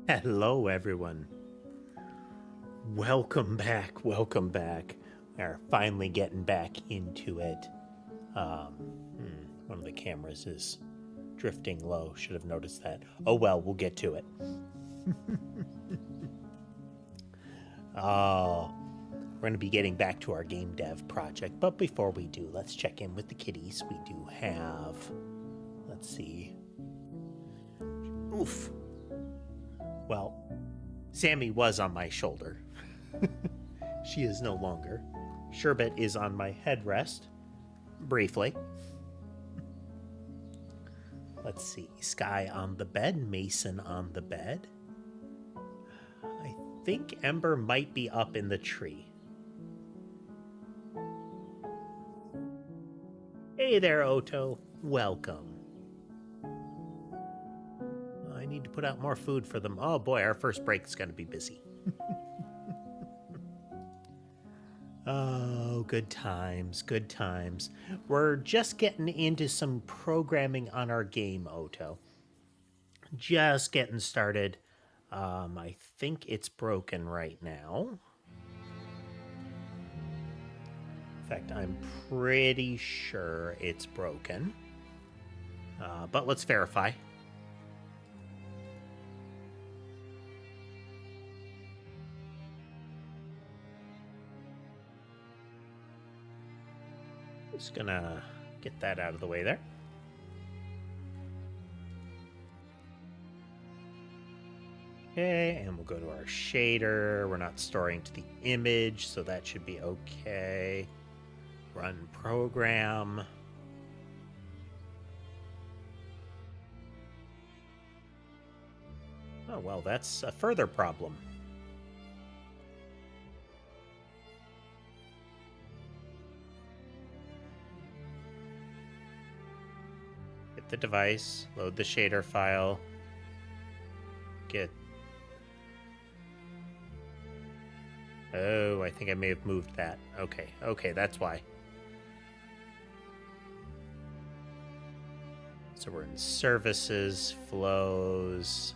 Hello, everyone. Welcome back. Welcome back. We're finally getting back into it. One of the cameras is drifting low. Should have noticed that. Oh well, we'll get to it. We're going to be getting back to our game dev project, but before we do, let's check in with the kitties. We do have, let's see. Oof. Well, Sammy was on my shoulder. She is no longer. Sherbet is on my headrest, briefly. Let's see. Sky on the bed, Mason on the bed. I think Ember might be up in the tree. Hey there, Oto. Welcome. I need to put out more food for them. Oh boy, our first break is going to be busy. Oh, good times, good times. We're just getting into some programming on our game, Oto. Just getting started. I think it's broken right now. In fact, I'm pretty sure it's broken. But let's verify. Just gonna get that out of the way there. Okay, and we'll go to our shader. We're not storing to the image, so that should be okay. Run program. Oh, well, that's a further problem. Hit the device, load the shader file, get... Oh, I think I may have moved that. Okay, that's why. So we're in services, flows.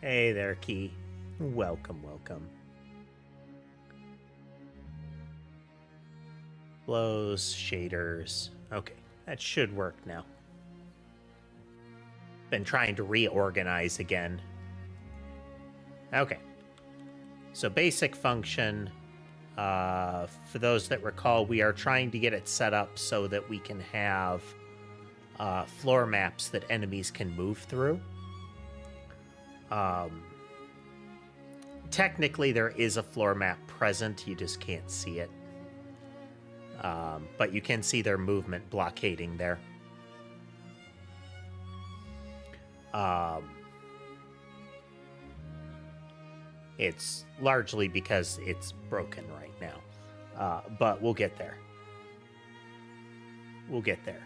Hey there, Key. Welcome. Flows, shaders. Okay, that should work now. Been trying to reorganize again. Okay. So basic function, for those that recall, we are trying to get it set up so that we can have floor maps that enemies can move through. Technically, there is a floor map present, you just can't see it. But you can see their movement blockading there. It's largely because it's broken right now. But we'll get there. We'll get there.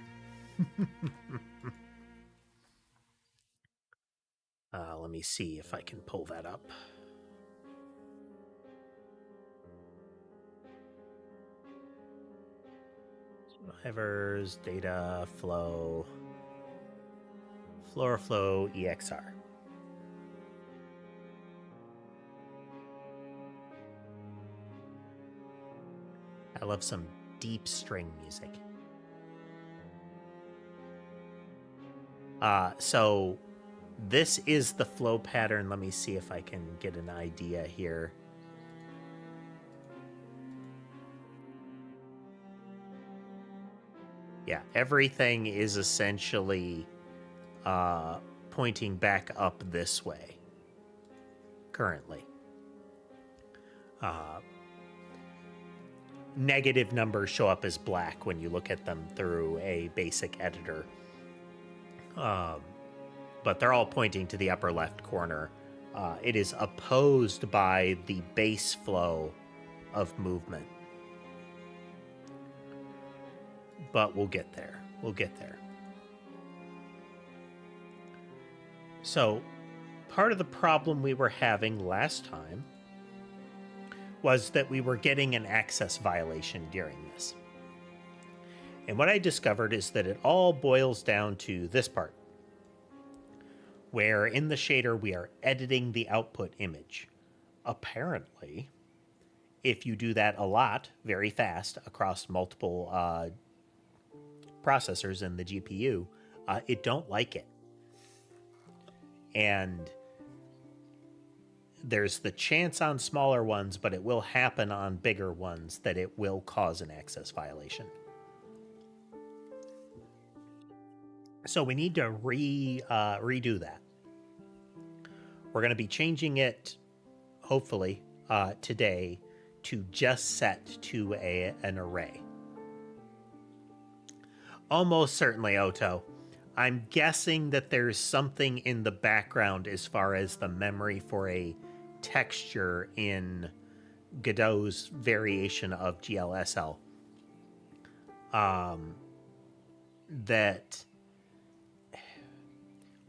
Let me see if I can pull that up. Survivors, data, flow, floor flow, EXR. I love some deep string music. So this is the flow pattern. Let me see if I can get an idea here. Yeah, everything is essentially pointing back up this way currently. Negative numbers show up as black when you look at them through a basic editor. But they're all pointing to the upper left corner. It is opposed by the base flow of movement. But we'll get there. We'll get there. So, part of the problem we were having last time was that we were getting an access violation during this. And what I discovered is that it all boils down to this part, where in the shader we are editing the output image. Apparently, if you do that a lot, very fast, across multiple processors in the GPU, it don't like it. And there's the chance on smaller ones, but it will happen on bigger ones that it will cause an access violation. So we need to redo that. We're going to be changing it, hopefully, today to just set to an array. Almost certainly, Oto. I'm guessing that there's something in the background as far as the memory for a texture in Godot's variation of GLSL. That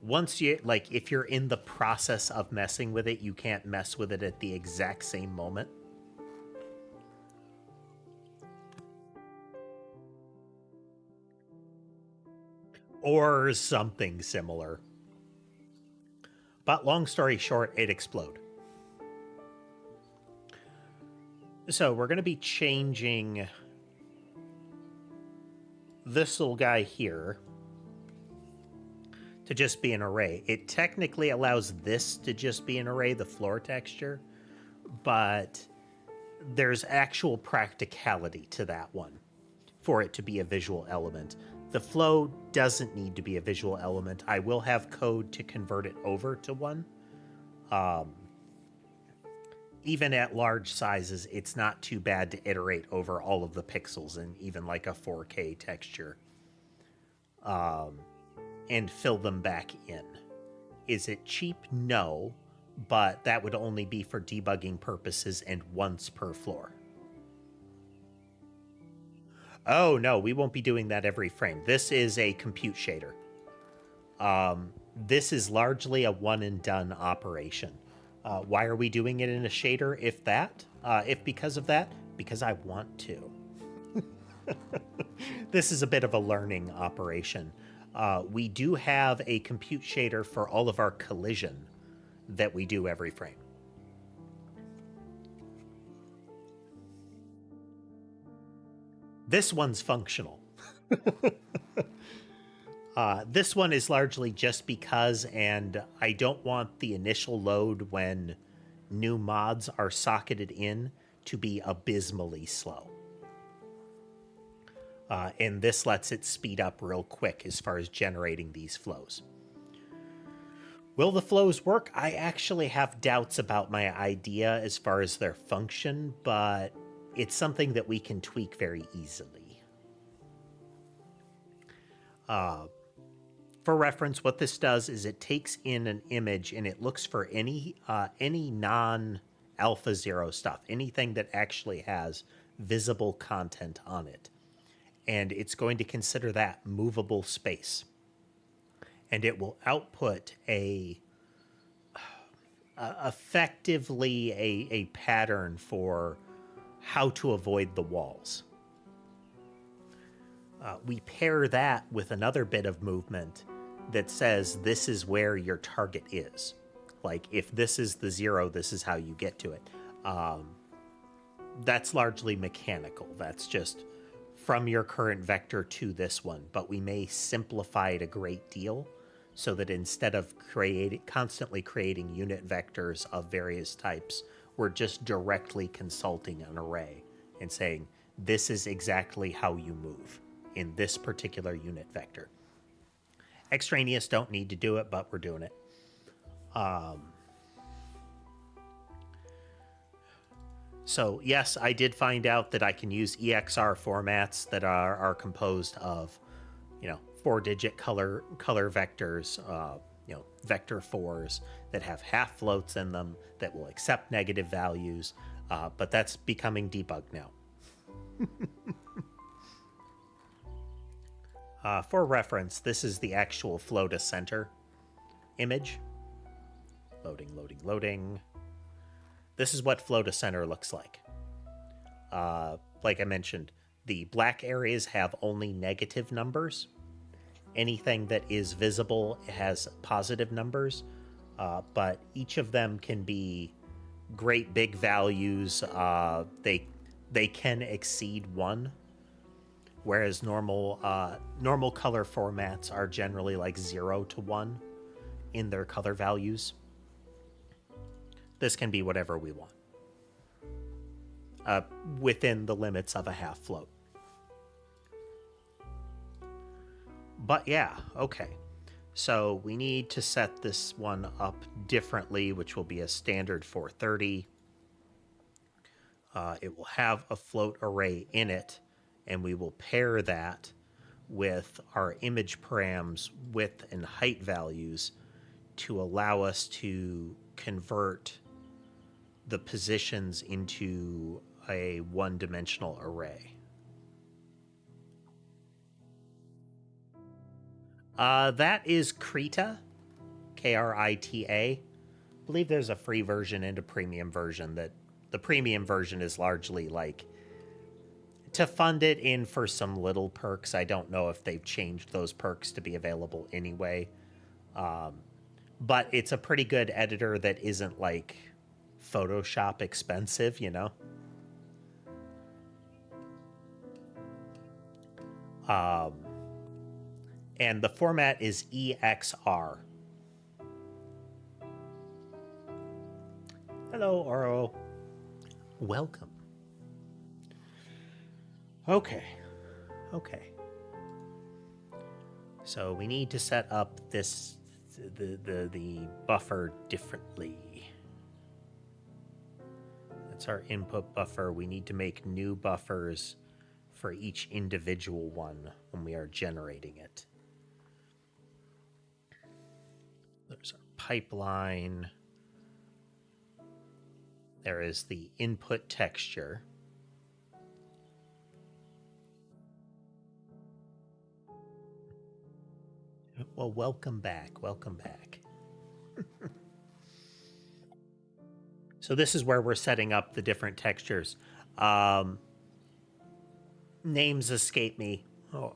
once you, like, if you're in the process of messing with it, you can't mess with it at the exact same moment. Or something similar. But long story short, it exploded. So we're going to be changing this little guy here to just be an array. It technically allows this to just be an array, the floor texture, but there's actual practicality to that one for it to be a visual element. The flow doesn't need to be a visual element. I will have code to convert it over to one. Even at large sizes, it's not too bad to iterate over all of the pixels in even like a 4K texture. And fill them back in. Is it cheap? No, but that would only be for debugging purposes and once per floor. Oh no, we won't be doing that every frame. This is a compute shader. This is largely a one and done operation. Why are we doing it in a shader if because of that? Because I want to. This is a bit of a learning operation. We do have a compute shader for all of our collision that we do every frame. This one's functional. This one is largely just because, and I don't want the initial load when new mods are socketed in to be abysmally slow. And this lets it speed up real quick as far as generating these flows. Will the flows work? I actually have doubts about my idea as far as their function, but it's something that we can tweak very easily. For reference, what this does is it takes in an image and it looks for any non-alpha 0 stuff, anything that actually has visible content on it. And it's going to consider that movable space. And it will output effectively a pattern for how to avoid the walls. We pair that with another bit of movement that says this is where your target is. Like, if this is the 0, this is how you get to it. That's largely mechanical. That's just from your current vector to this one, but we may simplify it a great deal so that instead of constantly creating unit vectors of various types, we're just directly consulting an array and saying, this is exactly how you move in this particular unit vector. Extraneous don't need to do it, but we're doing it. So yes, I did find out that I can use EXR formats that are composed of, 4-digit color vectors, vector 4s that have half floats in them that will accept negative values, but that's becoming debugged now. For reference, this is the actual flow to center image. Loading. This is what flow to center looks like. Like I mentioned, The black areas have only negative numbers. Anything that is visible has positive numbers, but each of them can be great big values. They can exceed 1, whereas normal color formats are generally like 0 to 1 in their color values. This can be whatever we want, within the limits of a half float. But yeah, okay. So we need to set this one up differently, which will be a standard 430. It will have a float array in it, and we will pair that with our image params width and height values to allow us to convert the positions into a one-dimensional array. That is Krita, Krita. I believe there's a free version and a premium version. That the premium version is largely like to fund it in for some little perks. I don't know if they've changed those perks to be available anyway. But it's a pretty good editor that isn't like Photoshop expensive, you know? And the format is EXR. Hello, Oro. Welcome. Okay. So we need to set up this the buffer differently. That's our input buffer. We need to make new buffers for each individual one when we are generating it. There's our pipeline. There is the input texture. Well, welcome back. So this is where we're setting up the different textures. Names escape me. Oh.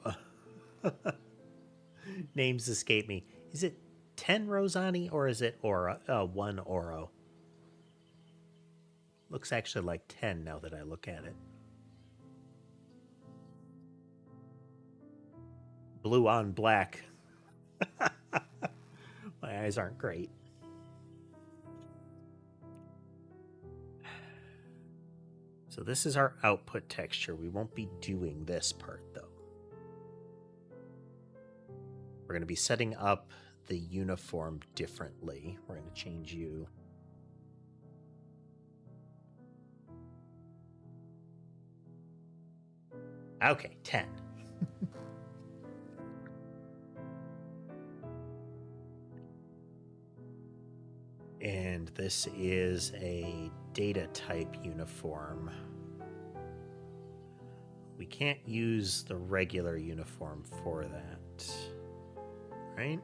Names escape me. Is it 10 Rosani or is it Oro? 1 Oro. Looks actually like 10 now that I look at it. Blue on black. My eyes aren't great. So this is our output texture. We won't be doing this part though. We're going to be setting up the uniform differently. We're going to change you. Okay, 10. And this is a data type uniform. We can't use the regular uniform for that, right?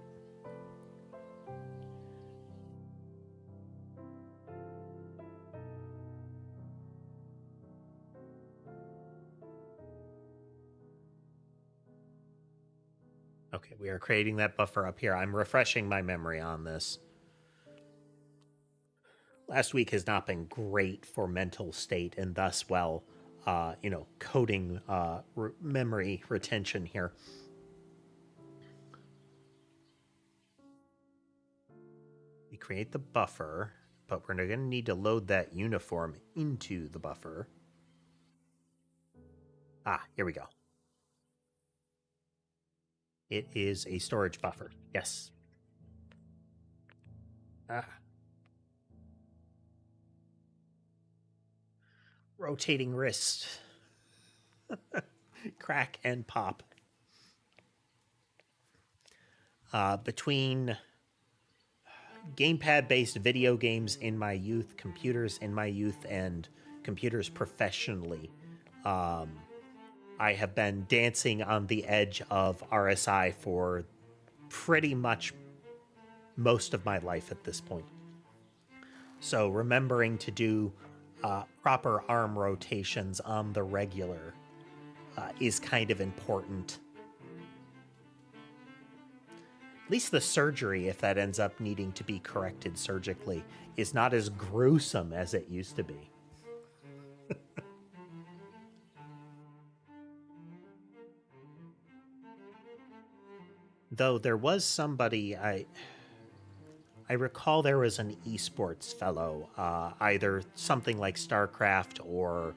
Okay, we are creating that buffer up here. I'm refreshing my memory on this. Last week has not been great for mental state and thus, well, coding memory retention here. We create the buffer, but we're going to need to load that uniform into the buffer. Here we go. It is a storage buffer. Yes. Rotating wrist. Crack and pop. Between gamepad-based video games in my youth, computers in my youth, and computers professionally, I have been dancing on the edge of RSI for pretty much most of my life at this point. So remembering to do proper arm rotations on the regular is kind of important. At least the surgery, if that ends up needing to be corrected surgically, is not as gruesome as it used to be. Though there was somebody, I recall there was an esports fellow, either something like StarCraft or,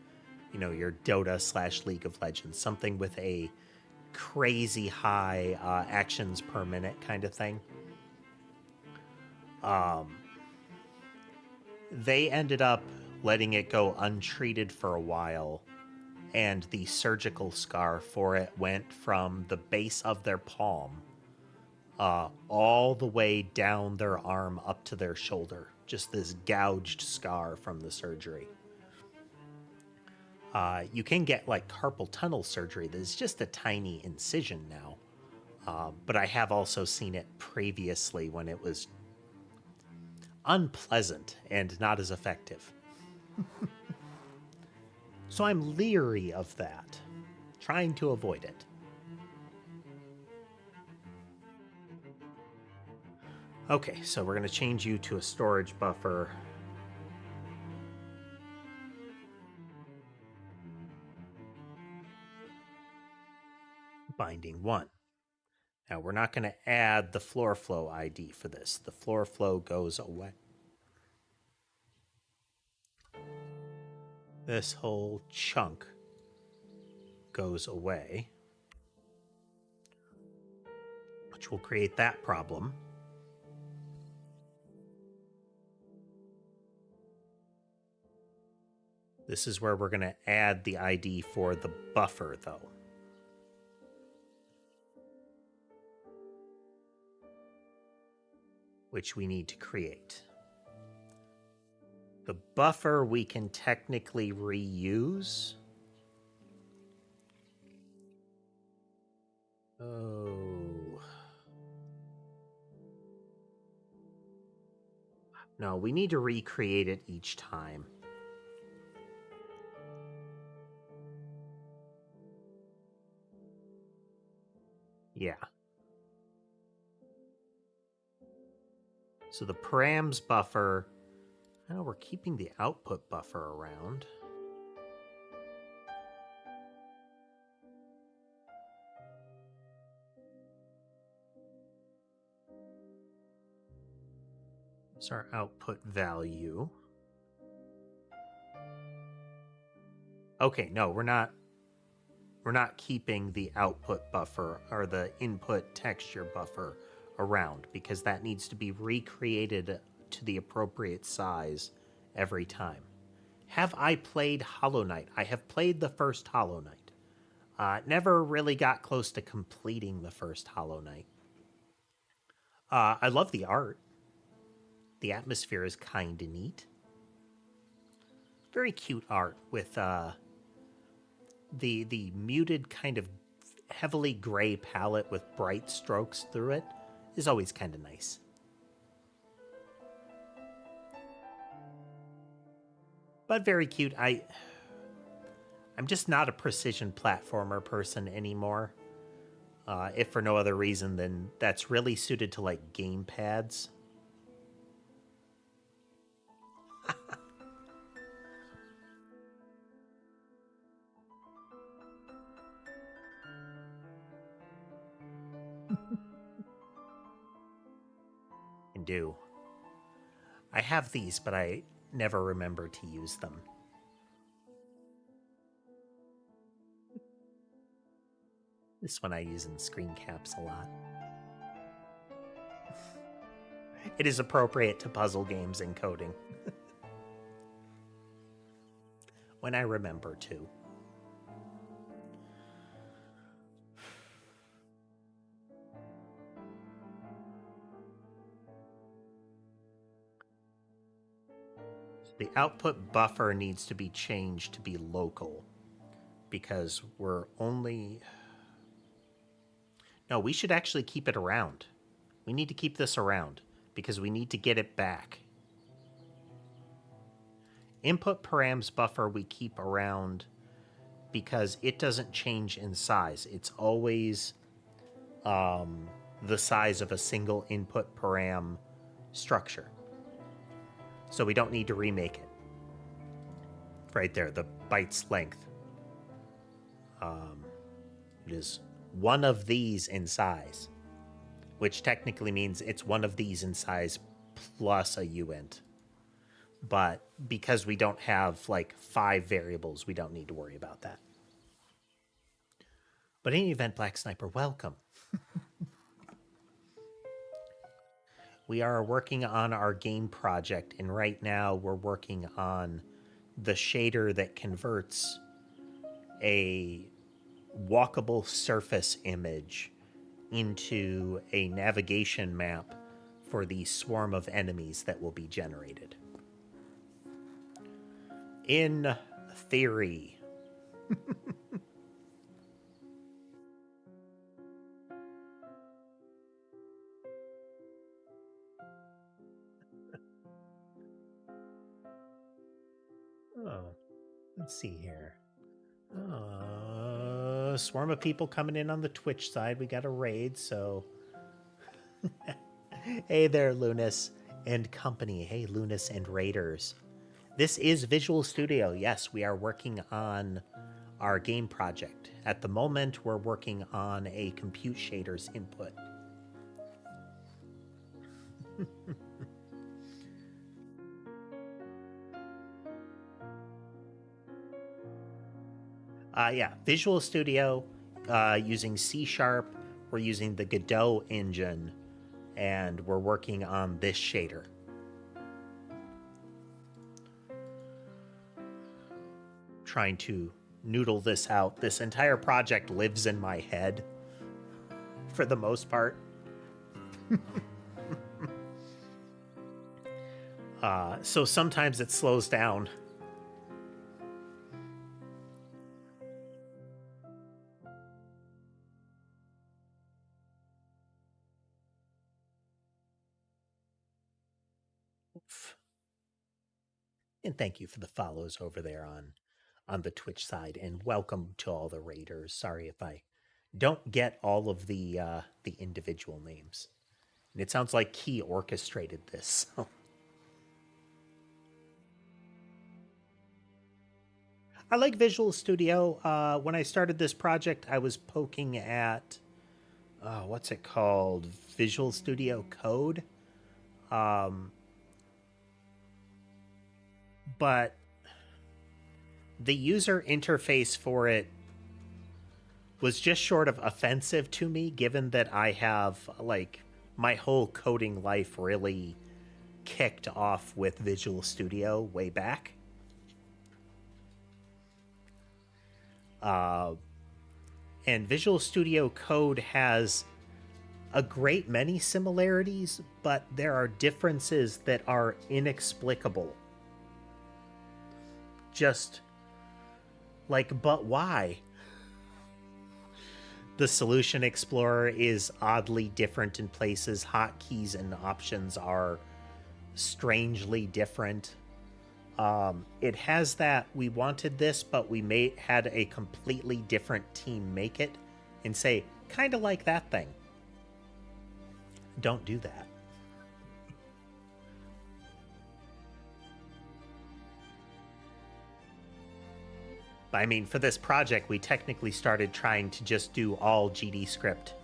you know, your Dota / League of Legends, something with a crazy high actions per minute kind of thing. They ended up letting it go untreated for a while, and the surgical scar for it went from the base of their palm all the way down their arm up to their shoulder. Just this gouged scar from the surgery. You can get like carpal tunnel surgery that is just a tiny incision now. But I have also seen it previously when it was unpleasant and not as effective. So I'm leery of that, trying to avoid it. Okay, so we're going to change you to a storage buffer. Binding 1. Now, we're not going to add the floor flow ID for this. The floor flow goes away. This whole chunk goes away, which will create that problem. This is where we're going to add the ID for the buffer, though. Which we need to create. The buffer we can technically reuse. Oh. No, we need to recreate it each time. Yeah. So the params buffer, oh, we're keeping the output buffer around. It's our output value. Okay, no, we're not keeping the output buffer or the input texture buffer around because that needs to be recreated to the appropriate size every time. Have I played Hollow Knight? I have played the first Hollow Knight. Never really got close to completing the first Hollow Knight. I love the art. The atmosphere is kind of neat. Very cute art with the muted kind of heavily gray palette with bright strokes through it is always kind of nice. But very cute. I'm just not a precision platformer person anymore. If for no other reason than that's really suited to like game pads. Can do. I have these, but I never remember to use them. This one I use in screen caps a lot. It is appropriate to puzzle games and coding. When I remember to. The output buffer needs to be changed to be local because we're only... No, we should actually keep it around. We need to keep this around because we need to get it back. Input params buffer we keep around because it doesn't change in size. It's always the size of a single input param structure. So we don't need to remake it. Right there, the byte's length. It is one of these in size, which technically means it's one of these in size plus a uint. But because we don't have like 5 variables, we don't need to worry about that. But in any event, Black Sniper, welcome. We are working on our game project, and right now we're working on the shader that converts a walkable surface image into a navigation map for the swarm of enemies that will be generated. In theory. Oh, let's see here. Swarm of people coming in on the Twitch side. We got a raid, so... Hey there, Lunas and company. Hey, Lunas and Raiders. This is Visual Studio. Yes, we are working on our game project. At the moment, we're working on a compute shaders input. Yeah, Visual Studio using C#. We're using the Godot engine, and we're working on this shader. Trying to noodle this out. This entire project lives in my head for the most part. So sometimes it slows down. And thank you for the follows over there on the Twitch side, and welcome to all the raiders. Sorry if I don't get all of the individual names. And it sounds like Key orchestrated this. So. I like Visual Studio. When I started this project, I was poking at what's it called? Visual Studio Code. But the user interface for it was just short of offensive to me, given that I have, like, my whole coding life really kicked off with Visual Studio way back. And Visual Studio Code has a great many similarities, but there are differences that are inexplicable. Just like, but why? The Solution Explorer is oddly different in places. Hotkeys and options are strangely different. It has that we wanted this, but we had a completely different team make it, and say, kind of like that thing. Don't do that. I mean, for this project, we technically started trying to just do all GD script.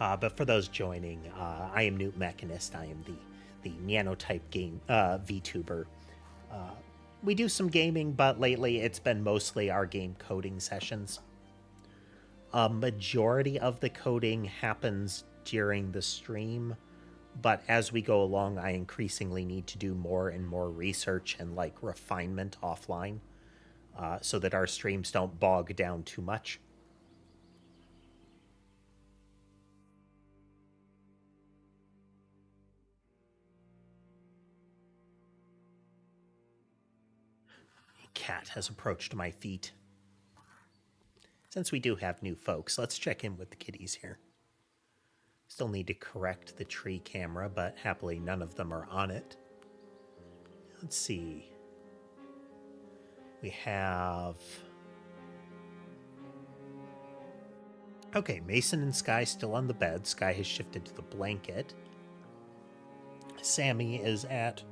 But for those joining, I am newtmechanist. I am the Nyanite game vtuber. We do some gaming, but lately it's been mostly our game coding sessions. A majority of the coding happens during the stream, but as we go along, I increasingly need to do more and more research and like refinement offline, so that our streams don't bog down too much. A cat has approached my feet. Since we do have new folks, let's check in with the kitties here. Still need to correct the tree camera, but happily none of them are on it. let's see. We have... Okay, Mason and Sky still on the bed. Sky has shifted to the blanket. Sammy is at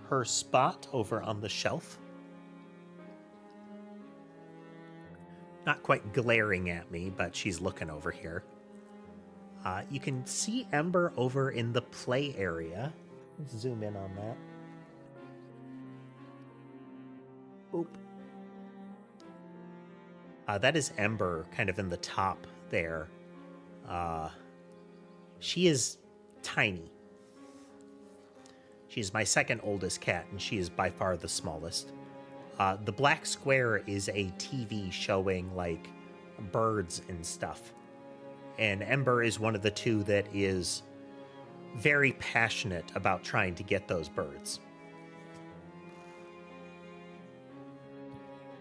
her spot over on the shelf. Not quite glaring at me, but she's looking over here. You can see Ember over in the play area. Let's zoom in on that. Oop. That is Ember kind of in the top there. She is tiny. She's my second oldest cat, and she is by far the smallest. The black square is a TV showing, like, birds and stuff. And Ember is one of the two that is very passionate about trying to get those birds.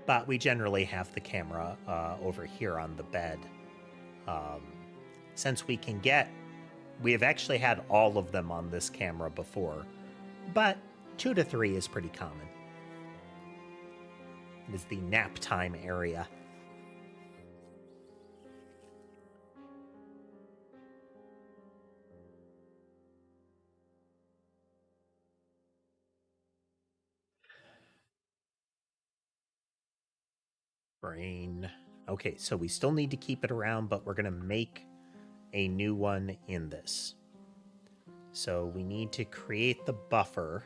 But we generally have the camera over here on the bed. Since we have actually had all of them on this camera before, but 2 to 3 is pretty common. It is the nap time area. Brain. Okay, so we still need to keep it around, but we're going to make a new one in this. So we need to create the buffer.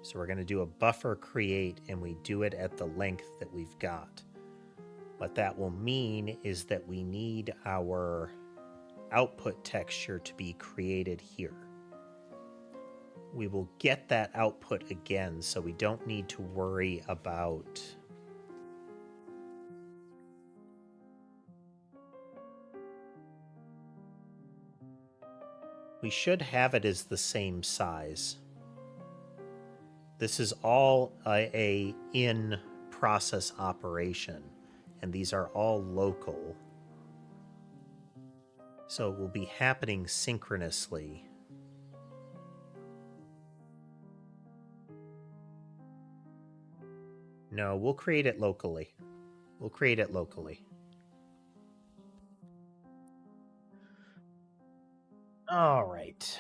So we're going to do a buffer create, and we do it at the length that we've got. What that will mean is that we need our output texture to be created here. We will get that output again, so we don't need to worry about... We should have it as the same size. This is all a in-process operation, and these are all local. So it will be happening synchronously. No, we'll create it locally. We'll create it locally. All right.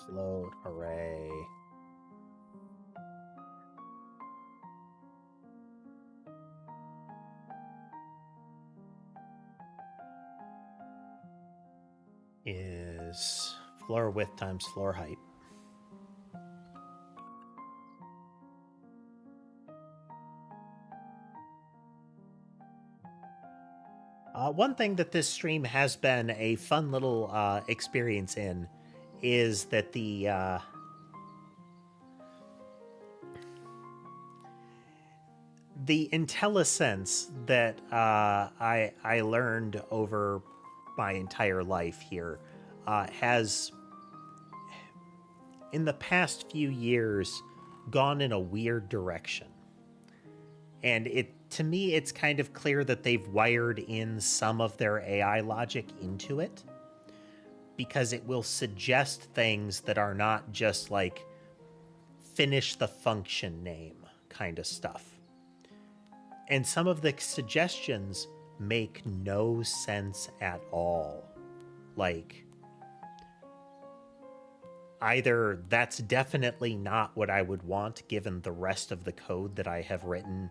Float array. Is floor width times floor height. One thing that this stream has been a fun little experience in is that the IntelliSense that I learned over my entire life here has, in the past few years, gone in a weird direction. And to me, it's kind of clear that they've wired in some of their AI logic into it, because it will suggest things that are not just like finish the function name kind of stuff. And some of the suggestions make no sense at all. Like, either that's definitely not what I would want given the rest of the code that I have written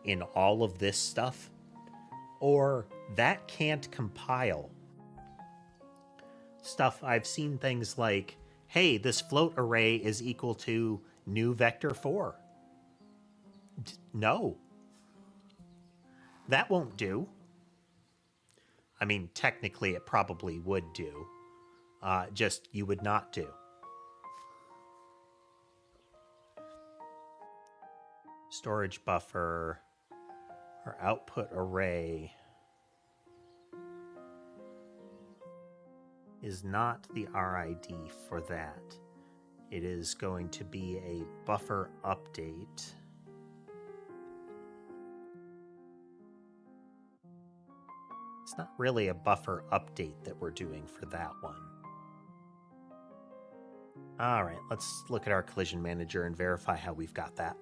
in all of this stuff, or that can't compile. Stuff I've seen things like, hey, this float array is equal to new vector 4. No. That won't do. I mean, technically it probably would do. Just you would not do. Storage buffer or output array is not the RID for that. It is going to be a buffer update. It's not really a buffer update that we're doing for that one. All right, let's look at our collision manager and verify how we've got that.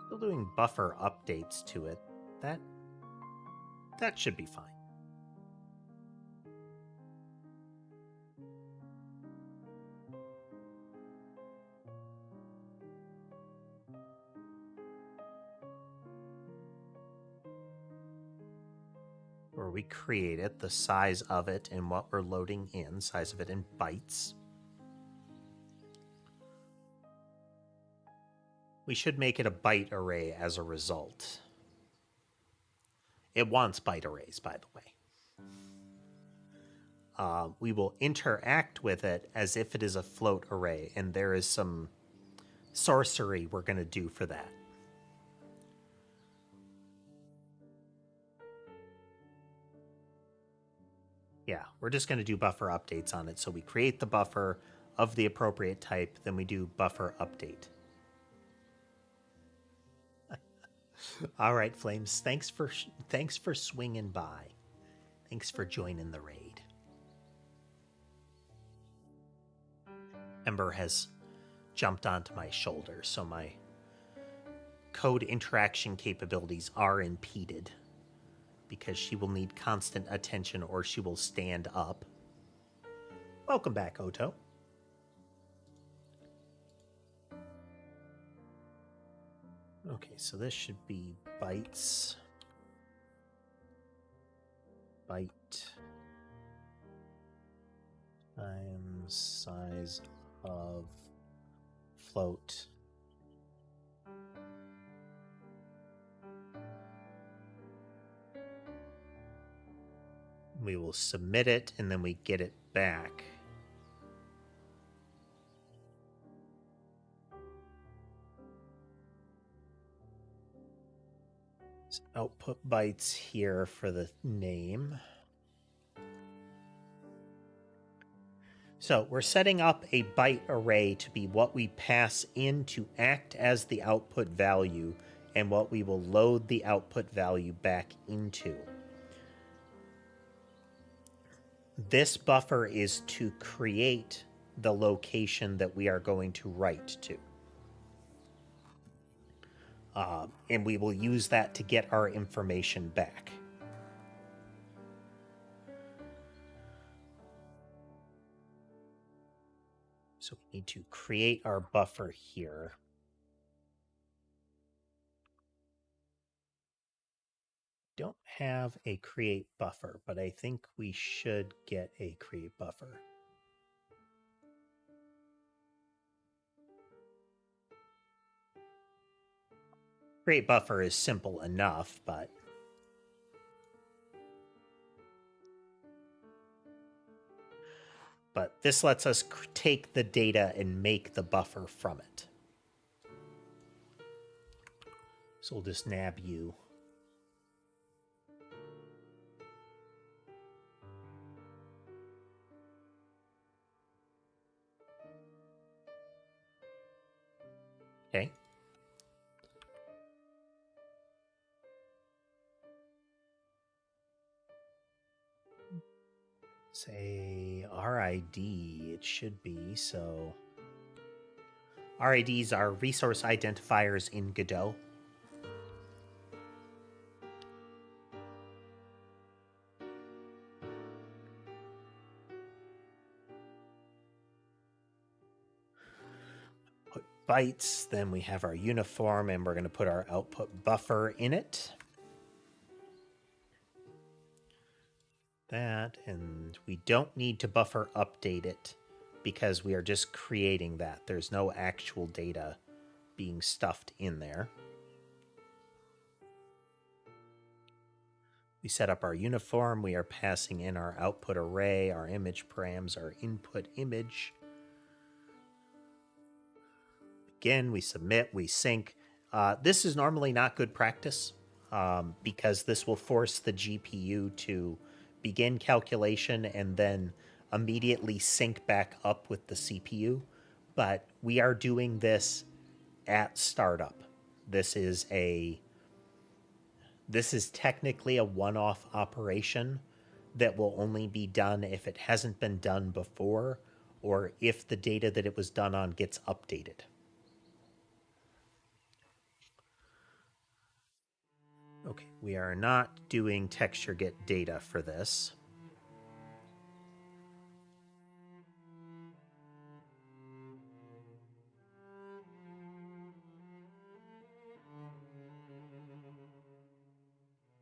Still doing buffer updates to it. That should be fine. Where we create it, the size of it and what we're loading in, size of it in bytes. We should make it a byte array as a result. It wants byte arrays, by the way. We will interact with it as if it is a float array, and there is some sorcery we're going to do for that. Yeah, we're just going to do buffer updates on it. So we create the buffer of the appropriate type, then we do buffer update. All right, Flames. Thanks for swinging by. Thanks for joining the raid. Ember has jumped onto my shoulder, so my code interaction capabilities are impeded because she will need constant attention or she will stand up. Welcome back, Oto. Okay, so this should be bytes. Byte times size of float. We will submit it and then we get it back. So output bytes here for the name. So we're setting up a byte array to be what we pass in to act as the output value and what we will load the output value back into. This buffer is to create the location that we are going to write to. And we will use that to get our information back. So we need to create our buffer here. Don't have a create buffer, but I think we should get a create buffer. Create buffer is simple enough, but this lets us take the data and make the buffer from it. So we'll just nab you. Okay. Say RID, it should be, so RIDs are resource identifiers in Godot. Put bytes, then we have our uniform, and we're going to put our output buffer in it. That, and we don't need to buffer update it because we are just creating that. There's no actual data being stuffed in there. We set up our uniform. We are passing in our output array, our image params, our input image. Again, we submit, we sync. This is normally not good practice because this will force the GPU to begin calculation and then immediately sync back up with the CPU. But we are doing this at startup. This is This is technically a one-off operation that will only be done if it hasn't been done before, or if the data that it was done on gets updated. Okay, we are not doing texture get data for this.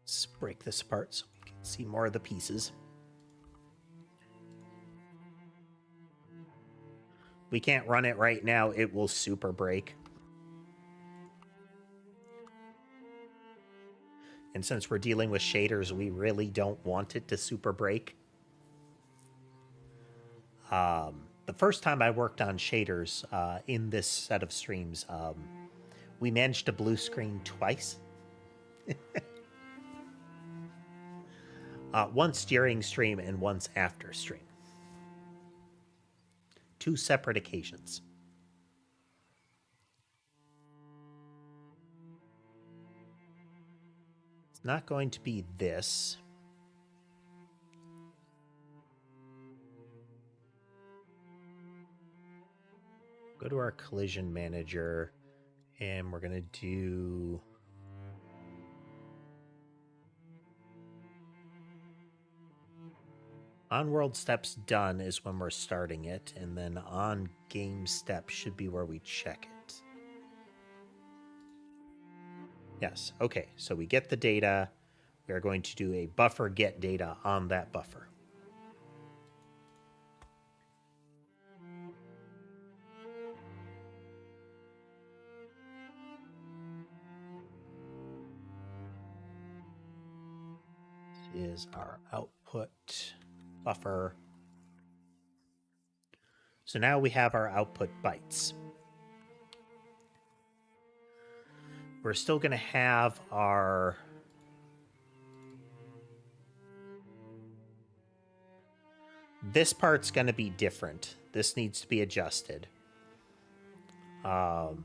Let's break this apart so we can see more of the pieces. We can't run it right now. It will super break. And since we're dealing with shaders, we really don't want it to super break. The first time I worked on shaders in this set of streams, we managed to blue screen twice. Once during stream and once after stream. 2 separate occasions. It's not going to be this. Go to our collision manager, and we're going to do... On world steps done is when we're starting it, and then on game step should be where we check it. Yes, okay, so we get the data. We are going to do a buffer get data on that buffer. This is our output buffer. So now we have our output bytes. We're still going to have our... This part's going to be different. This needs to be adjusted. And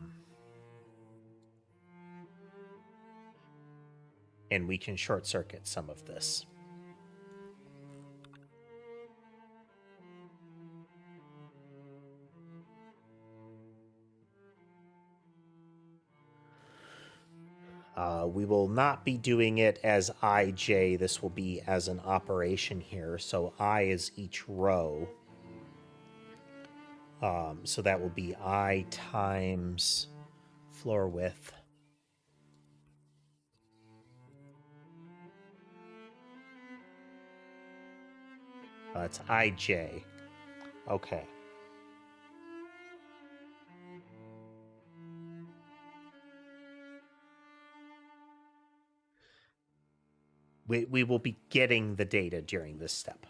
we can short circuit some of this. We will not be doing it as ij. This will be as an operation here. So I is each row. So that will be I times floor width. It's ij. Okay. We will be getting the data during this step.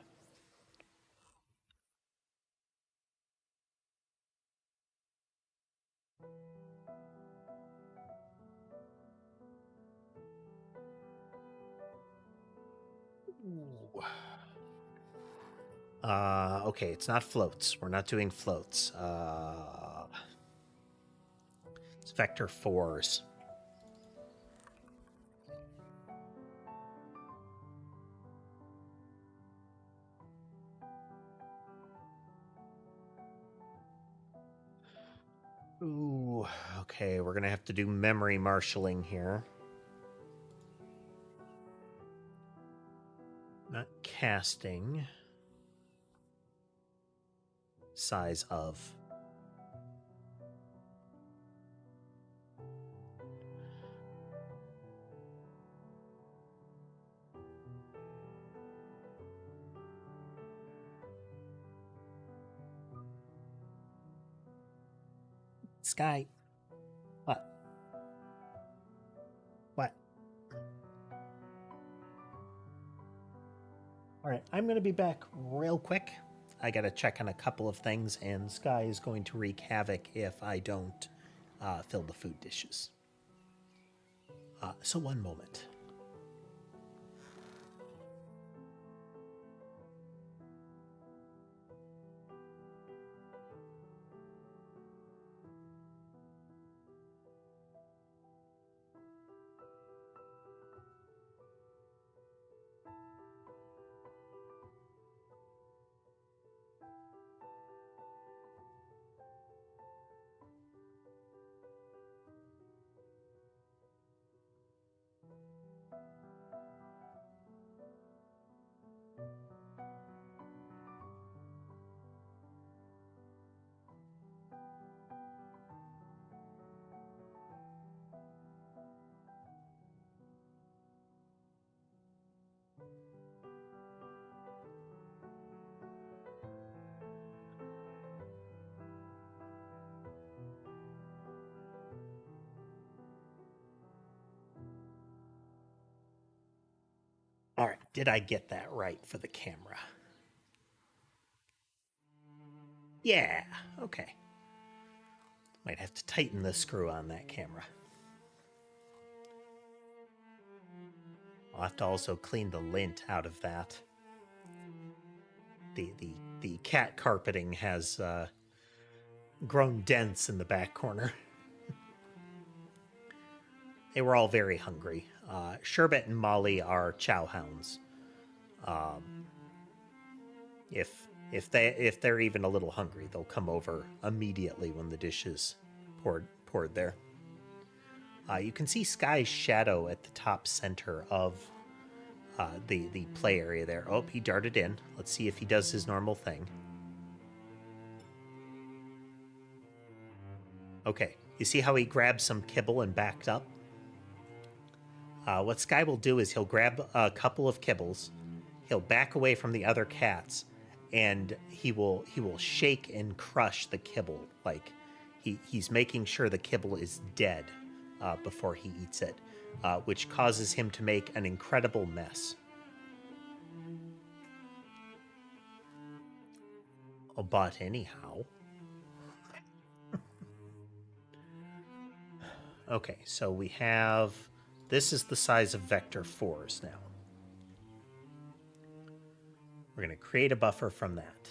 Okay, it's not floats. We're not doing floats. It's vector 4s. Ooh, okay, we're gonna have to do memory marshalling here. Not casting. Size of. Sky. What? What? All right, I'm going to be back real quick. I got to check on a couple of things, and Sky is going to wreak havoc if I don't fill the food dishes. So one moment. Did I get that right for the camera? Yeah, okay. Might have to tighten the screw on that camera. I'll have to also clean the lint out of that. The cat carpeting has grown dense in the back corner. They were all very hungry. Sherbet and Molly are chow hounds. If they're even a little hungry, they'll come over immediately when the dish is poured there. You can see Sky's shadow at the top center of the play area there. Oh, he darted in. Let's see if he does his normal thing. Okay, you see how he grabbed some kibble and backed up? What Sky will do is he'll grab a couple of kibbles, he'll back away from the other cats, and he will shake and crush the kibble. Like he's making sure the kibble is dead before he eats it, which causes him to make an incredible mess. Oh, but anyhow. Okay, so we have... This is the size of vector 4s now. We're going to create a buffer from that.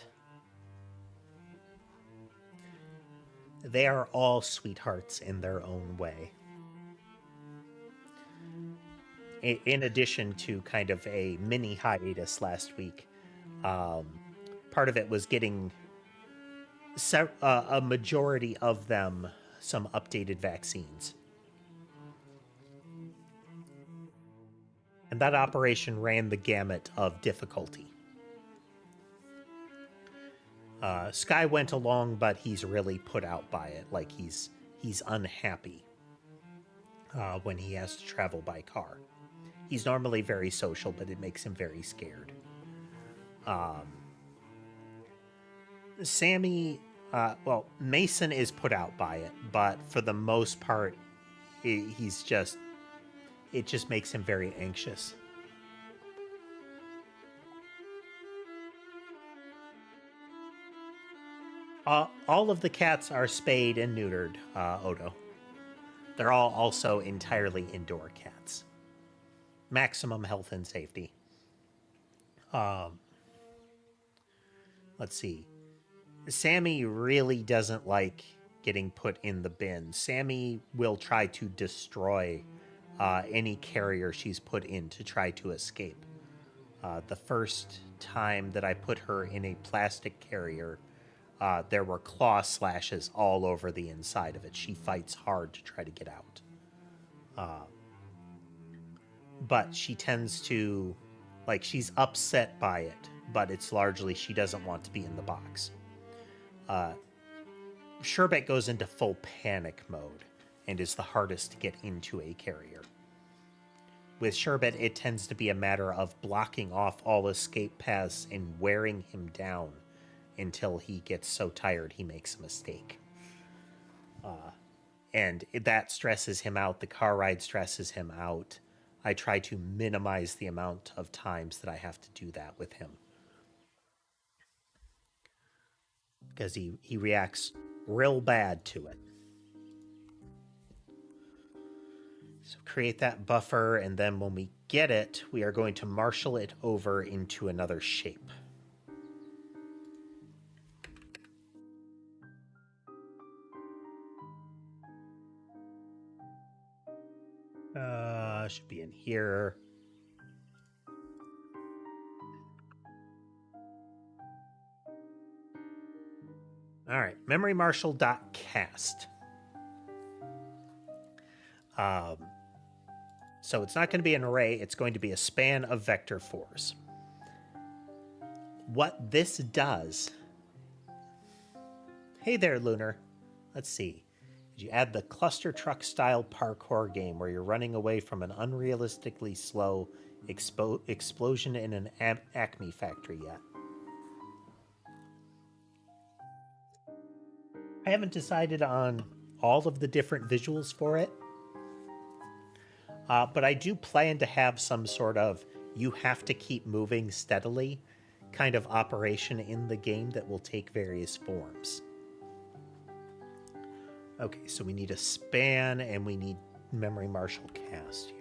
They are all sweethearts in their own way. In addition to kind of a mini hiatus last week, part of it was getting a majority of them some updated vaccines. And that operation ran the gamut of difficulty. Sky went along, but he's really put out by it. Like he's unhappy when he has to travel by car. He's normally very social, but it makes him very scared. Sammy, well, Mason is put out by it, but for the most part, it just makes him very anxious. All of the cats are spayed and neutered, Odo. They're all also entirely indoor cats. Maximum health and safety. Let's see. Sammy really doesn't like getting put in the bin. Sammy will try to destroy any carrier she's put in to try to escape. The first time that I put her in a plastic carrier, there were claw slashes all over the inside of it. She fights hard to try to get out. But she tends to, like, she's upset by it, but it's largely she doesn't want to be in the box. Sherbet goes into full panic mode and is the hardest to get into a carrier. With Sherbet, it tends to be a matter of blocking off all escape paths and wearing him down until he gets so tired he makes a mistake. And that stresses him out. The car ride stresses him out. I try to minimize the amount of times that I have to do that with him. Because he reacts real bad to it. So create that buffer, and then when we get it, we are going to marshal it over into another shape. Should be in here. All right, memory marshal.cast. So it's not going to be an array, it's going to be a span of vector 4s. What this does... Hey there, Lunar. Let's see. You add the cluster truck style parkour game where you're running away from an unrealistically slow explosion in an Acme factory yet? I haven't decided on all of the different visuals for it, but I do plan to have some sort of you have to keep moving steadily kind of operation in the game that will take various forms. Okay, so we need a span and we need memory marshal cast here.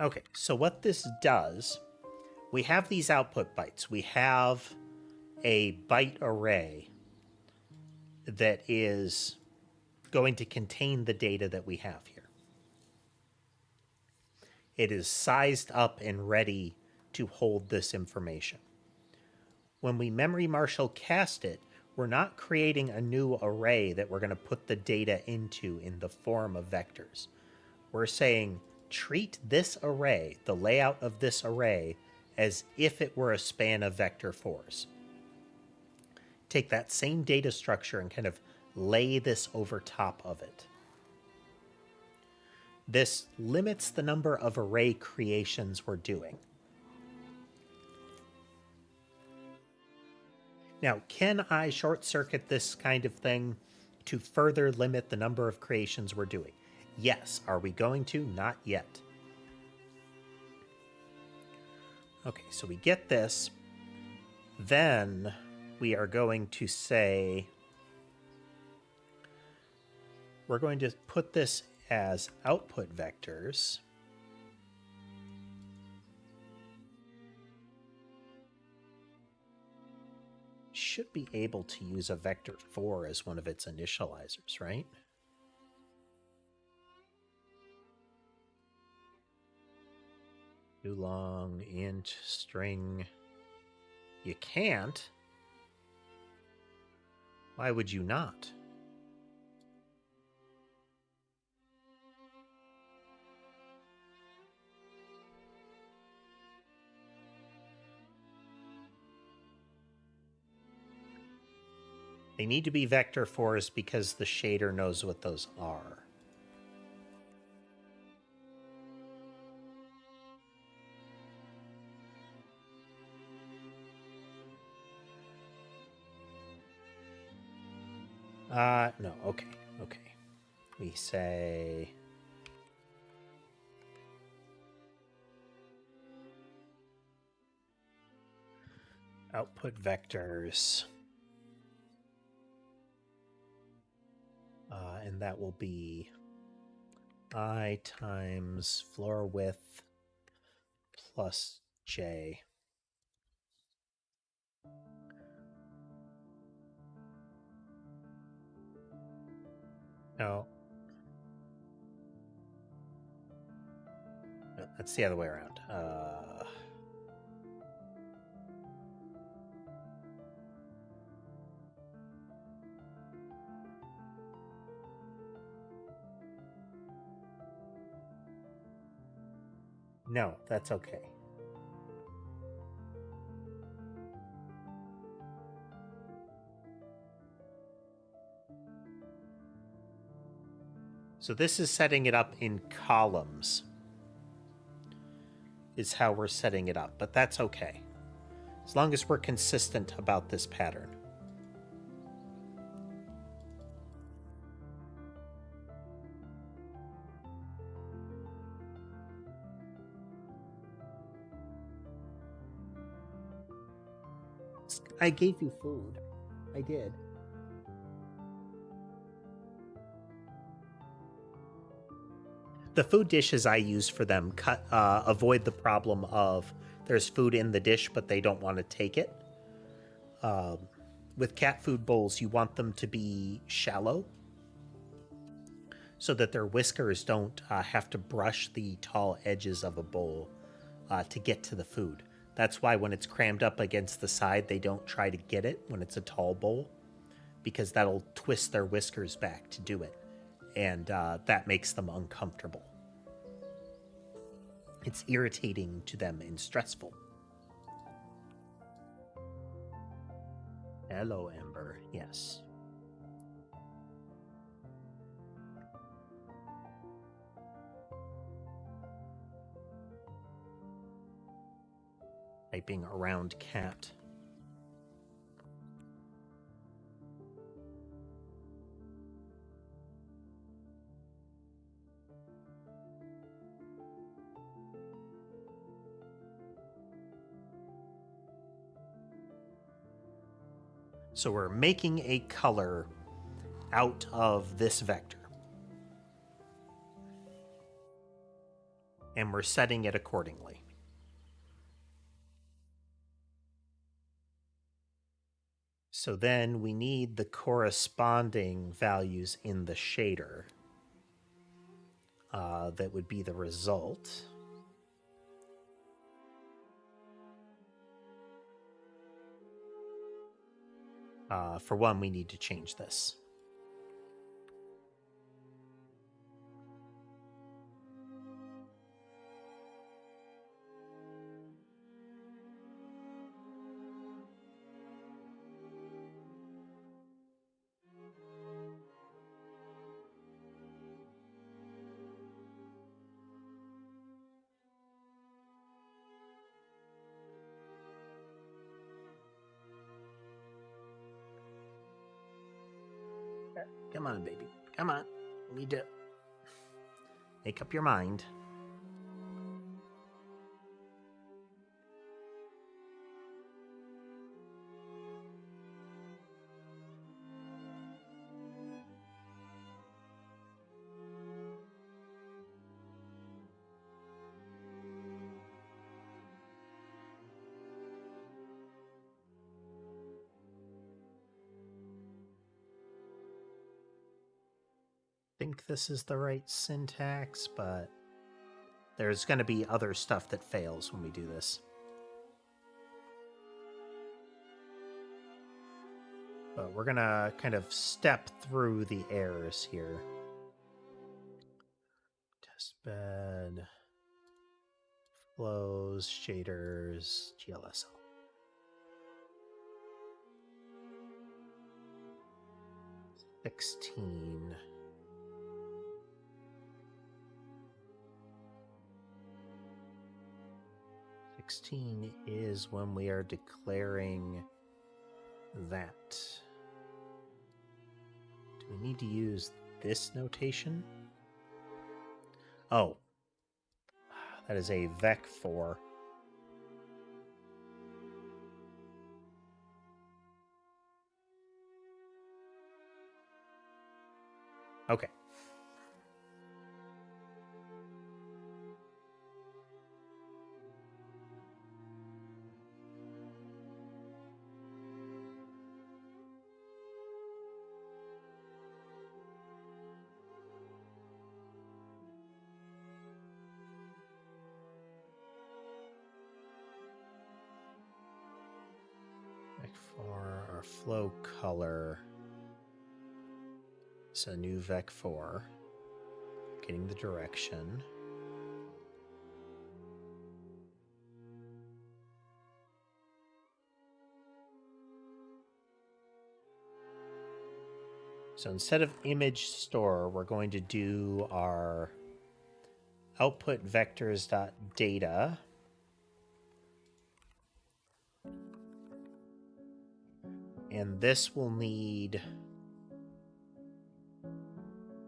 Okay, so what this does, we have these output bytes. We have a byte array that is going to contain the data that we have here. It is sized up and ready to hold this information. When we memory marshal cast it, we're not creating a new array that we're going to put the data into in the form of vectors. We're saying treat this array, the layout of this array, as if it were a span of vector 4s. Take that same data structure and kind of lay this over top of it. This limits the number of array creations we're doing. Now, can I short circuit this kind of thing to further limit the number of creations we're doing? Yes. Are we going to? Not yet. Okay, so we get this. Then we are going to say, we're going to put this as output vectors. Should be able to use a vector 4 as one of its initializers, right? Too long, int, string. You can't. Why would you not? They need to be vector 4s because the shader knows what those are. No, okay. We say output vectors. And that will be I times floor width plus j. No. That's the other way around. No, that's okay. So this is setting it up in columns, is how we're setting it up, but that's okay. As long as we're consistent about this pattern. I gave you food. I did. The food dishes I use for them avoid the problem of there's food in the dish, but they don't want to take it. With cat food bowls, you want them to be shallow so that their whiskers don't have to brush the tall edges of a bowl to get to the food. That's why when it's crammed up against the side, they don't try to get it when it's a tall bowl, because that'll twist their whiskers back to do it. And that makes them uncomfortable. It's irritating to them and stressful. Hello, Amber. Yes. typing around cat. So we're making a color out of this vector. And we're setting it accordingly. So then we need the corresponding values in the shader. That would be the result. For one, we need to change this. Come on, baby. Come on. You need to make up your mind. I think this is the right syntax, but there's going to be other stuff that fails when we do this. But we're going to kind of step through the errors here. Testbed, flows, shaders, GLSL. $16. Is when we are declaring that. Do we need to use this notation? Oh, that is a vec4. Okay. For our flow color, it's a new vec4, getting the direction. So instead of image store, we're going to do our output vectors.data. And this will need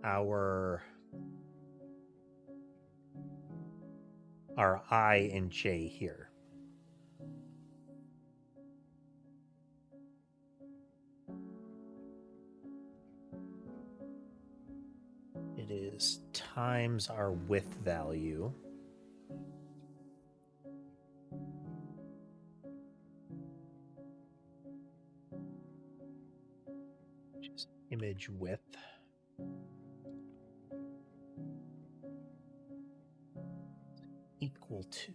our I and J here. It is times our width value. Which is image width. Equal to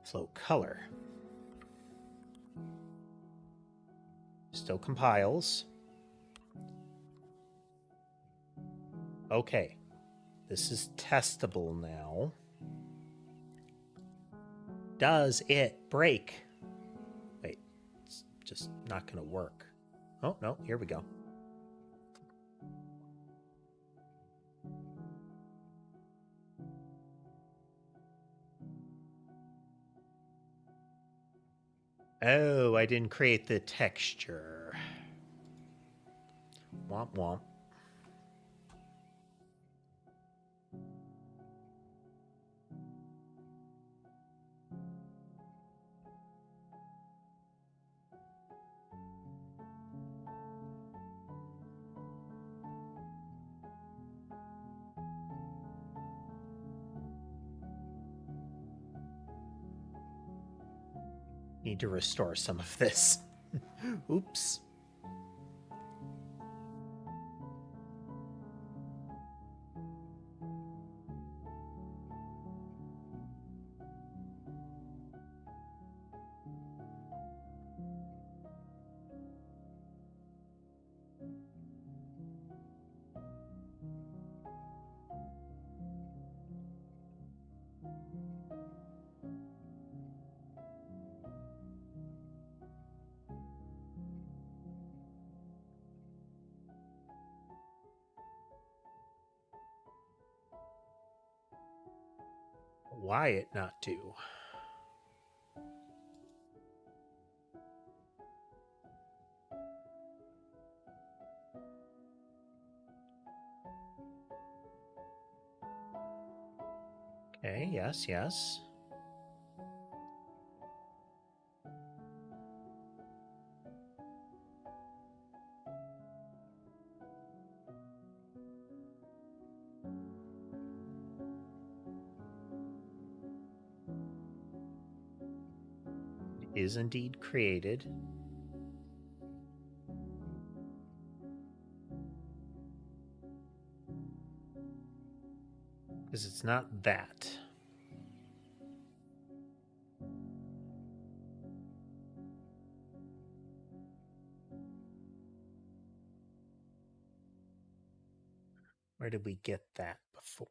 flow color. Still compiles. Okay, this is testable now. Does it break? Wait, it's just not going to work. Oh, no, here we go. Oh, I didn't create the texture. Womp womp. Need to restore some of this. Oops. Why it not do? Okay, yes, yes. It is indeed created. Because it's not that. Where did we get that before?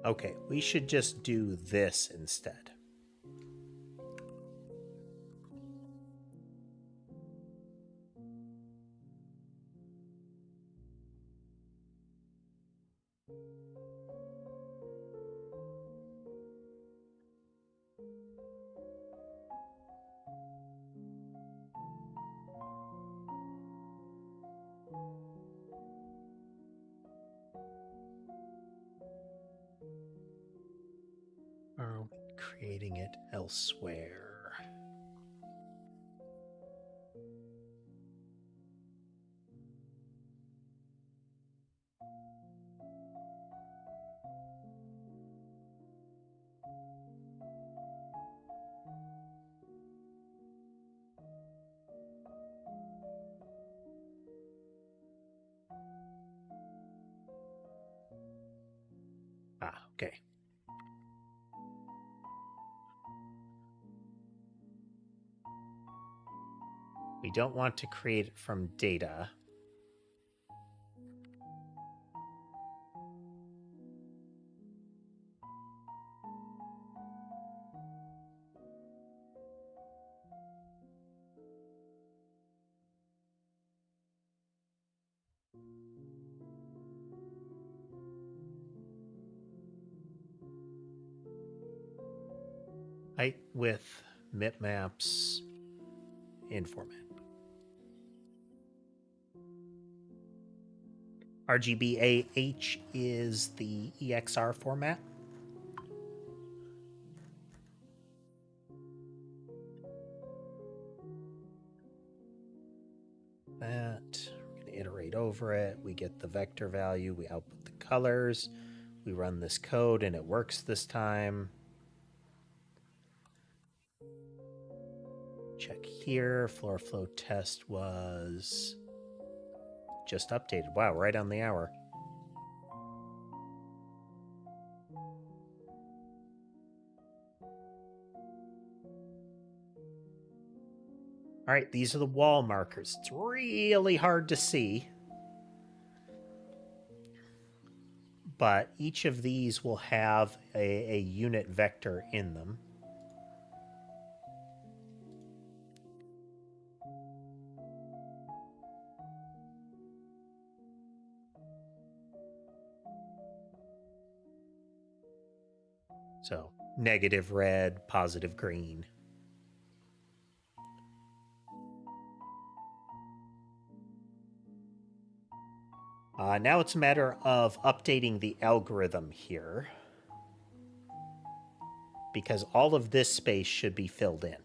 Okay, we should just do this instead. Are we creating it elsewhere? Ah, okay. We don't want to create it from data. Height, width, bitmaps, in format. RGBAH is the EXR format. That, we're going to iterate over it. We get the vector value, we output the colors, we run this code, and it works this time. Check here, floor flow test was just updated. Wow, right on the hour. All right, these are the wall markers. It's really hard to see, but each of these will have a unit vector in them. So negative red, positive green. Now it's a matter of updating the algorithm here, because all of this space should be filled in.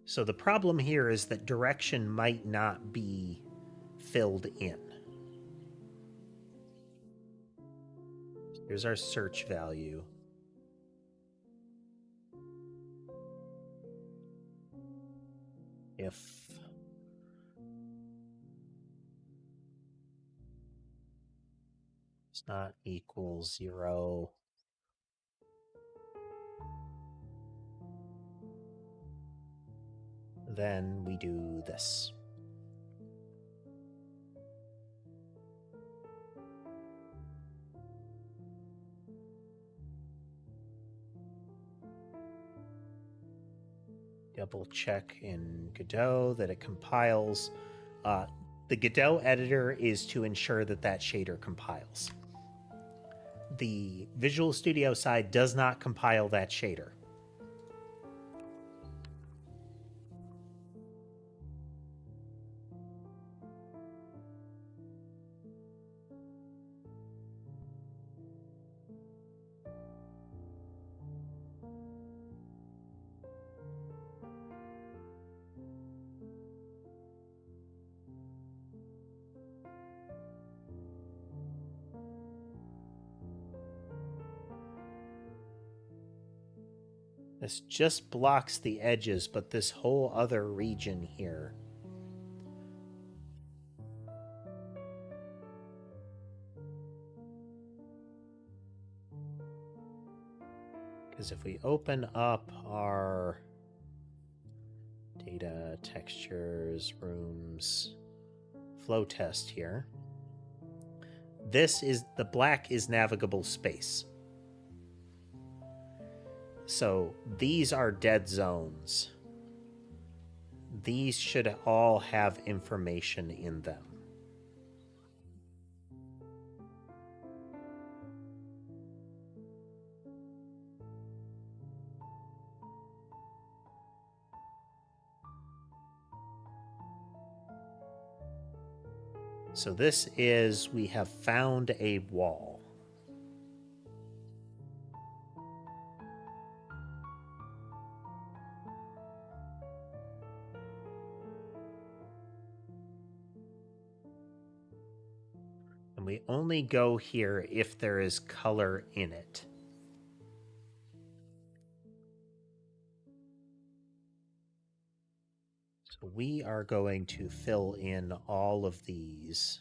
So the problem here is that direction might not be filled in. Here's our search value. If it's not equal 0, then we do this. Double check in Godot that it compiles. The Godot editor is to ensure that that shader compiles. The Visual Studio side does not compile that shader. This just blocks the edges, but this whole other region here. Because if we open up our data, textures, rooms, flow test here, this is the black is navigable space. So these are dead zones. These should all have information in them. So this is, we have found a wall. And we only go here if there is color in it. So we are going to fill in all of these.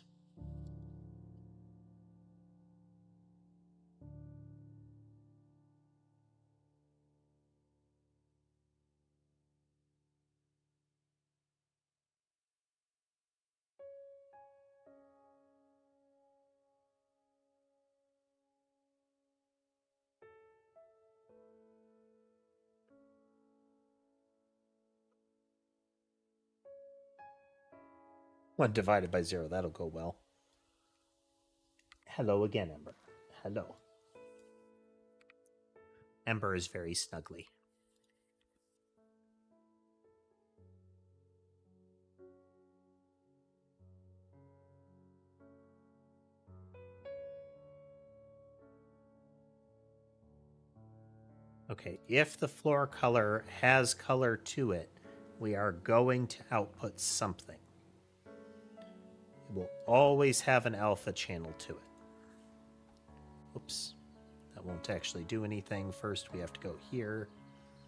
One divided by 0, that'll go well. Hello again, Ember. Hello. Ember is very snuggly. Okay, if the floor color has color to it, we are going to output something. It will always have an alpha channel to it. Oops. That won't actually do anything. First, we have to go here.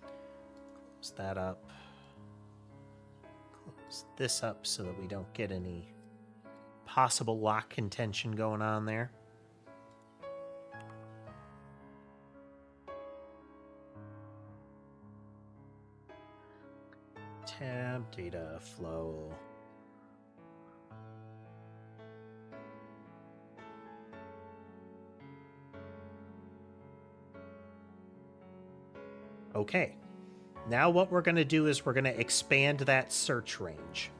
Close that up. Close this up so that we don't get any possible lock contention going on there. Tab, data, flow. Okay. Now what we're going to do is we're going to expand that search range.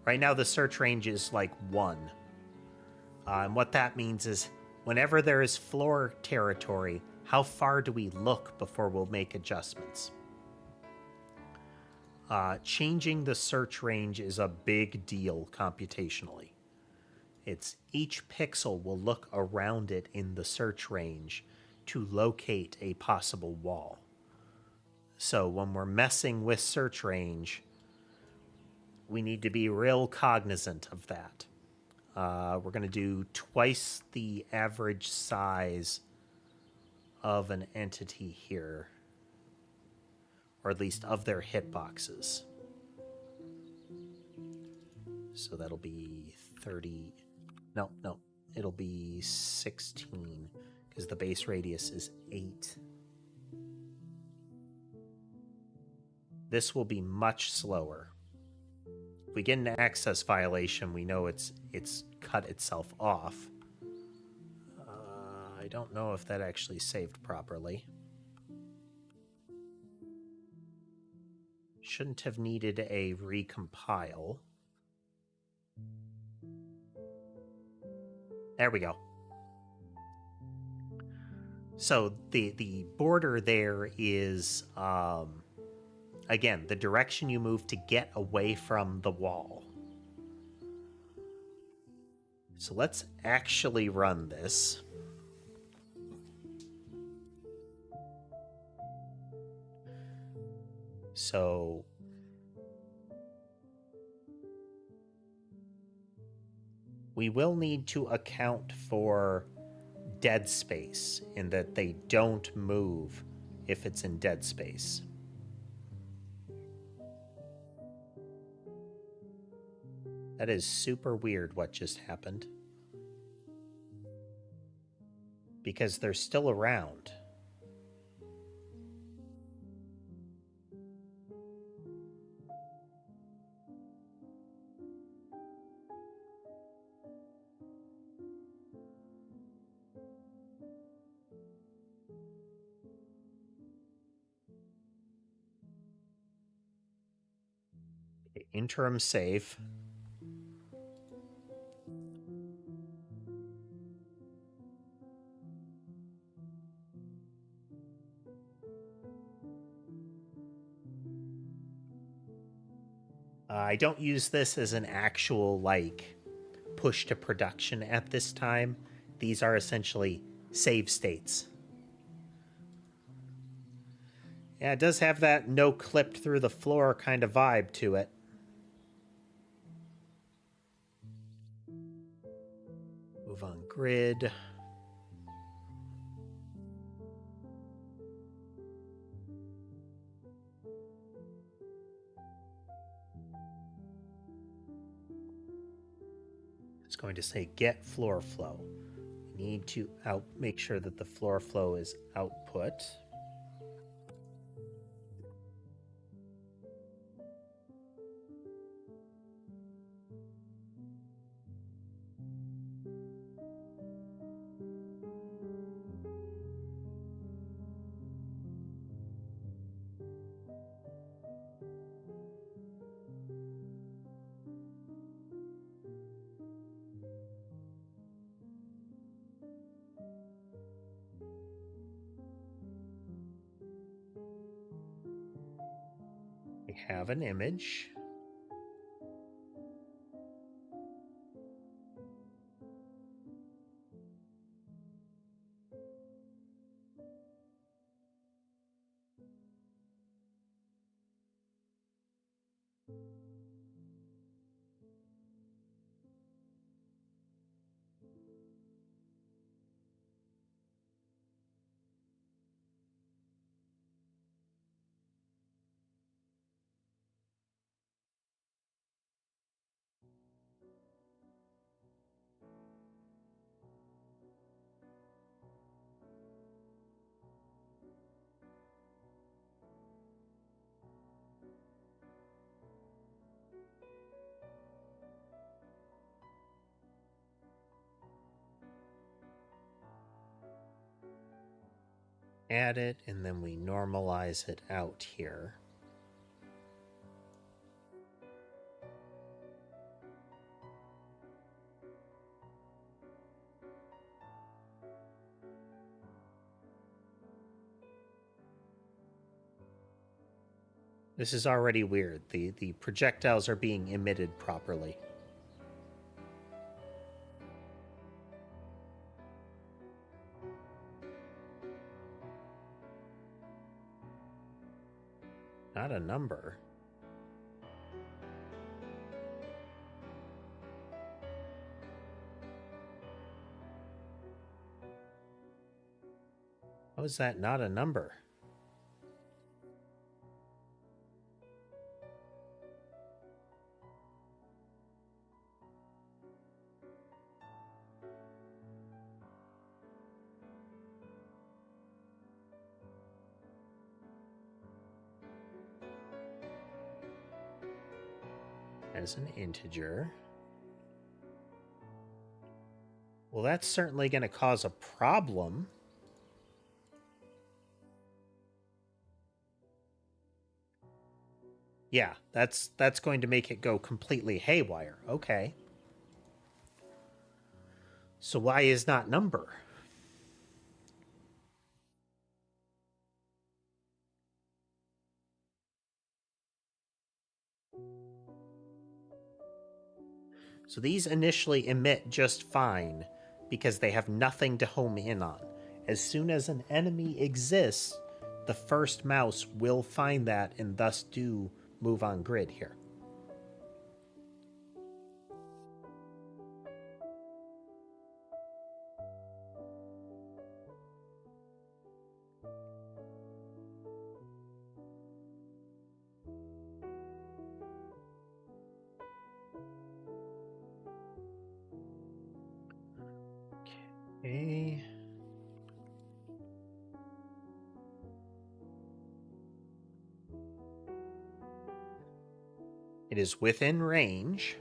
Right now the search range is like 1. And what that means is whenever there is floor territory, how far do we look before we'll make adjustments? Changing the search range is a big deal computationally. It's each pixel will look around it in the search range to locate a possible wall. So when we're messing with search range, we need to be real cognizant of that. We're going to do twice the average size of an entity here, or at least of their hitboxes. So that'll be 30. No, it'll be 16 because the base radius is 8. This will be much slower. If we get an access violation, we know it's cut itself off. I don't know if that actually saved properly. Shouldn't have needed a recompile. There we go. So the border there is, again, the direction you move to get away from the wall. So let's actually run this. So we will need to account for dead space in that they don't move if it's in dead space. That is super weird what just happened. Because they're still around. Interim save. I don't use this as an actual, like, push to production at this time. These are essentially save states. Yeah, it does have that no clipped through the floor kind of vibe to it. Move on grid. It's going to say get floor flow. We need to make sure that the floor flow is output. We have an image. add it, and then we normalize it out here. This is already weird. The projectiles are being emitted properly. Not a number. How is that not a number? As an integer. Well, that's certainly going to cause a problem. Yeah, that's going to make it go completely haywire. Okay. So why is not number? So these initially emit just fine because they have nothing to home in on. As soon as an enemy exists, the first mouse will find that and thus do move on grid here. Okay. It is within range.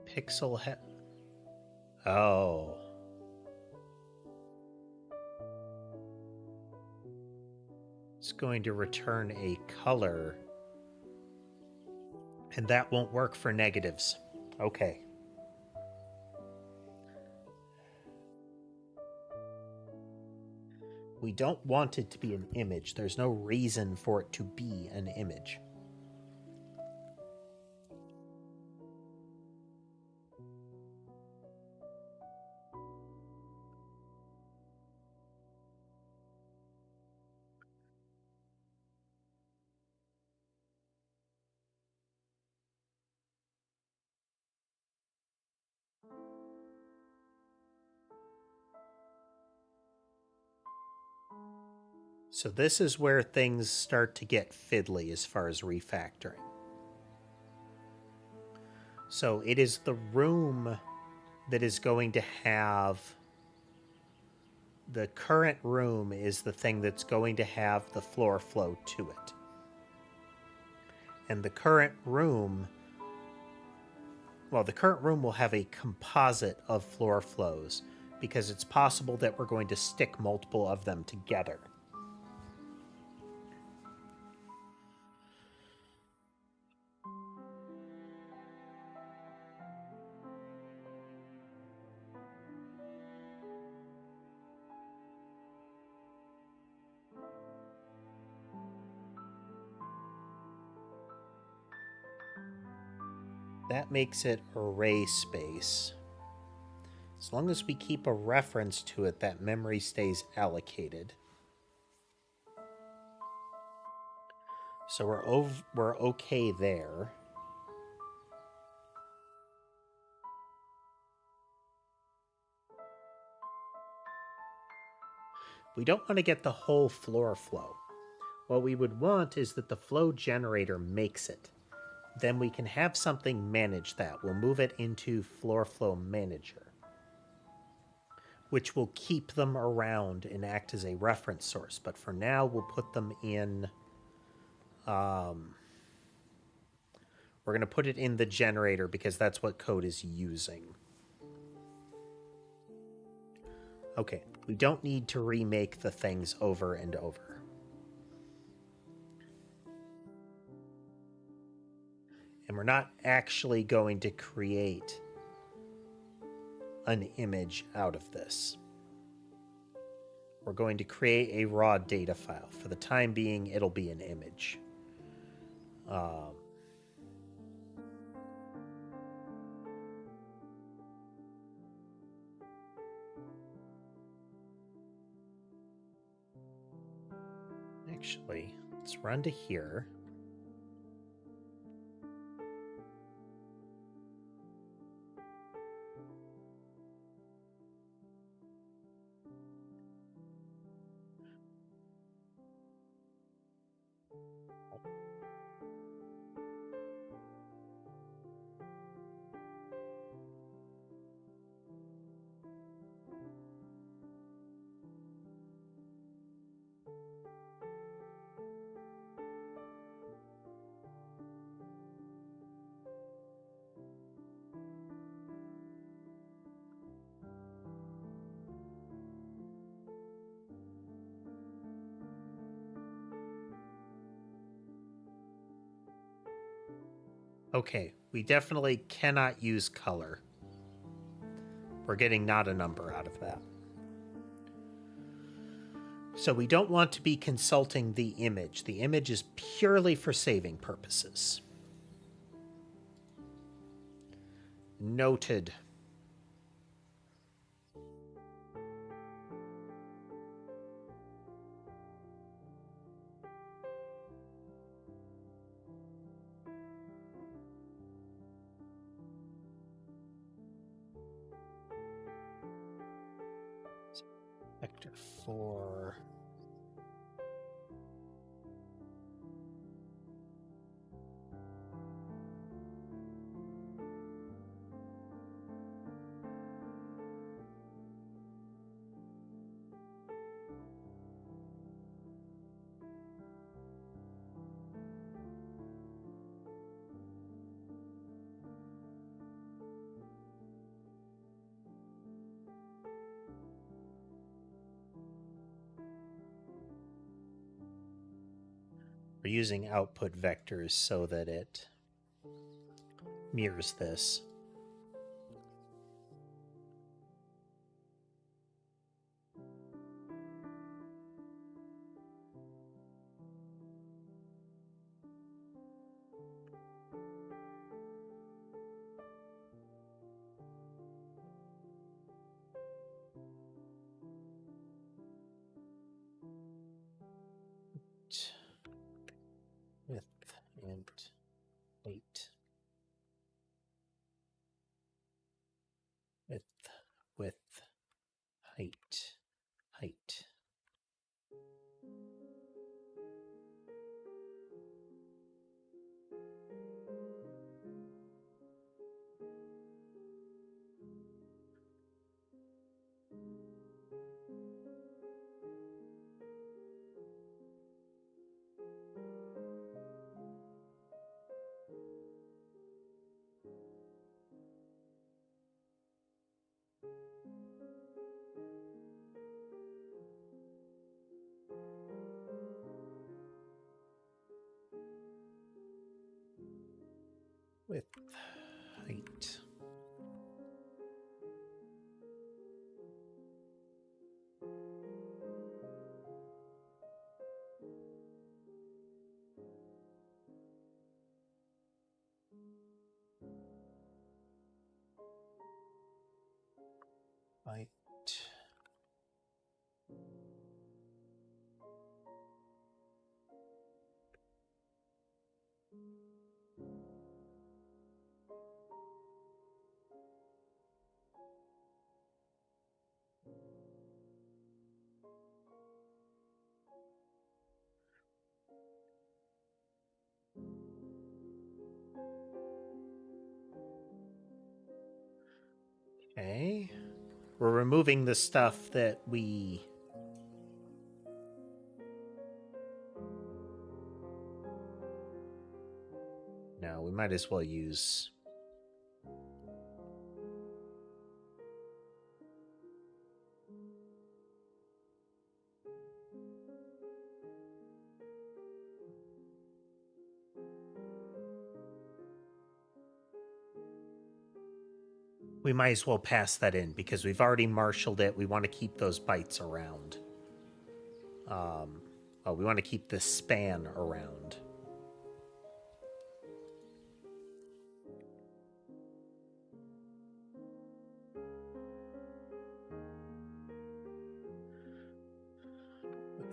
Pixel head. Oh. It's going to return a color. And that won't work for negatives. Okay. We don't want it to be an image. There's no reason for it to be an image. So this is where things start to get fiddly as far as refactoring. So it is the room that is going to have... The current room is the thing that's going to have the floor flow to it. And the current room... Well, the current room will have a composite of floor flows because it's possible that we're going to stick multiple of them together. That makes it array space. As long as we keep a reference to it, that memory stays allocated. So we're okay there. We don't want to get the whole floor flow. What we would want is that the flow generator makes it. Then we can have something manage that. We'll move it into floor flow manager, which will keep them around and act as a reference source. But for now, we'll put them in... we're We're going to put it in the generator because that's what code is using. Okay, we don't need to remake the things over and over. And we're not actually going to create an image out of this. We're going to create a raw data file. For the time being, it'll be an image. Actually, let's run to here. Okay, we definitely cannot use color. We're getting not a number out of that. So we don't want to be consulting the image. The image is purely for saving purposes. Noted. Vector 4. We're using output vectors so that it mirrors this. Width and height. Width, height, height. Width, height. Height. Okay. We're removing the stuff that we... No. now. We might as well use... We might as well pass that in because we've already marshaled it. We want to keep those bytes around. We want to keep the span around.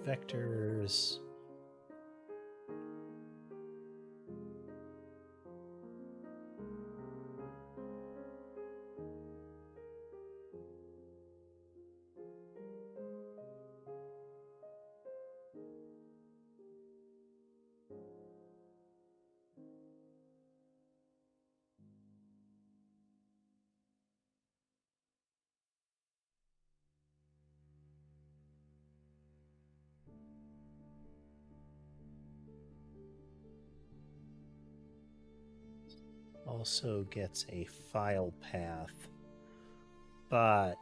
Vectors. Also gets a file path, but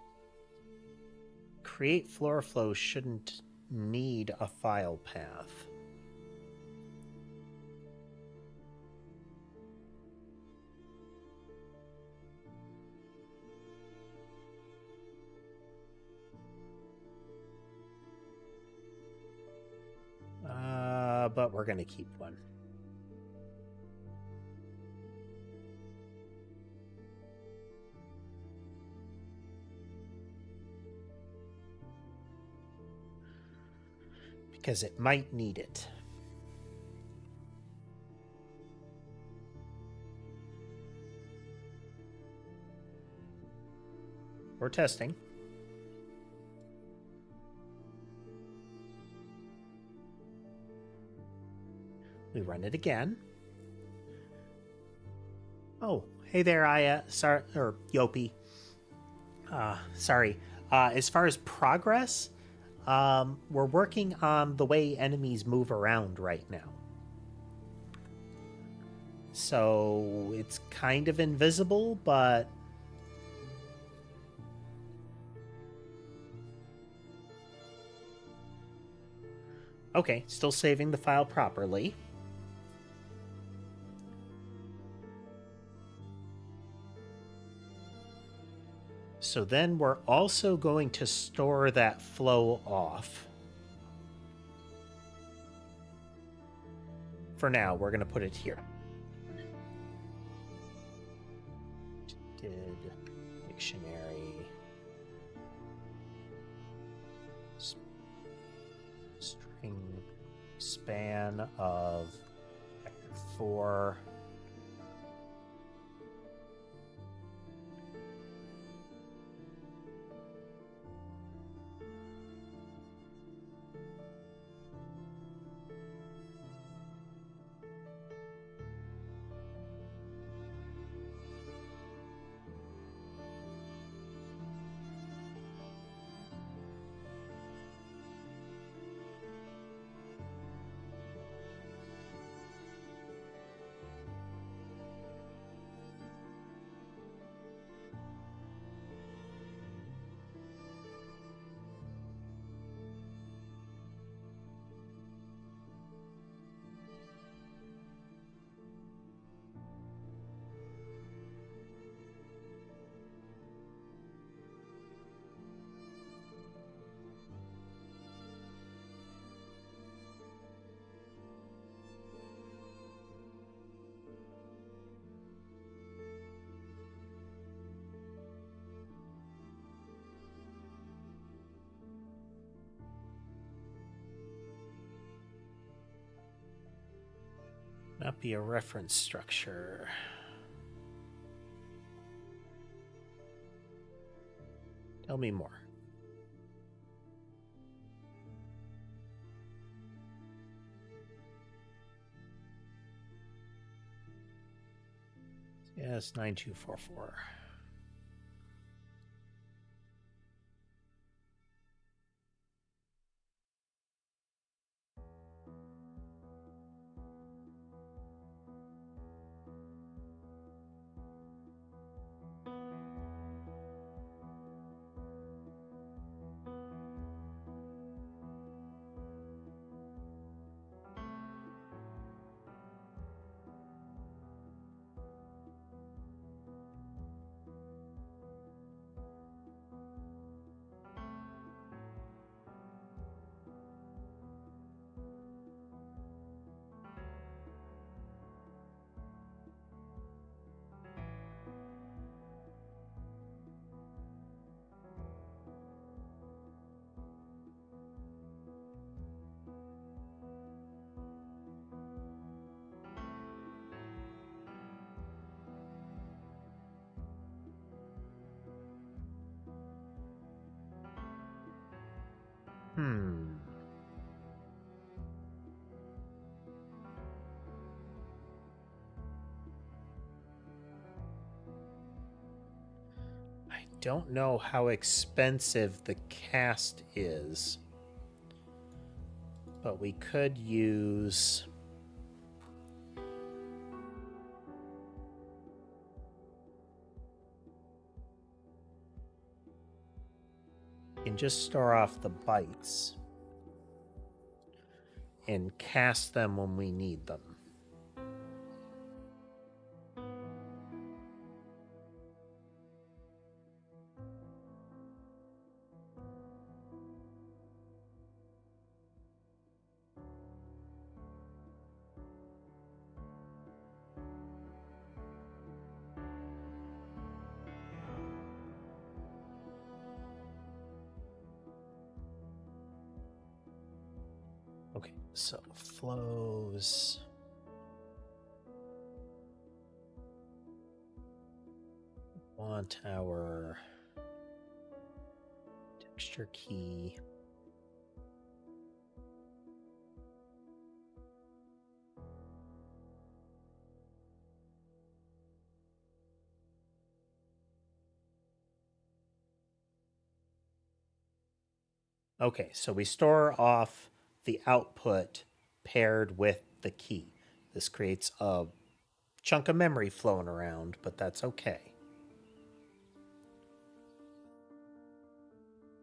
create floor flow shouldn't need a file path. But we're going to keep one. Because it might need it. We're testing. We run it again. Oh, hey there, Aya. Sorry, or Yopi. Sorry. As far as progress, we're working on the way enemies move around right now. So it's kind of invisible, but... Okay, still saving the file properly. So then we're also going to store that flow off. For now, we're going to put it here. Did dictionary string span of 4. Not be a reference structure. Tell me more. Yes, 9244. I don't know how expensive the cast is, but we could use... and just store off the bytes and cast them when we need them. Okay, so flows. Want our texture key. Okay, so we store off the output paired with the key. This creates a chunk of memory flowing around, but that's okay.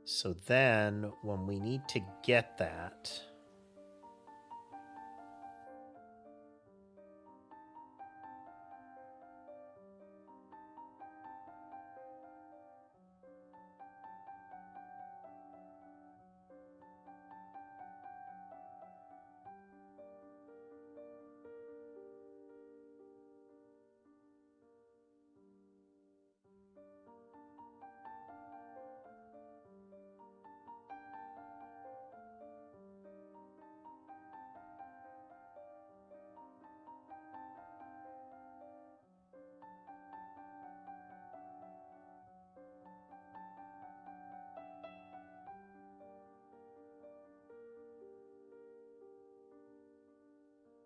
So then when we need to get that,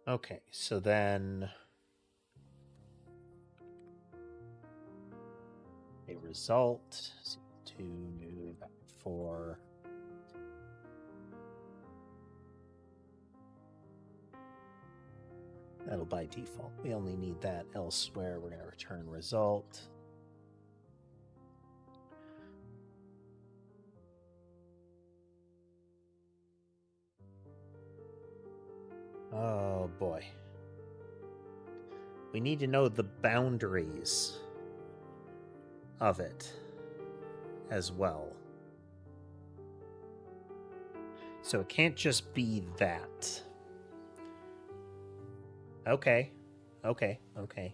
okay, so then a result to new for that'll by default. We only need that elsewhere. We're going to return result. Oh boy. We need to know the boundaries of it as well. So it can't just be that. Okay. Okay. Okay.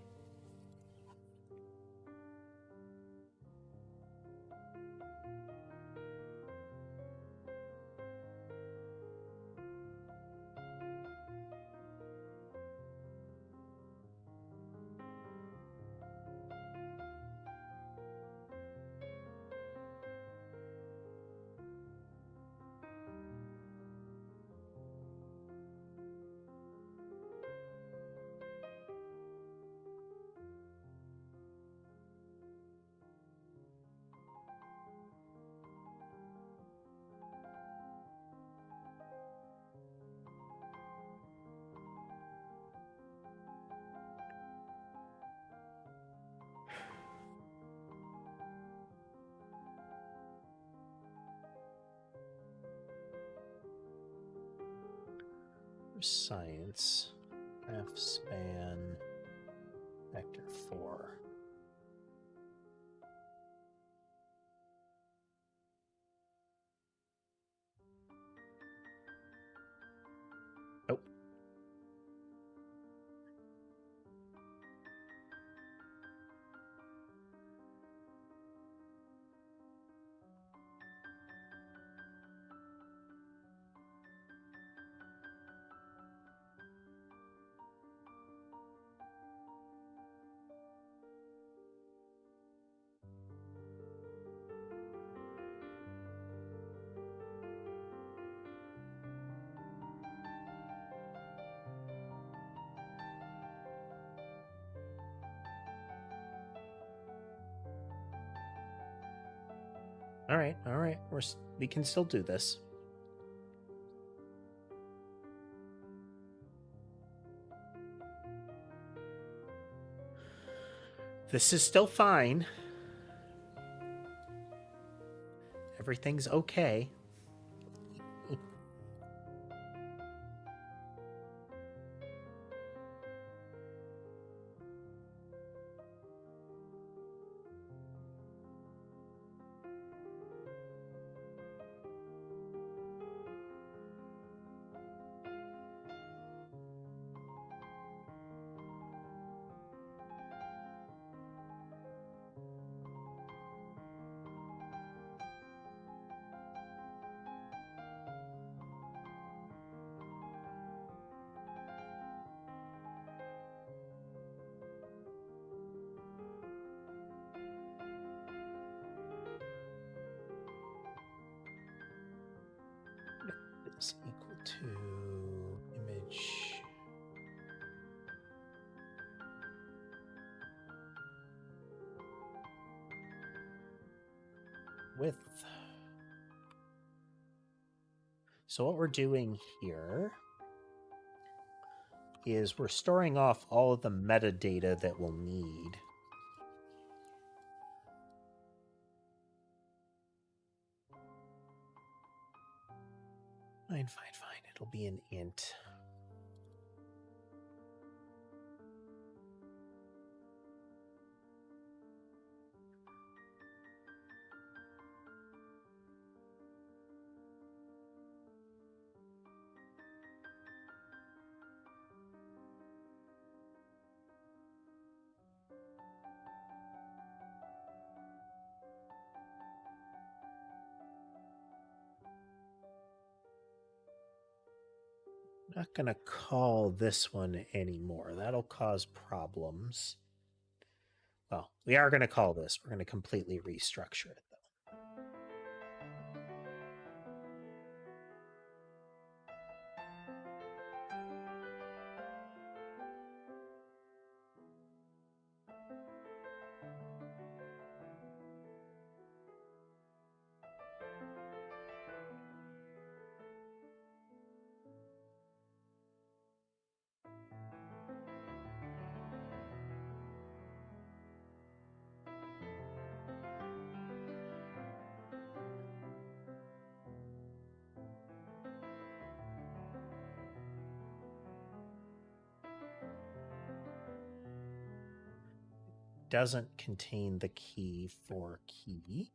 Science, F span, vector 4. Oh. All right. We can still do this. This is still fine. Everything's okay. Is equal to image width. So what we're doing here is we're storing off all of the metadata that we'll need. Fine. It'll be an int. Not going to call this one anymore. That'll cause problems. Well, we are going to call this. We're going to completely restructure it, though. Doesn't contain the key for key.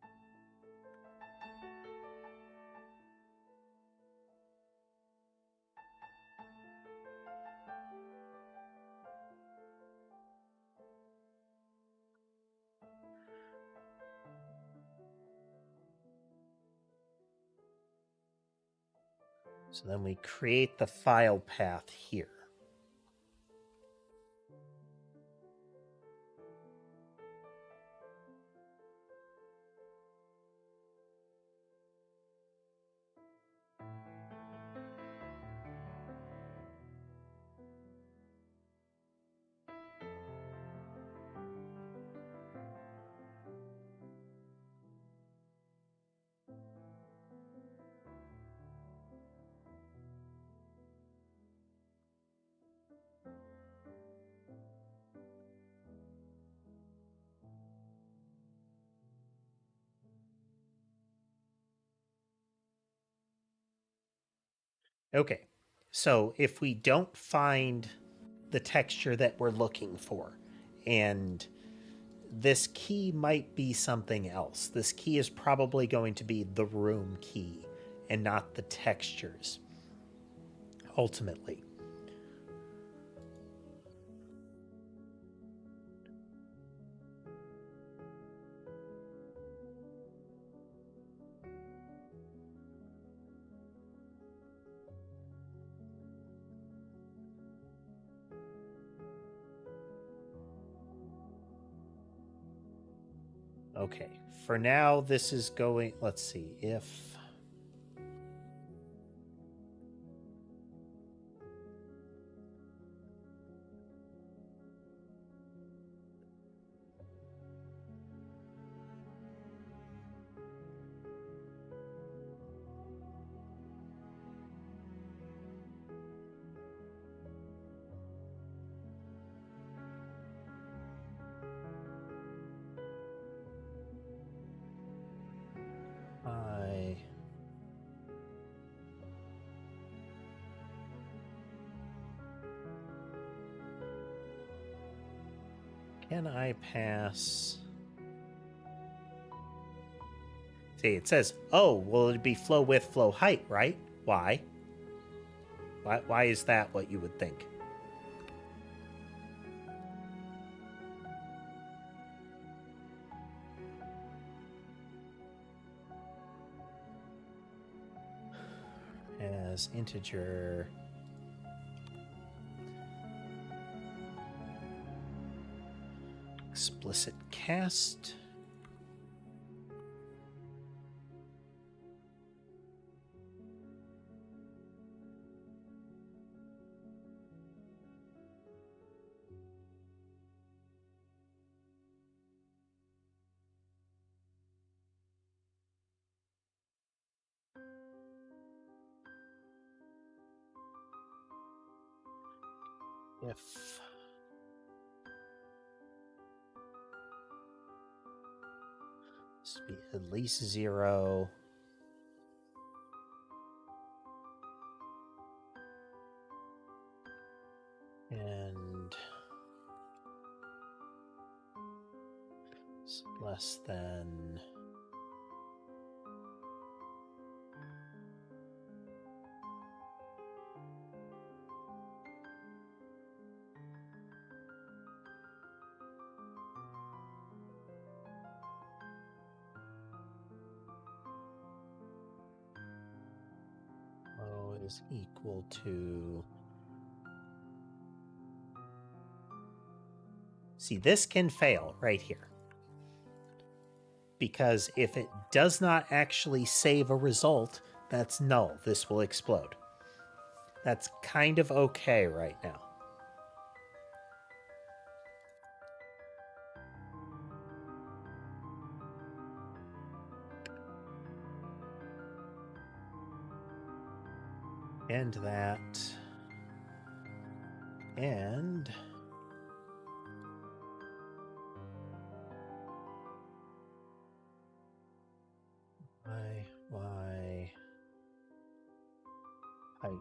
So then we create the file path here. Okay, so if we don't find the texture that we're looking for, and this key might be something else. This key is probably going to be the room key and not the textures, ultimately. Okay, for now, this is going, let's see, if... Can I pass? See, it says, oh, well, it'd be flow width, flow height, right? Why? Why is that what you would think? As integer explicit cast. If this be at least 0, and less than flow is equal to. See, this can fail right here. Because if it does not actually save a result, that's null. This will explode. That's kind of okay right now. And that. And y height.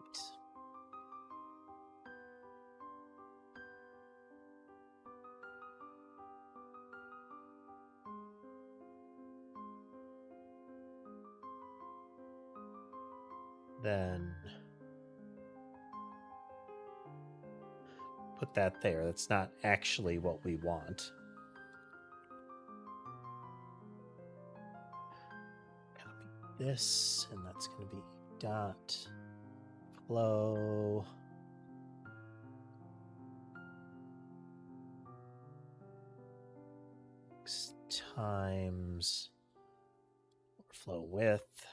Then put that there. That's not actually what we want. Copy this, and that's going to be dot flow x times flow width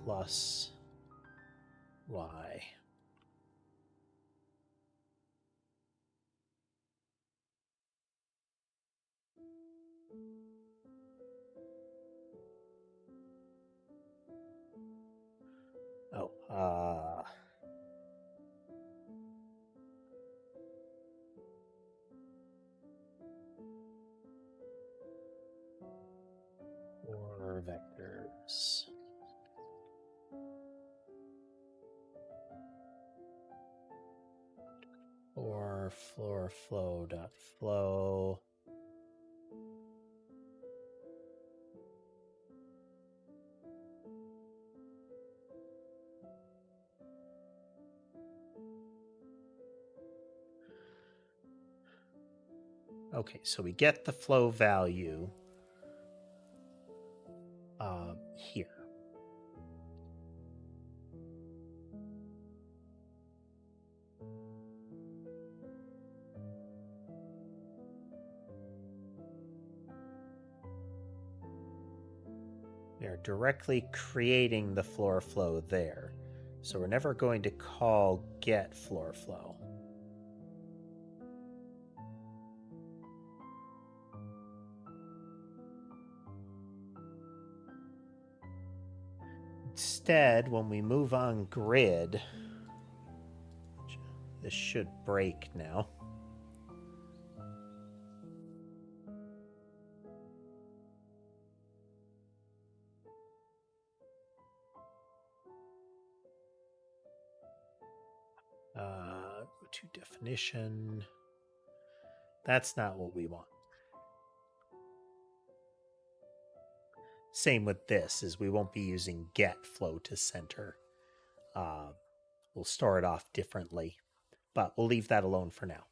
plus y. Oh, or vectors. Or floor dot flow. Okay, so we get the flow value here. We are directly creating the floor flow there. So we're never going to call get floor flow. Instead, when we move on grid, this should break now. To definition, That's not what we want. Same with this, is we won't be using get flow to center. We'll store it off differently, but we'll leave that alone for now.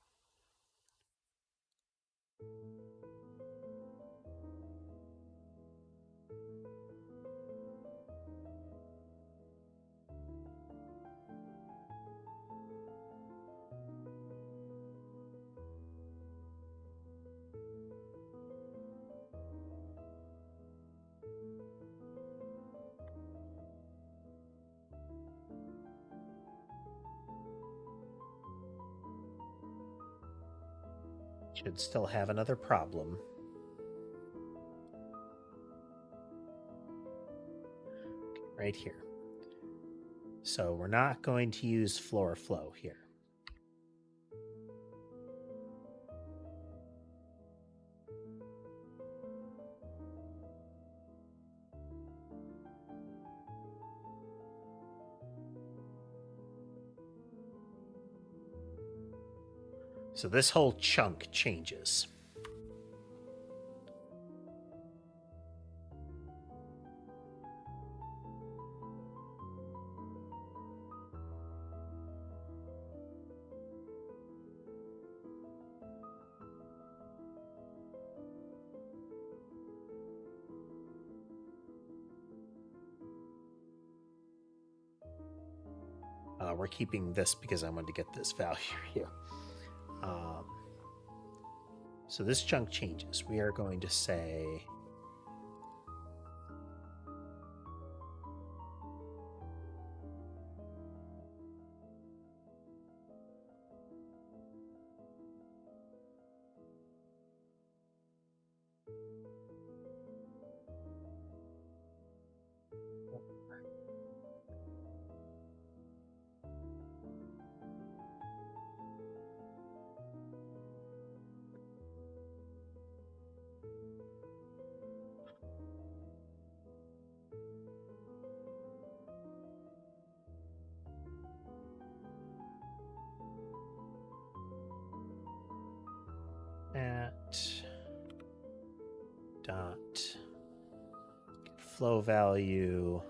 Should still have another problem. Right here. So we're not going to use floor flow here. So this whole chunk changes. We're keeping this because I wanted to get this value here. So this chunk changes. We are going to say at dot flow value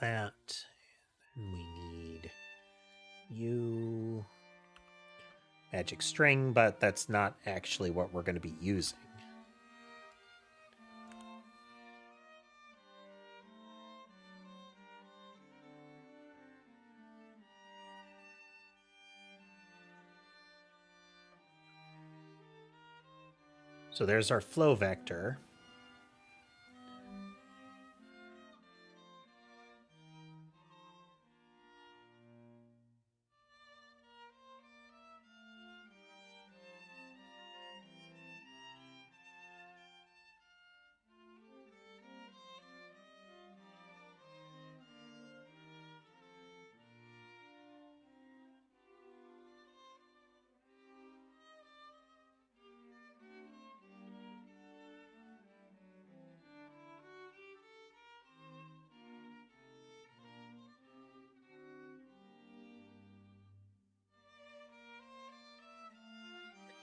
that, and we need u magic string, but that's not actually what we're going to be using. So there's our flow vector.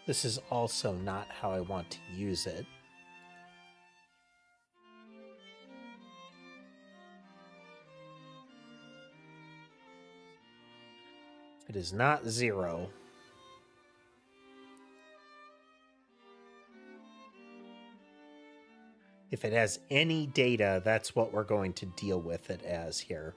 This is also not how I want to use it. It is not 0. If it has any data, that's what we're going to deal with it as here.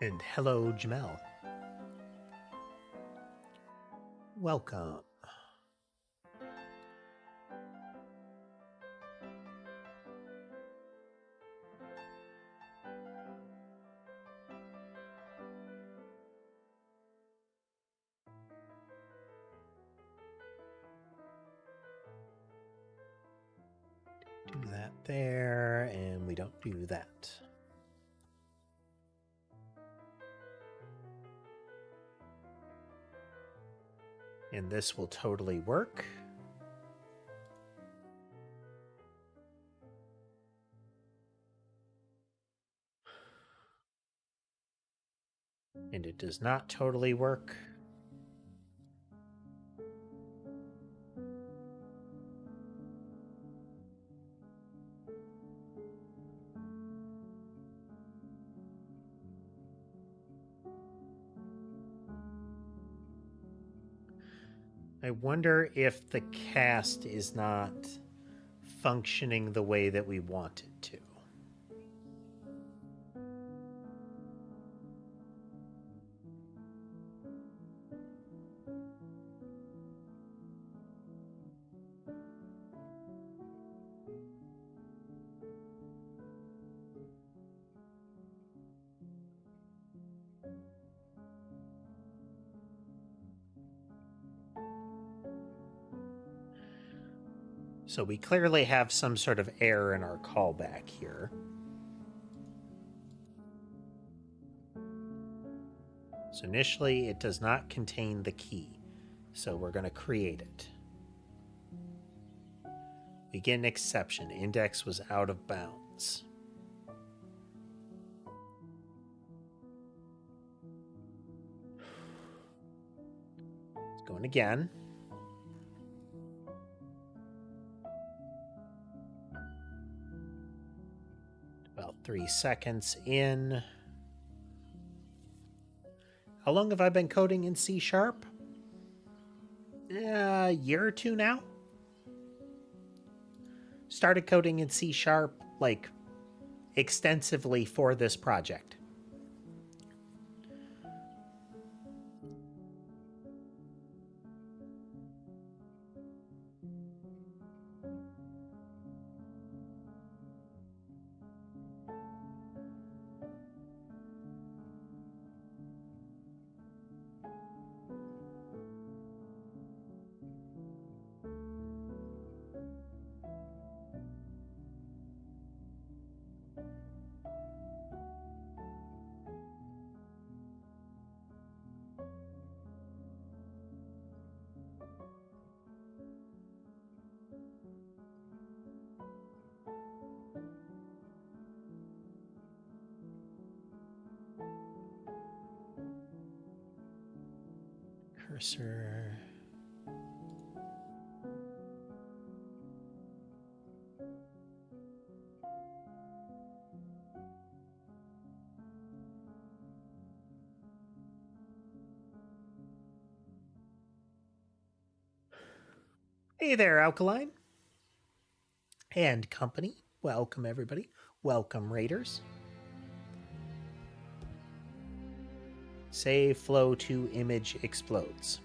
And hello, Jamel. Welcome. Do that there, and we don't do that. And this will totally work. And it does not totally work. I wonder if the cast is not functioning the way that we want it to. So we clearly have some sort of error in our callback here. So initially, it does not contain the key. So we're going to create it. We get an exception. Index was out of bounds. It's going again. About 3 seconds in. How long have I been coding in C#? A year or two now? Started coding in C#, like, extensively for this project. Cursor. Hey there, Alkaline. And company. Welcome, everybody. Welcome, Raiders. Save flow to image explodes.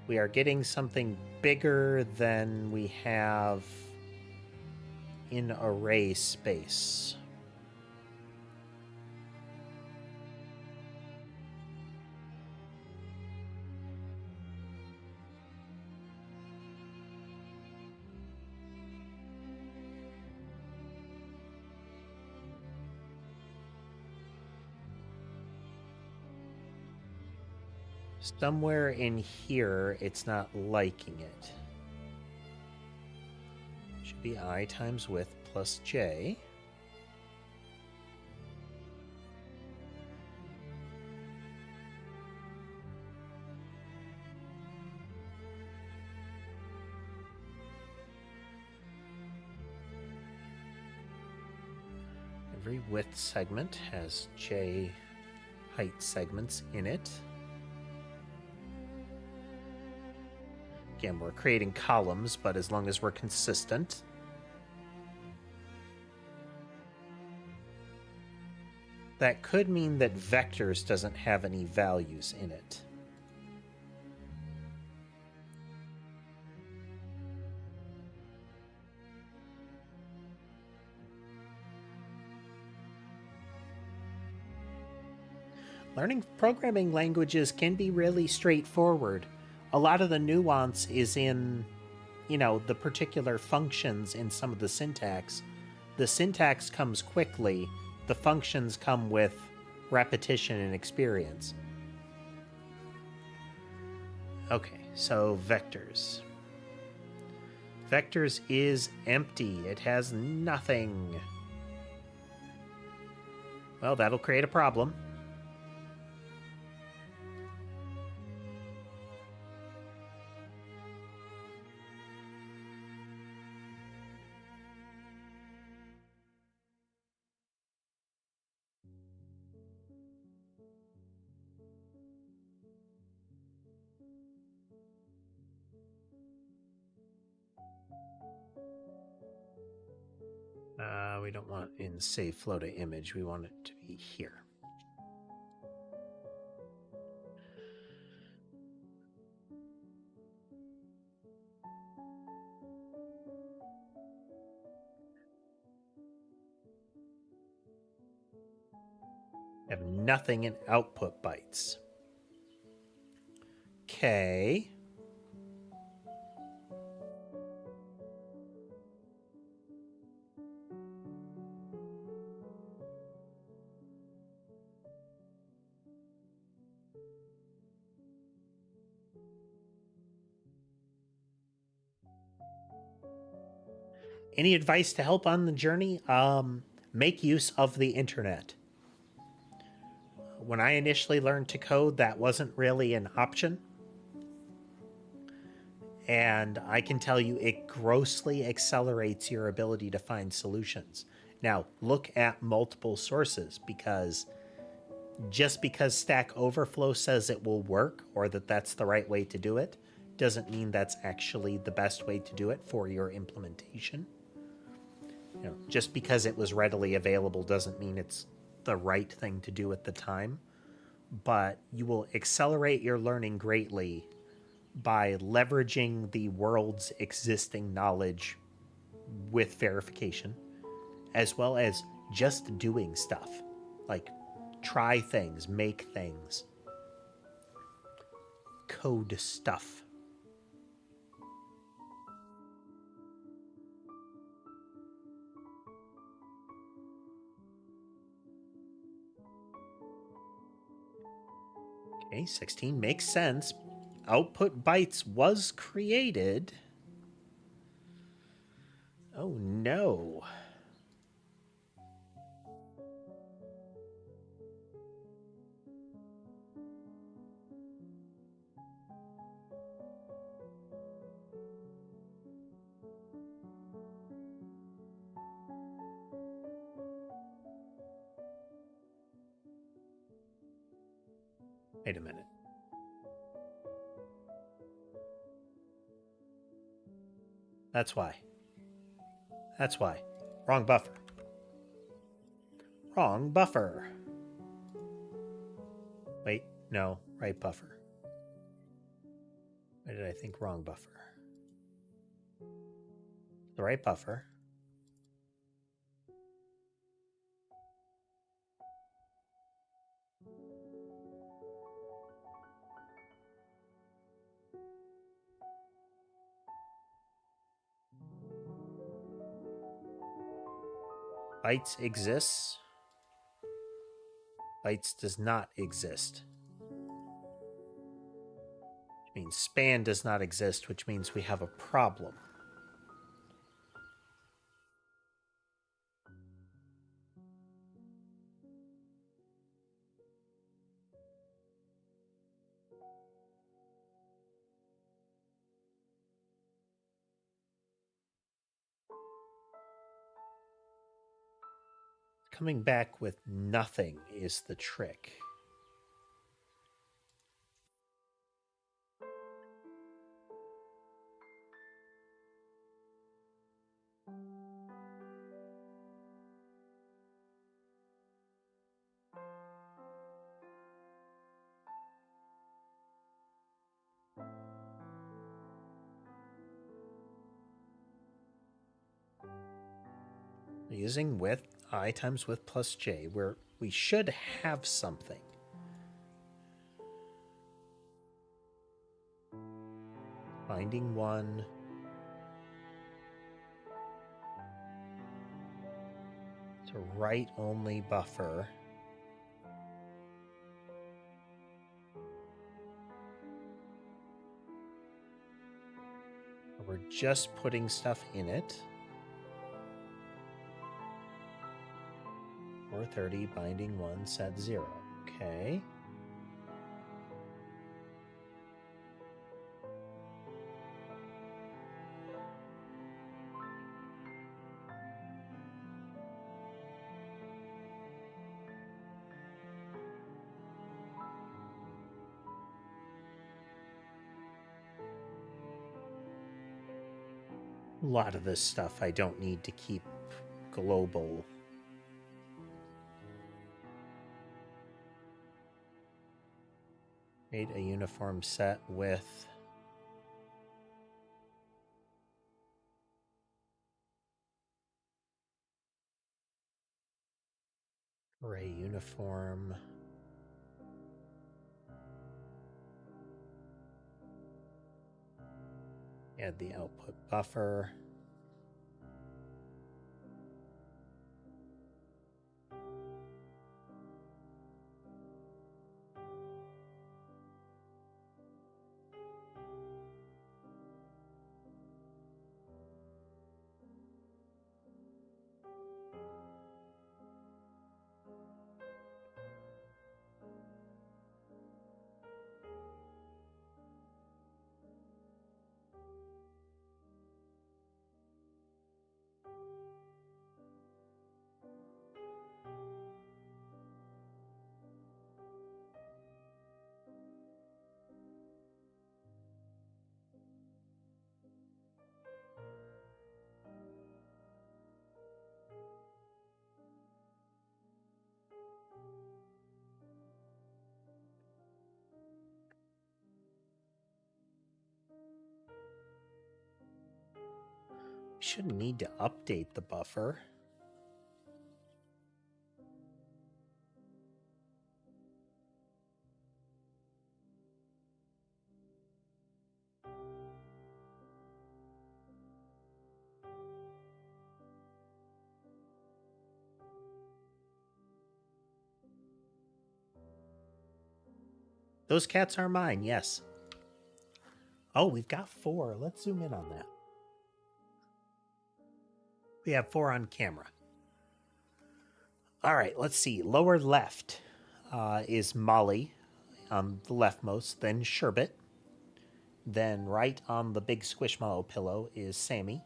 We are getting something bigger than we have in array space. Somewhere in here, it's not liking it. Should be I times width plus j. Every width segment has j height segments in it. Again, we're creating columns, but as long as we're consistent. That could mean that vectors doesn't have any values in it. Learning programming languages can be really straightforward. A lot of the nuance is in, the particular functions in some of the syntax. The syntax comes quickly, the functions come with repetition and experience. Okay, so vectors. Vectors is empty. It has nothing. Well, that'll create a problem. We don't want it in save flow to image. We want it to be here. Have nothing in output bytes. Okay. Any advice to help on the journey? Make use of the internet. When I initially learned to code, that wasn't really an option. And I can tell you it grossly accelerates your ability to find solutions. Now, look at multiple sources, because just because Stack Overflow says it will work or that that's the right way to do it doesn't mean that's actually the best way to do it for your implementation. Just because it was readily available doesn't mean it's the right thing to do at the time, but you will accelerate your learning greatly by leveraging the world's existing knowledge with verification, as well as just doing stuff. Like, try things, make things, code stuff. Okay, 16 makes sense. Output bytes was created. Oh no. Wait a minute. That's why. That's why. Wrong buffer. Wrong buffer. Wait, no, right buffer. Why did I think wrong buffer? The right buffer. Bytes exists. Bytes does not exist. Which means span does not exist, which means we have a problem. Coming back with nothing is the trick. Using width I times width plus j, where we should have something. Binding 1. It's a write-only buffer. We're just putting stuff in it. 430, binding 1, set 0. Okay. A lot of this stuff I don't need to keep global. Create a uniform set with array uniform. Add the output buffer. Shouldn't need to update the buffer. Those cats are mine, yes. Oh, we've got 4. Let's zoom in on that. We have 4 on camera. All right, let's see. Lower left is Molly on the leftmost, then Sherbet. Then right on the big Squishmallow pillow is Sammy.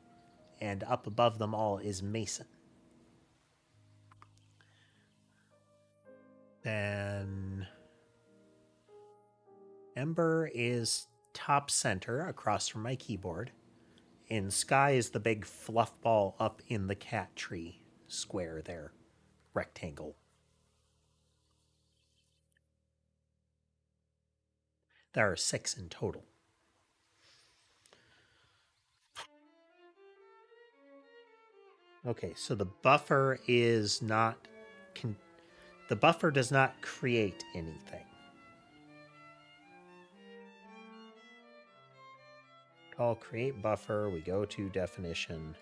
And up above them all is Mason. Then Ember is top center across from my keyboard. And Sky is the big fluff ball up in the cat tree square there, rectangle. There are 6 in total. Okay, so the buffer is not... the buffer does not create anything. Call create buffer, we go to definition.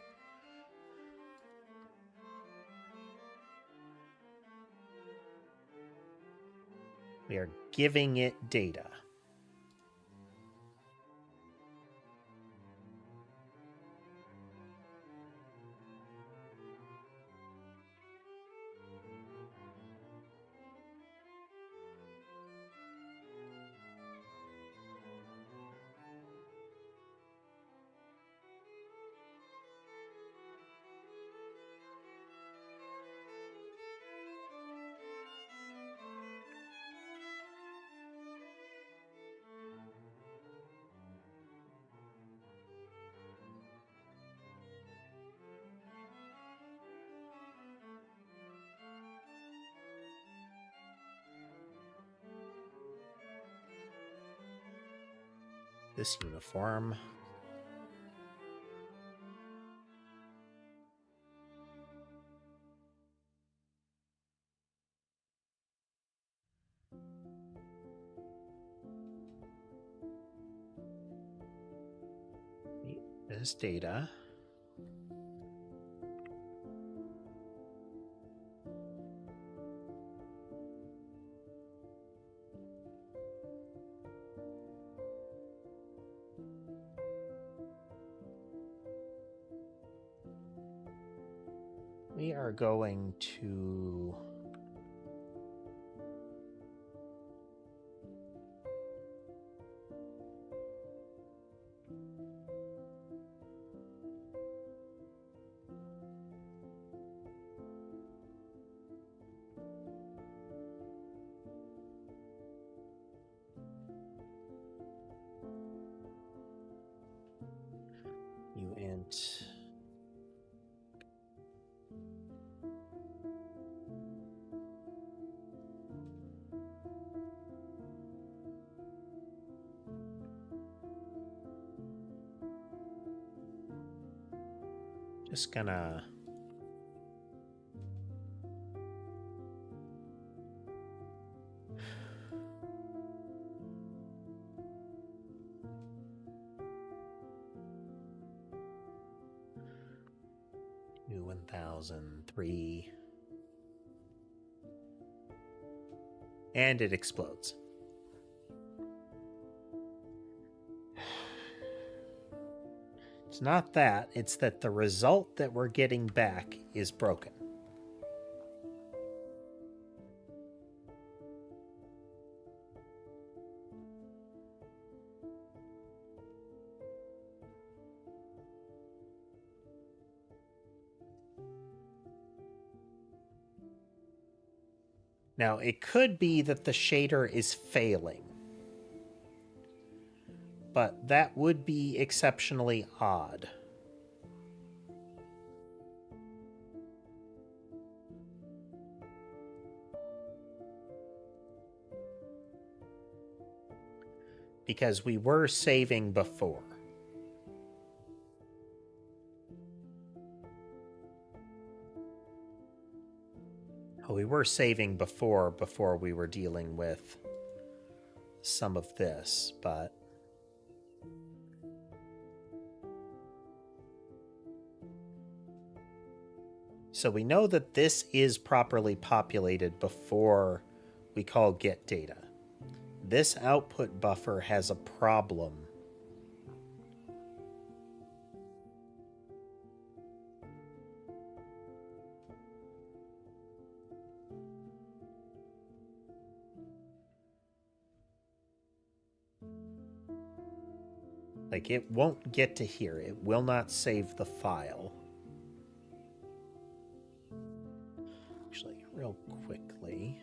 We are giving it data. This uniform. as data. We are going to new int just gonna new 1003, and it explodes. It's not that, it's that the result that we're getting back is broken. Now, it could be that the shader is failing, but that would be exceptionally odd. Because we were saving before. Oh, we were saving before we were dealing with some of this, but so we know that this is properly populated before we call get data. This output buffer has a problem. Like, it won't get to here. It will not save the file. Actually, real quickly.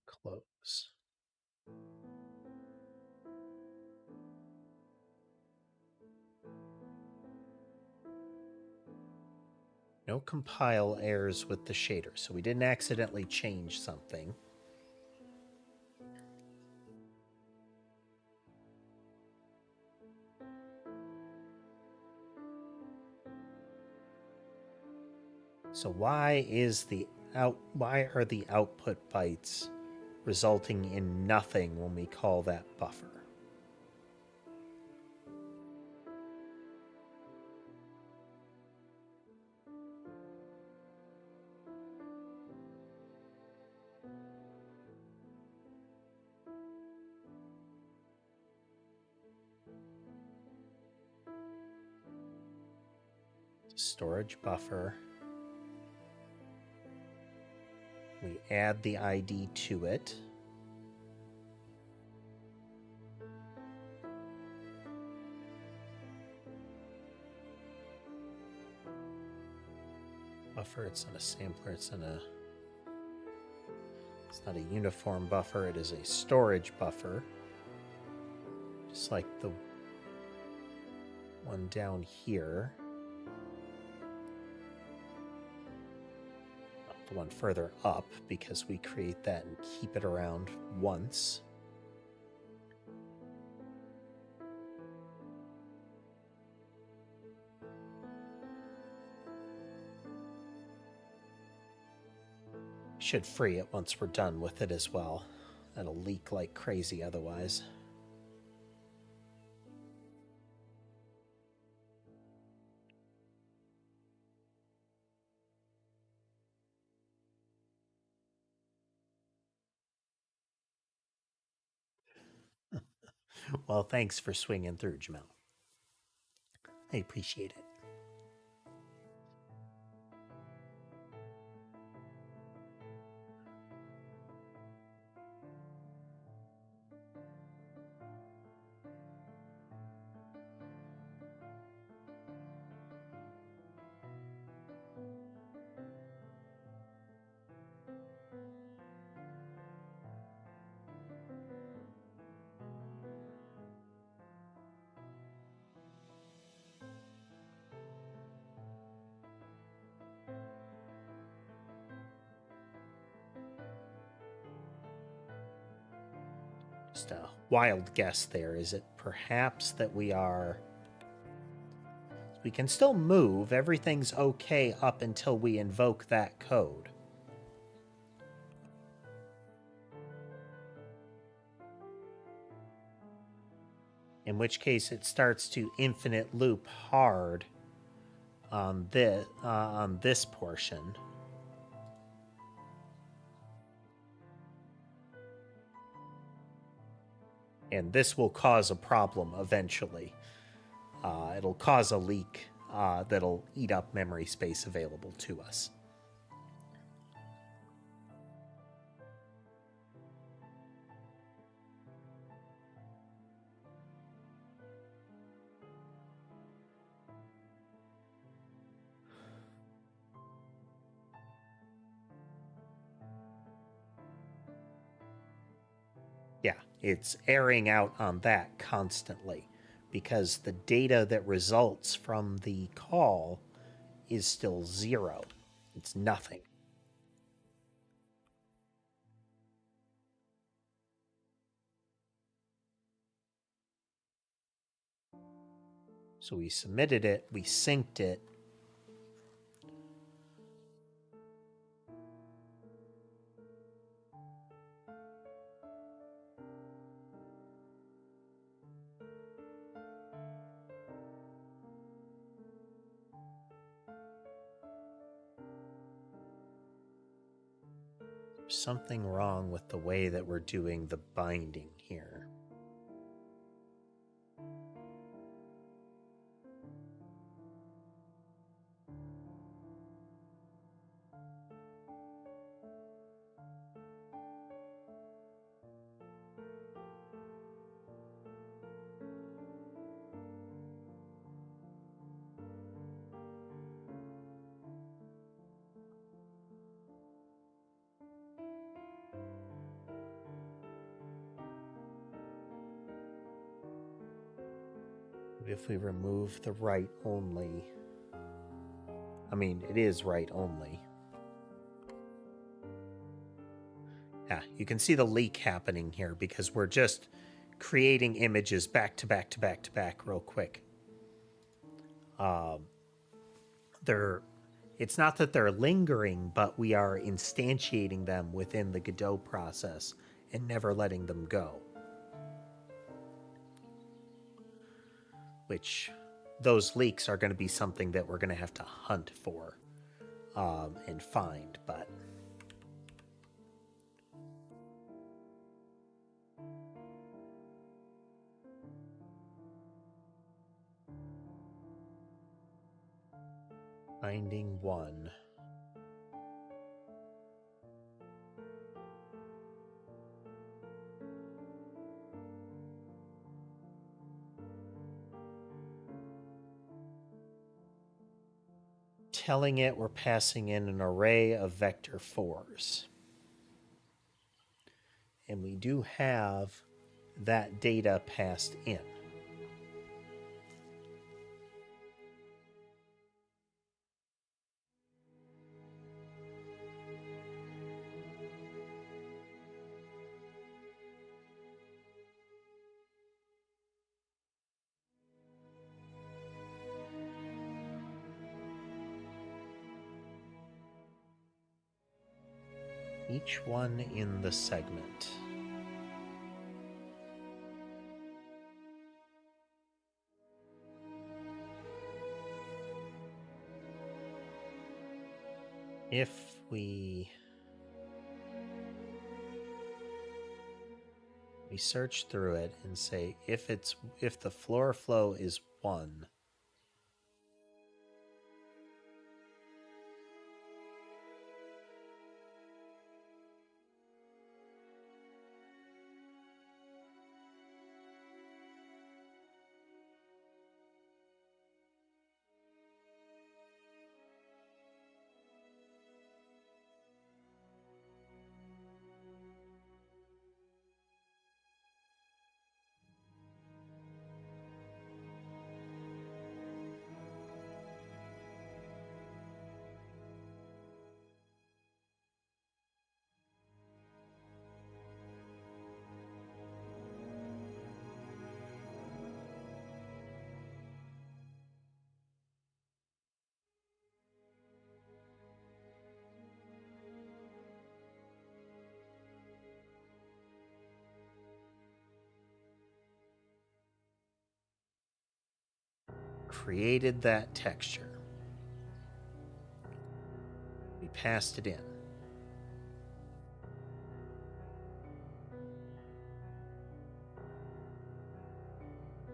Close. No compile errors with the shader, so we didn't accidentally change something. So why are the output bytes resulting in nothing when we call that buffer? Storage buffer. We add the ID to it. Buffer, it's not a sampler, it's not a uniform buffer, it is a storage buffer. Just like the one down here. The one further up, because we create that and keep it around once. Should free it once we're done with it as well. That'll leak like crazy otherwise. Well, thanks for swinging through, Jamel. I appreciate it. Just a wild guess there. Is it perhaps that we can still move, everything's okay up until we invoke that code. In which case it starts to infinite loop hard on this portion. And this will cause a problem eventually. It'll cause a leak that'll eat up memory space available to us. Yeah, it's airing out on that constantly because the data that results from the call is still 0. It's nothing. So we submitted it, we synced it. There's something wrong with the way that we're doing the binding here. If we remove the write only, I mean, it is write only. Yeah, you can see the leak happening here because we're just creating images back to back to back to back real quick. It's not that they're lingering, but we are instantiating them within the Godot process and never letting them go. Which those leaks are going to be something that we're going to have to hunt for and find, but finding one. Telling it we're passing in an array of vector 4s. And we do have that data passed in. Each one in the segment. If we search through it and say if the floor flow is 1, created that texture. We passed it in.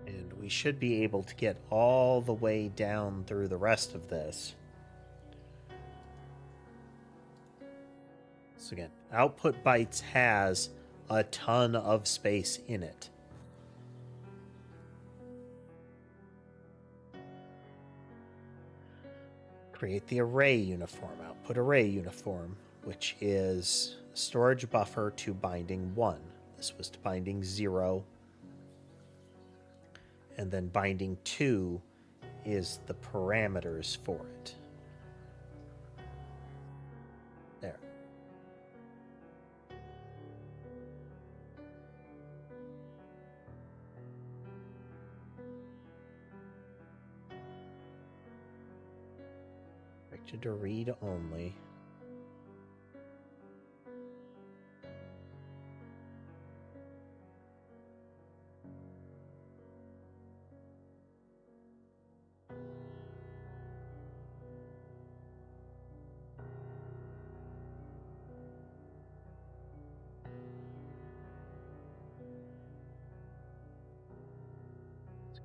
And we should be able to get all the way down through the rest of this. So again, output bytes has a ton of space in it. Create the array uniform, output array uniform, which is storage buffer to binding 1. This was to binding 0. And then binding 2 is the parameters for it. There. Directed to read only.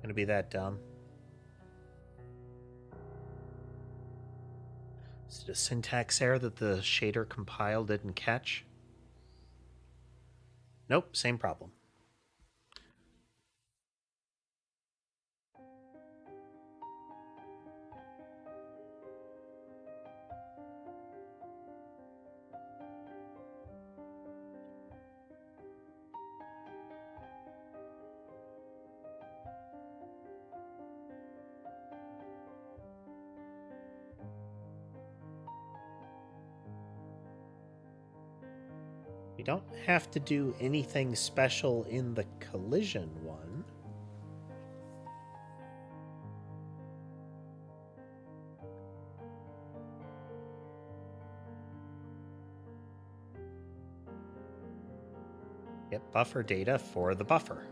Going to be that dumb. Is it a syntax error that the shader compile didn't catch? Nope, same problem. We don't have to do anything special in the collision one. Get buffer data for the buffer.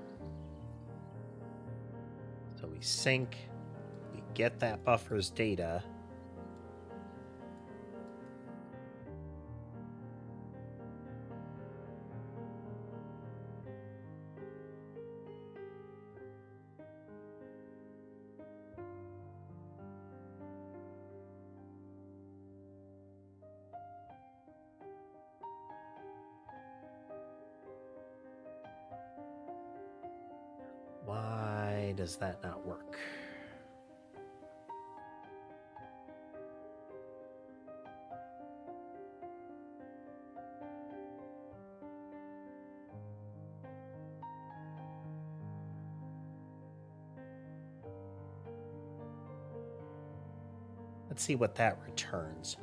So we sync, we get that buffer's data. Why does that not work? Let's see what that returns.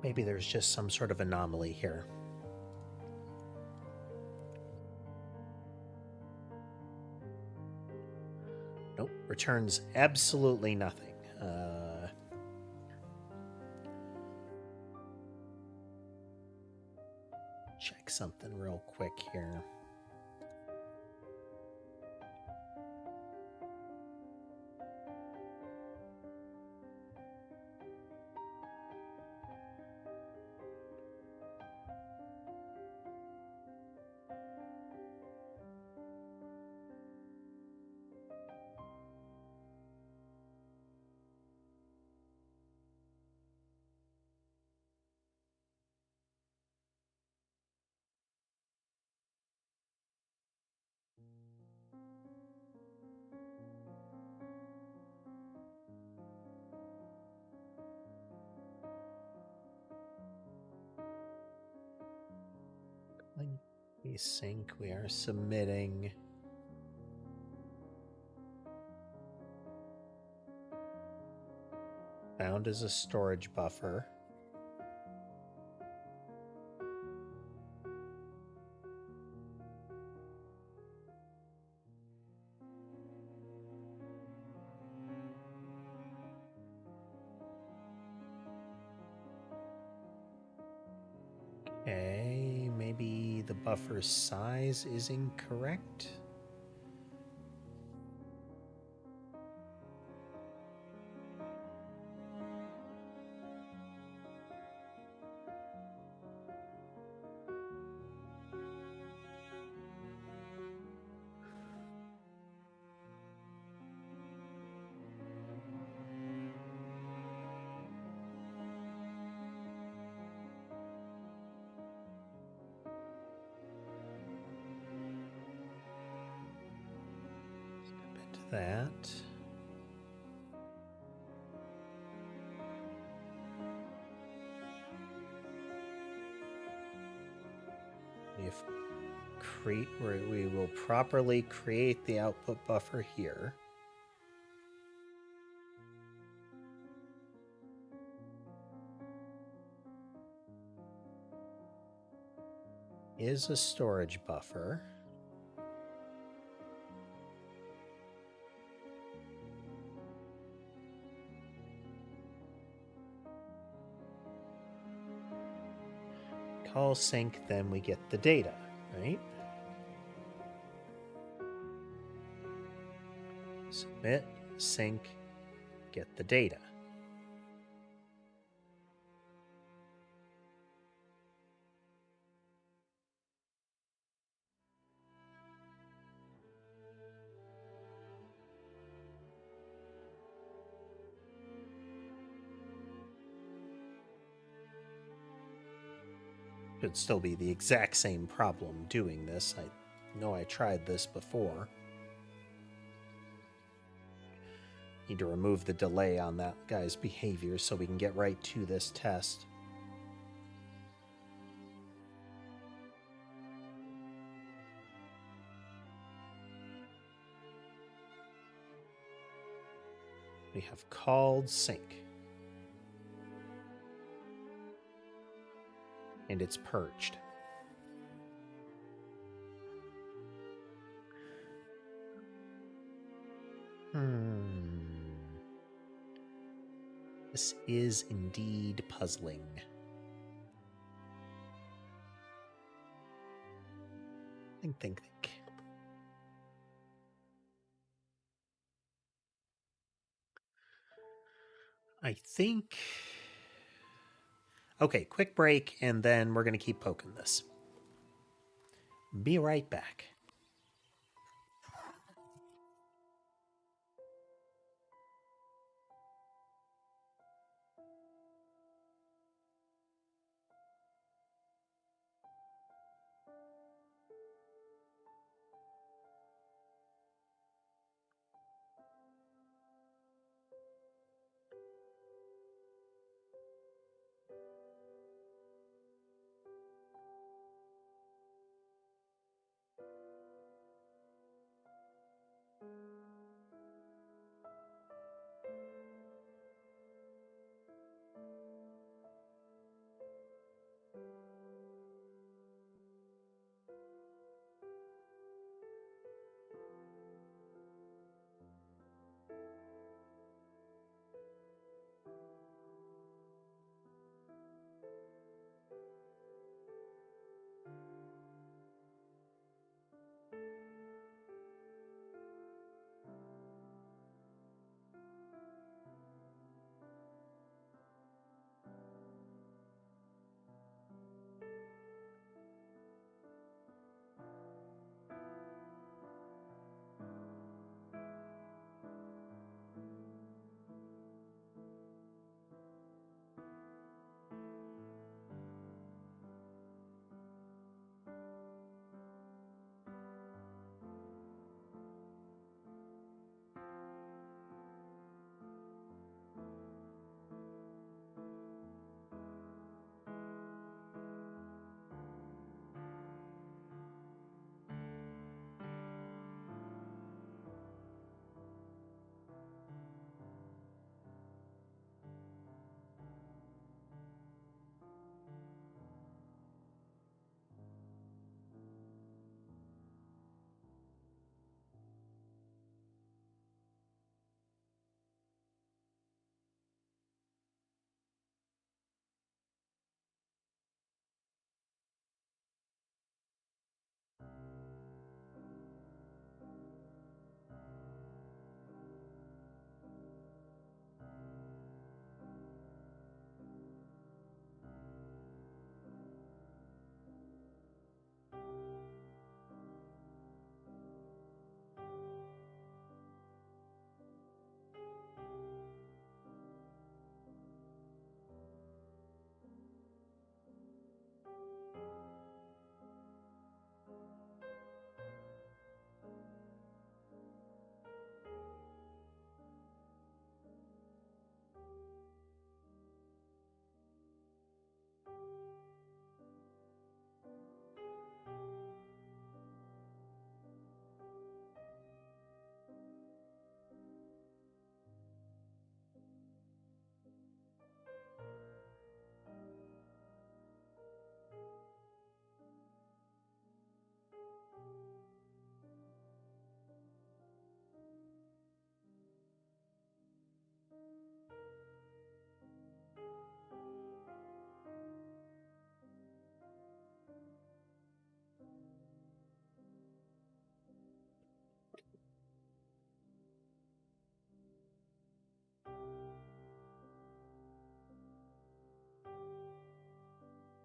Maybe there's just some sort of anomaly here. Nope, returns absolutely nothing. check something real quick here. Async, we are submitting. Found as a storage buffer. Okay, maybe the buffer size is incorrect. That. We will properly create the output buffer here. Is a storage buffer. Call sync, then we get the data, right? Submit, sync, get the data. Should still be the exact same problem doing this. I know I tried this before. Need to remove the delay on that guy's behavior so we can get right to this test. We have called sync. And it's purged. This is indeed puzzling. Think. I think... Okay, quick break, and then we're going to keep poking this. Be right back.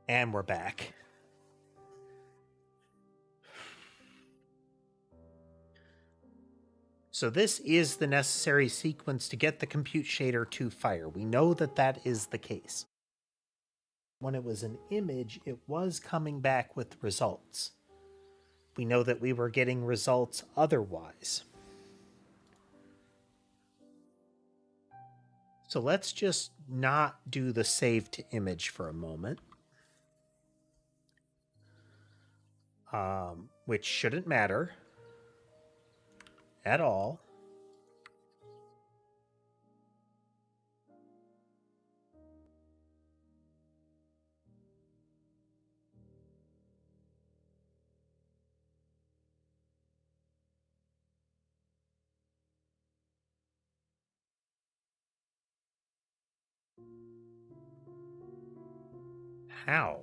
And we're back. So this is the necessary sequence to get the compute shader to fire. We know that that is the case. When it was an image, it was coming back with results. We know that we were getting results otherwise. So let's just not do the save to image for a moment. Which shouldn't matter at all. How?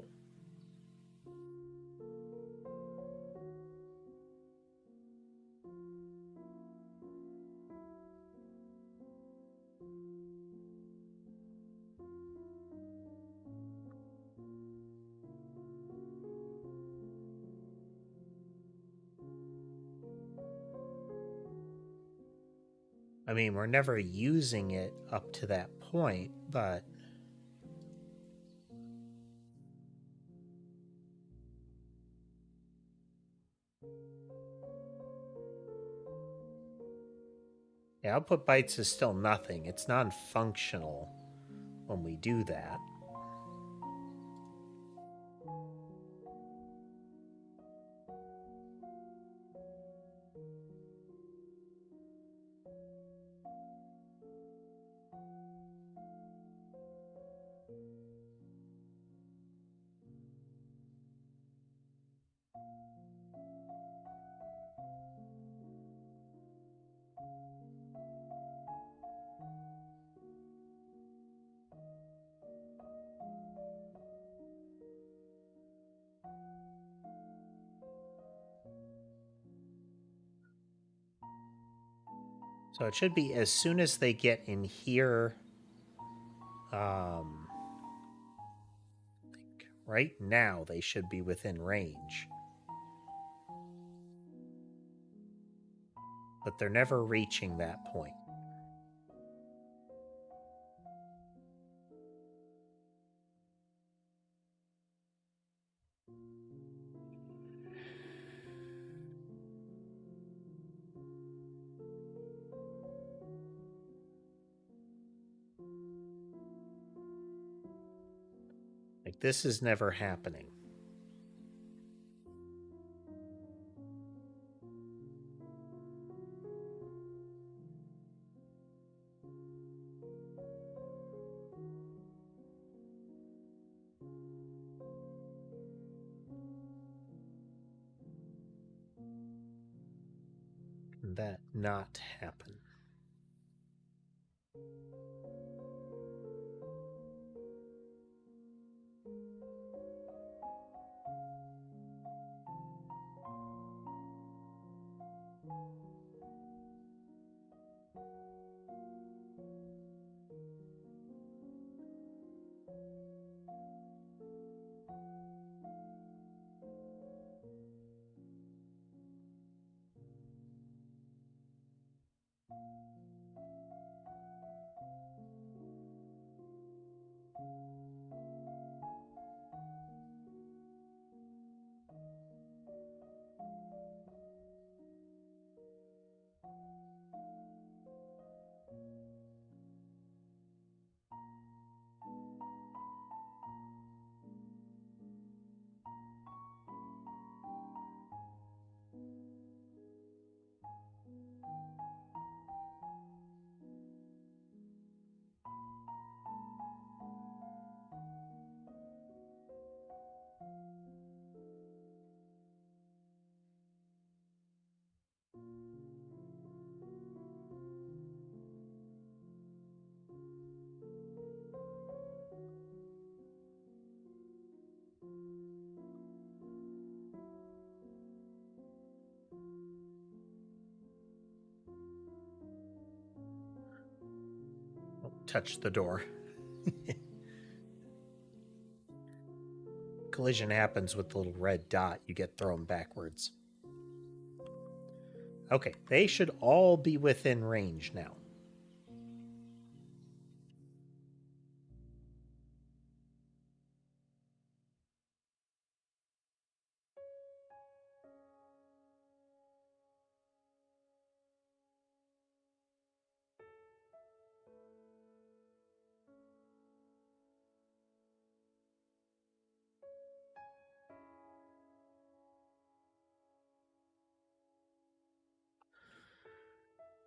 I mean, we're never using it up to that point, but... Yeah, output bytes is still nothing. It's non-functional when we do that. So it should be as soon as they get in here, I think right now they should be within range. But they're never reaching that point. Like, this is never happening. Can that not happen? Touch the door. collision happens with the little red dot, you get thrown backwards. Okay, they should all be within range now.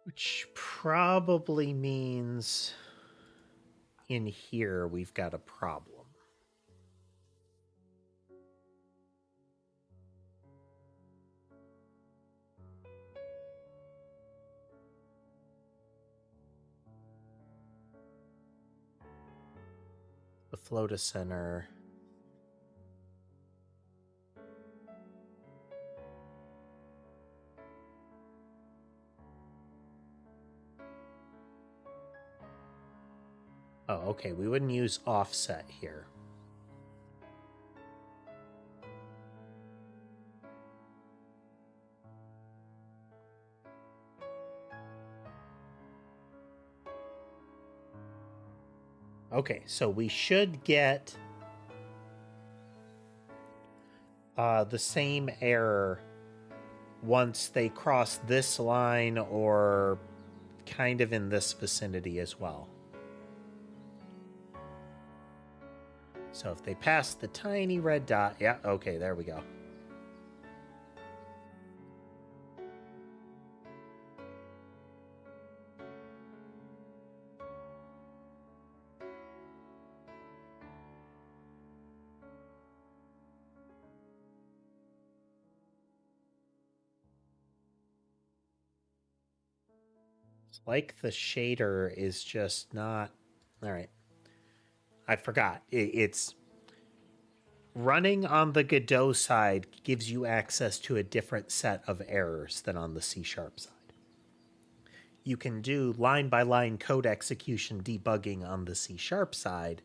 Which probably means in here we've got a problem. The flow to center. Oh, okay, we wouldn't use offset here. Okay, so we should get the same error once they cross this line or kind of in this vicinity as well. So if they pass the tiny red dot, yeah, okay, there we go. It's like the shader is just not... All right. I forgot. It's running on the Godot side gives you access to a different set of errors than on the C# side. You can do line-by-line code execution debugging on the C# side,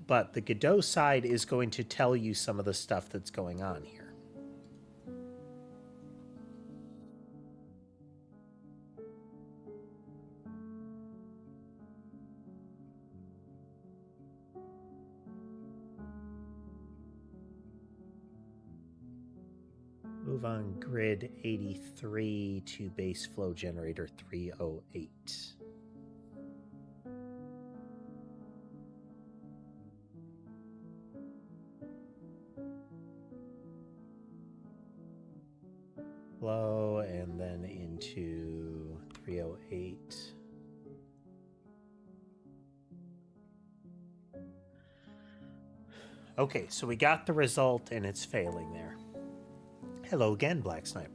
but the Godot side is going to tell you some of the stuff that's going on here. Move on grid 83 to base flow generator 308. Flow and then into 308. Okay, so we got the result and it's failing there. Hello again, Black Sniper.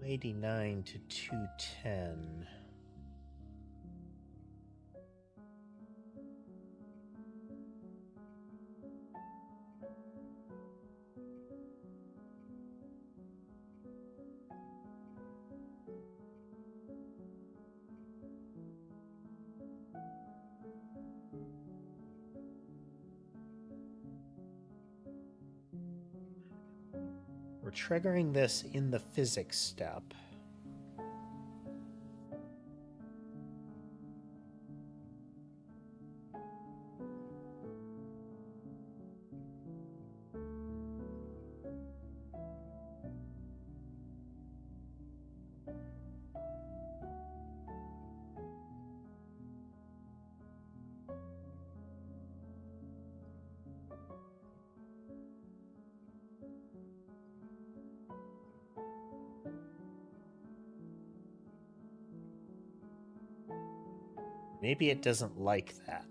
$89 to $210. We're triggering this in the physics step. Maybe it doesn't like that.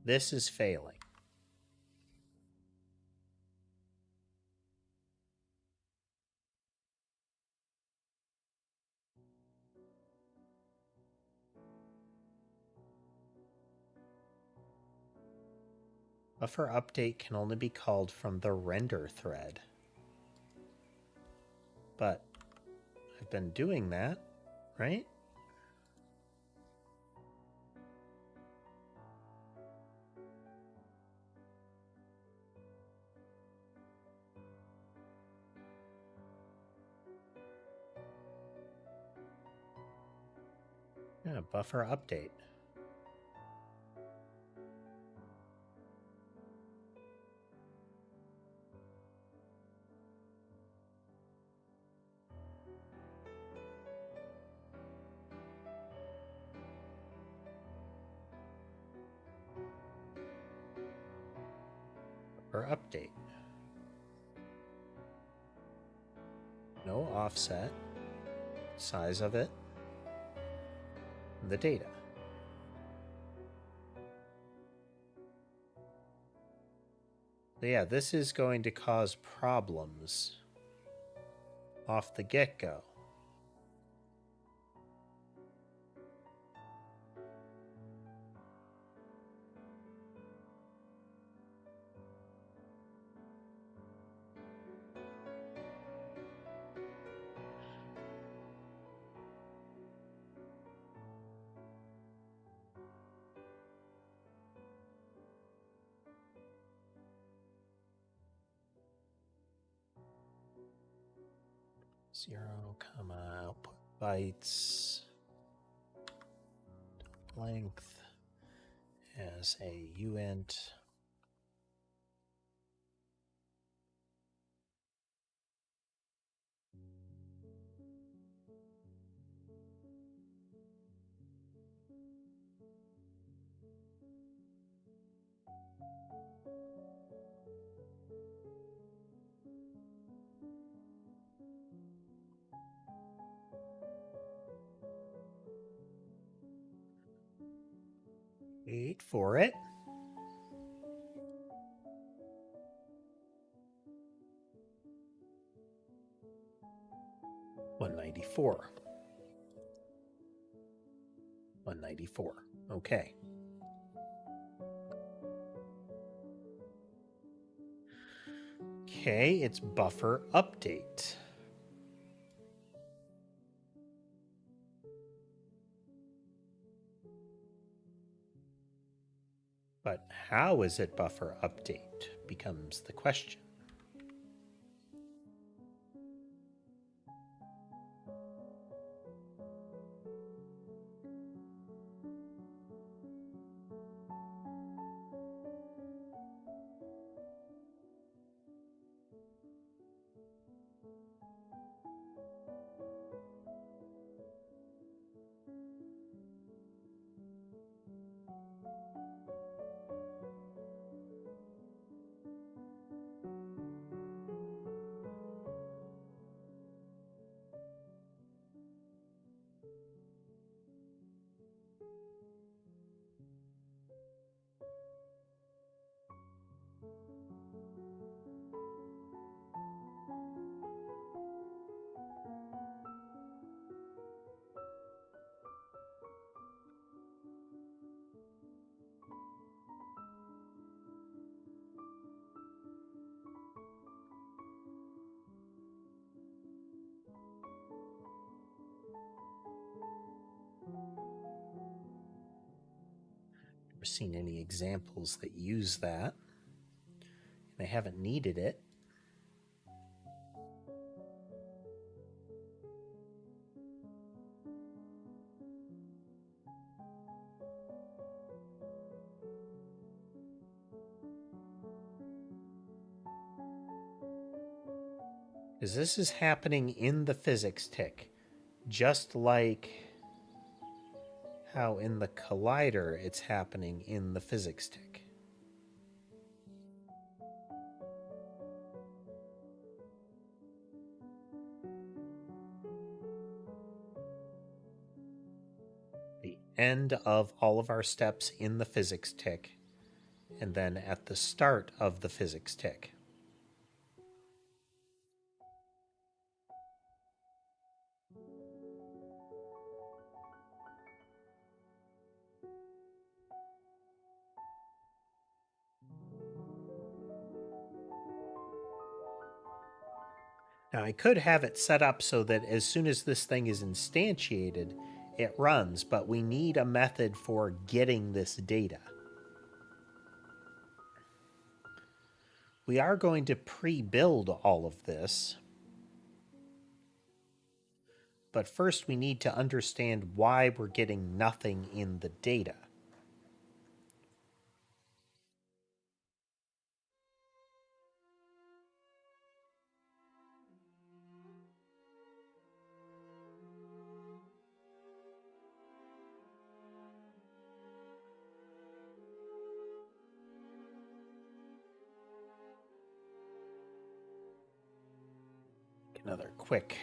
This is failing. Buffer update can only be called from the render thread. But I've been doing that, right? Yeah, buffer update. Or update. No offset. Size of it. The data. So yeah, this is going to cause problems off the get-go. Zero comma output bytes length as a uint. Wait for it. $194. $194. Okay. Okay, it's buffer update. But how is it buffer update becomes the question. Never seen any examples that use that. They haven't needed it. Because this is happening in the physics tick, just like how in the collider it's happening in the physics tick. The end of all of our steps in the physics tick and then at the start of the physics tick. Now I could have it set up so that as soon as this thing is instantiated, it runs, but we need a method for getting this data. We are going to pre-build all of this, but first we need to understand why we're getting nothing in the data. Another quick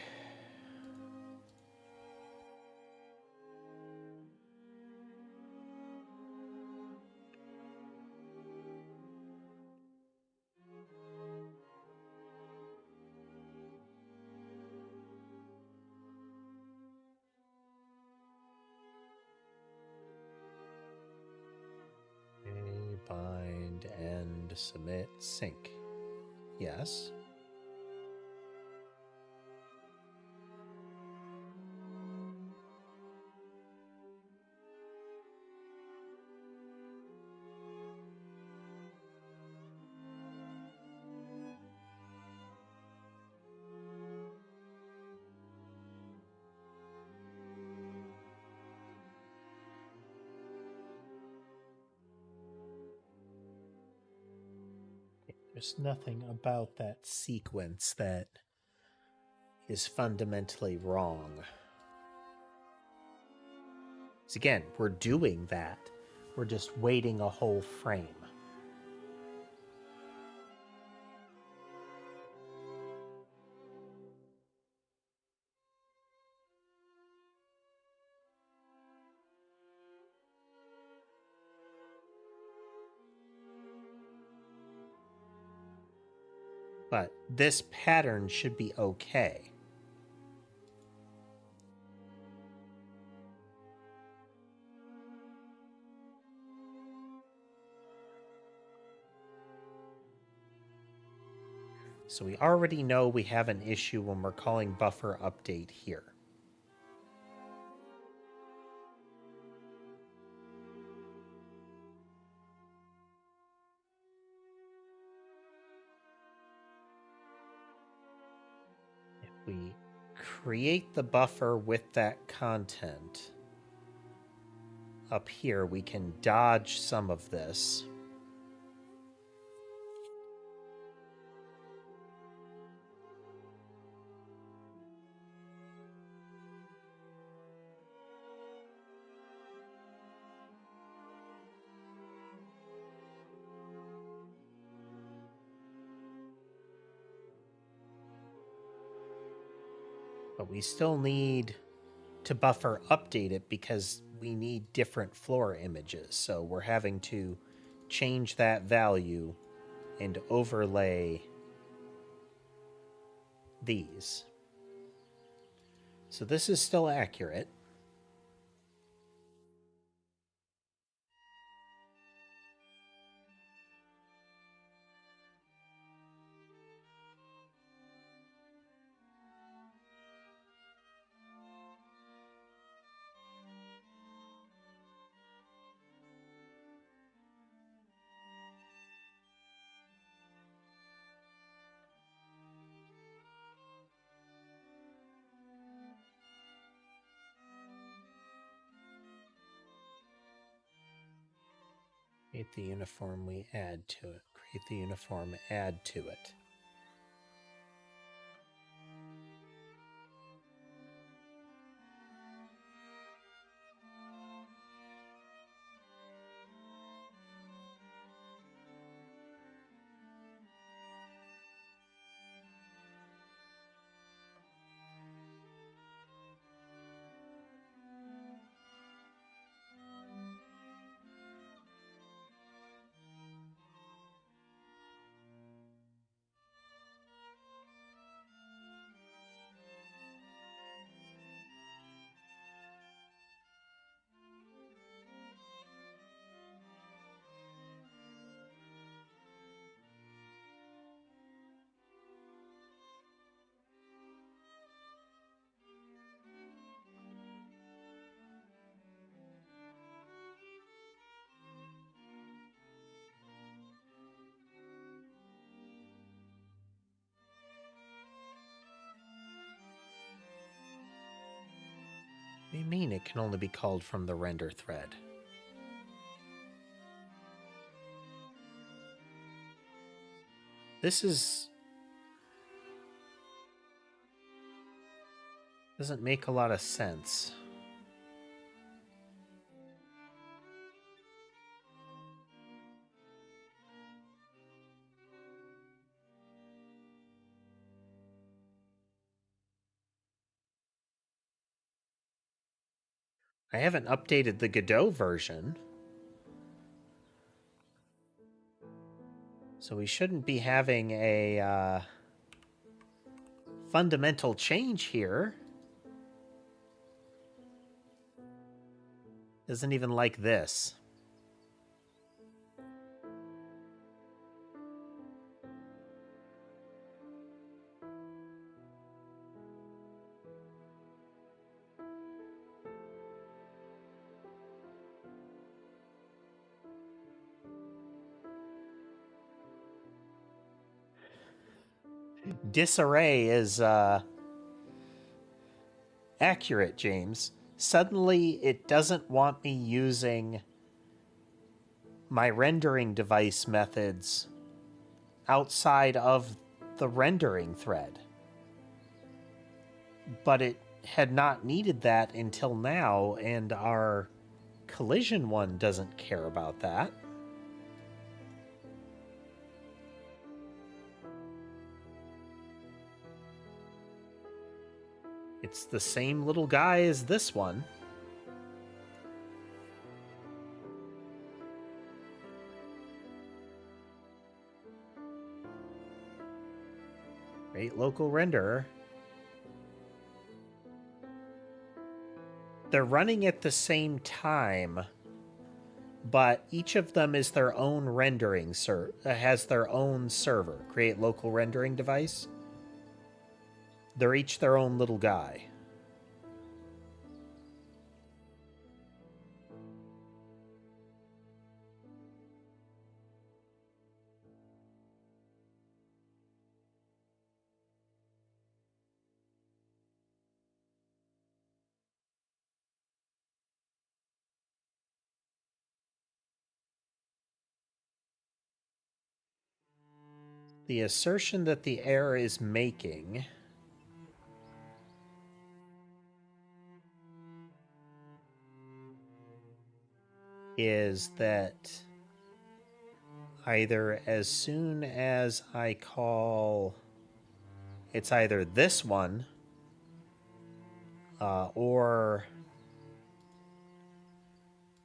bind and submit sync. Yes. There's nothing about that sequence that is fundamentally wrong. So again, we're doing that. We're just waiting a whole frame. But this pattern should be okay. So we already know we have an issue when we're calling buffer update here. If we create the buffer with that content up here, we can dodge some of this. But we still need to buffer update it because we need different floor images. So we're having to change that value and overlay these. So this is still accurate. Create the uniform, we add to it. Create the uniform, add to it. do you mean it can only be called from the render thread? This doesn't make a lot of sense. I haven't updated the Godot version, so we shouldn't be having a fundamental change here. Isn't even like this. Disarray is accurate, James. Suddenly, it doesn't want me using my rendering device methods outside of the rendering thread. But it had not needed that until now, and our collision one doesn't care about that. It's the same little guy as this one. Create local renderer. They're running at the same time, but each of them is their own rendering has their own server. Create local rendering device. They're each their own little guy. The assertion that the error is making is that either as soon as I call, it's either this one or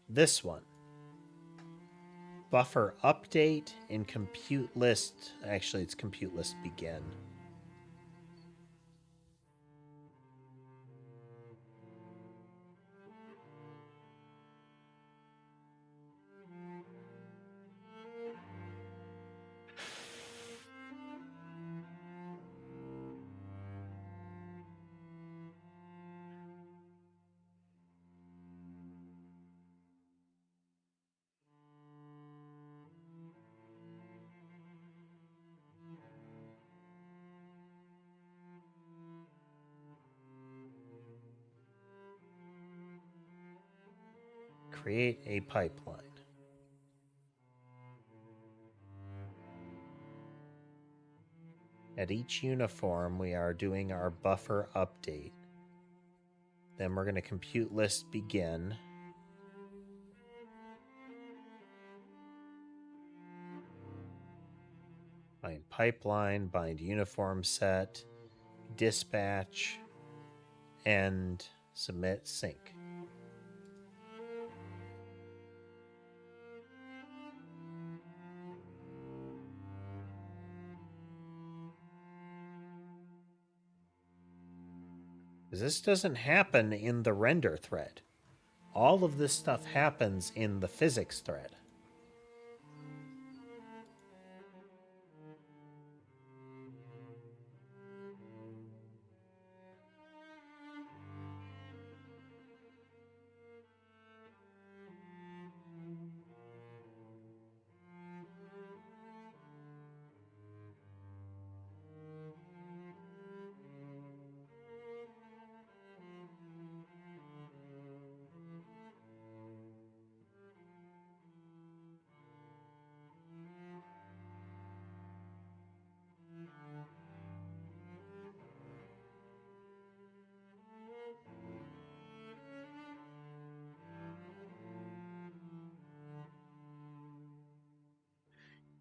this one. Buffer update and compute list. Actually, it's compute list begin. Create a pipeline. At each uniform, we are doing our buffer update. Then we're going to compute list begin. Bind pipeline, bind uniform set, dispatch, and submit sync. This doesn't happen in the render thread. All of this stuff happens in the physics thread.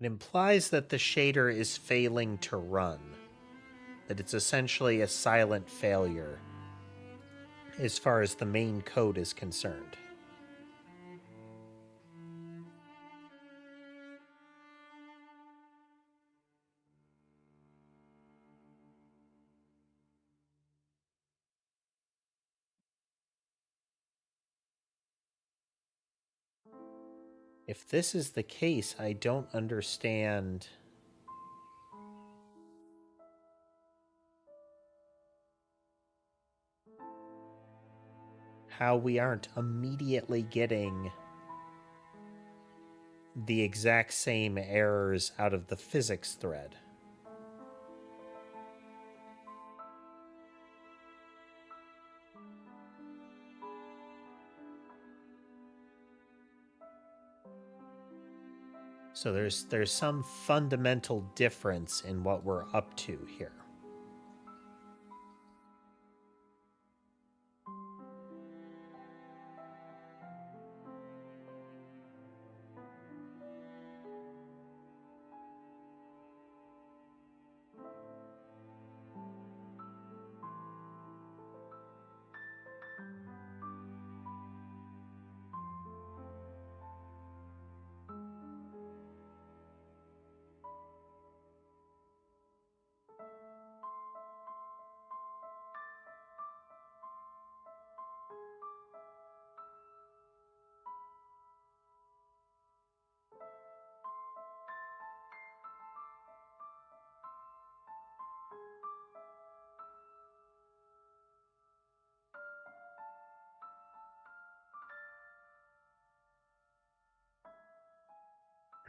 It implies that the shader is failing to run, that it's essentially a silent failure as far as the main code is concerned. If this is the case, I don't understand how we aren't immediately getting the exact same errors out of the physics thread. So there's some fundamental difference in what we're up to here.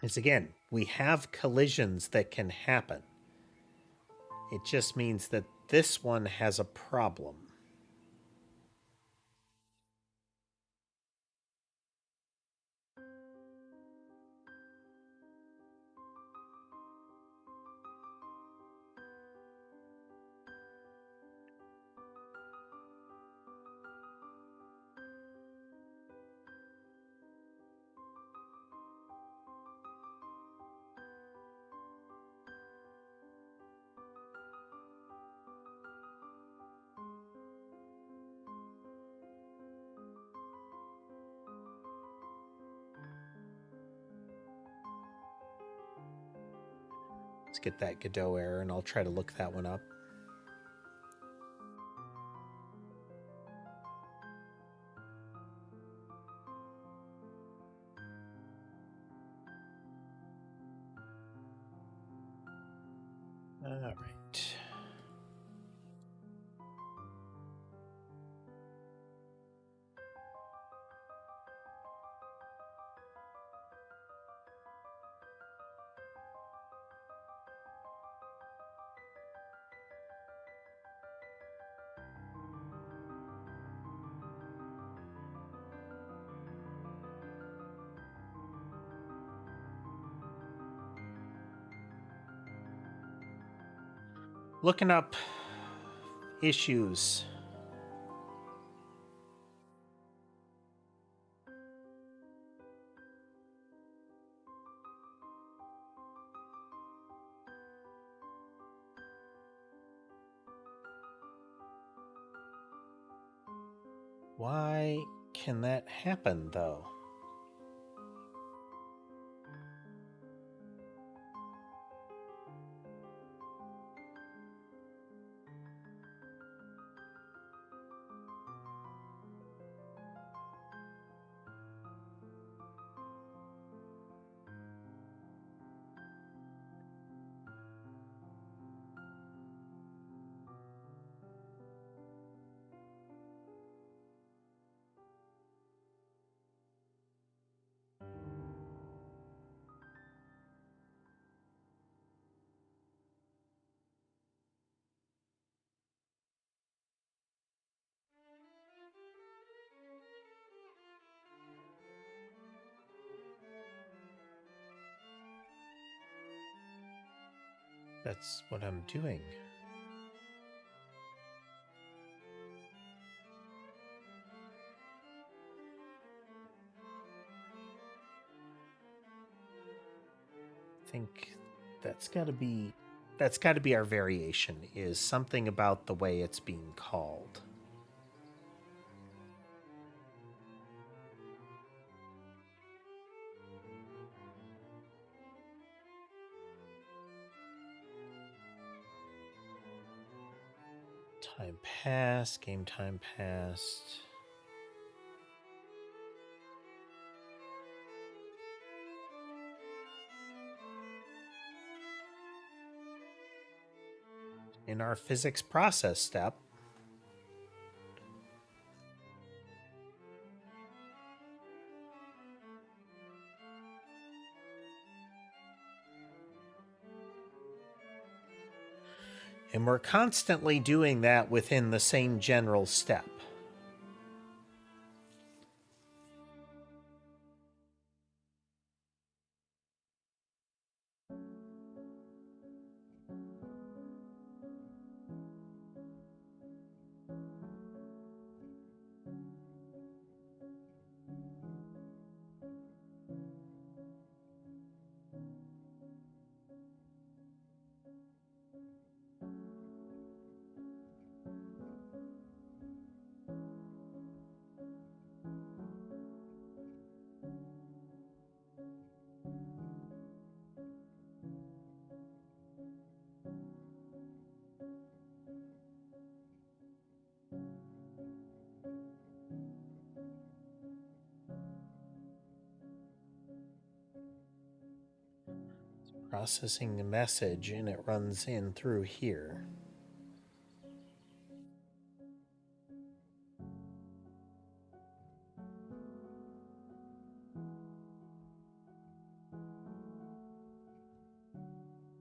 It's again, we have collisions that can happen. It just means that this one has a problem. Let's get that Godot error, and I'll try to look that one up. All right. Looking up issues. Why can that happen, though? That's what I'm doing. think that's got to be our variation, is something about the way it's being called. Time passed, game time passed. In our physics process step, and we're constantly doing that within the same general step. Processing a message, and it runs in through here.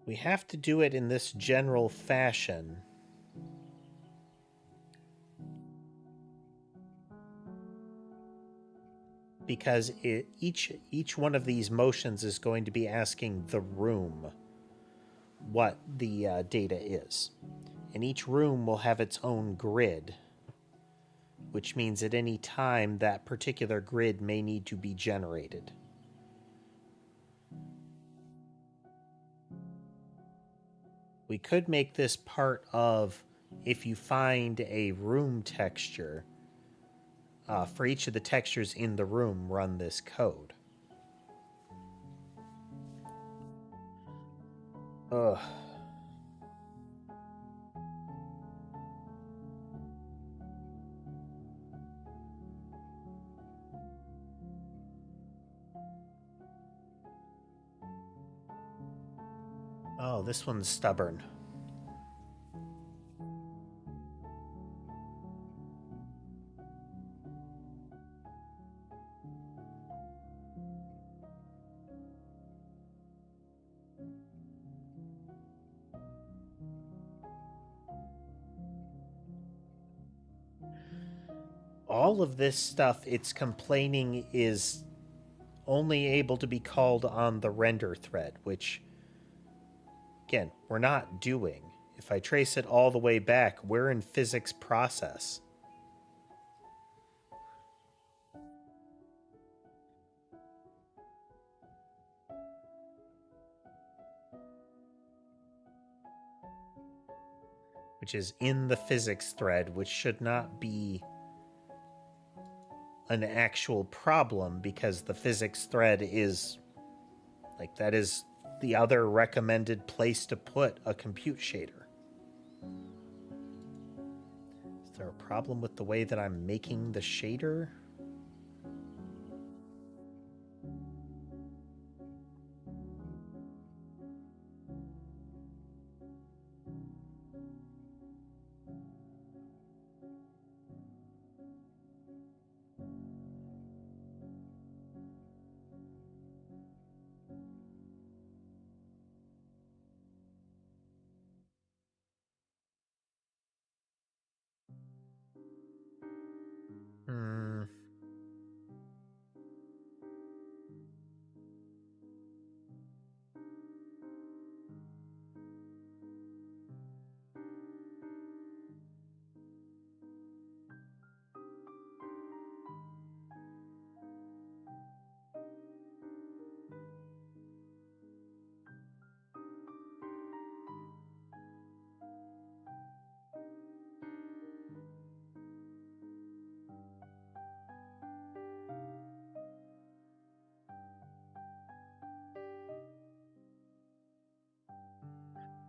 We have to do it in this general fashion because each one of these motions is going to be asking the room what the data is. And each room will have its own grid, which means at any time that particular grid may need to be generated. We could make this part of, if you find a room texture, for each of the textures in the room, run this code. Ugh. Oh, this one's stubborn. All of this stuff it's complaining is only able to be called on the render thread, which, again, we're not doing. If I trace it all the way back, we're in physics process. Which is in the physics thread, which should not be an actual problem because the physics thread is, like, that is the other recommended place to put a compute shader. Is there a problem with the way that I'm making the shader?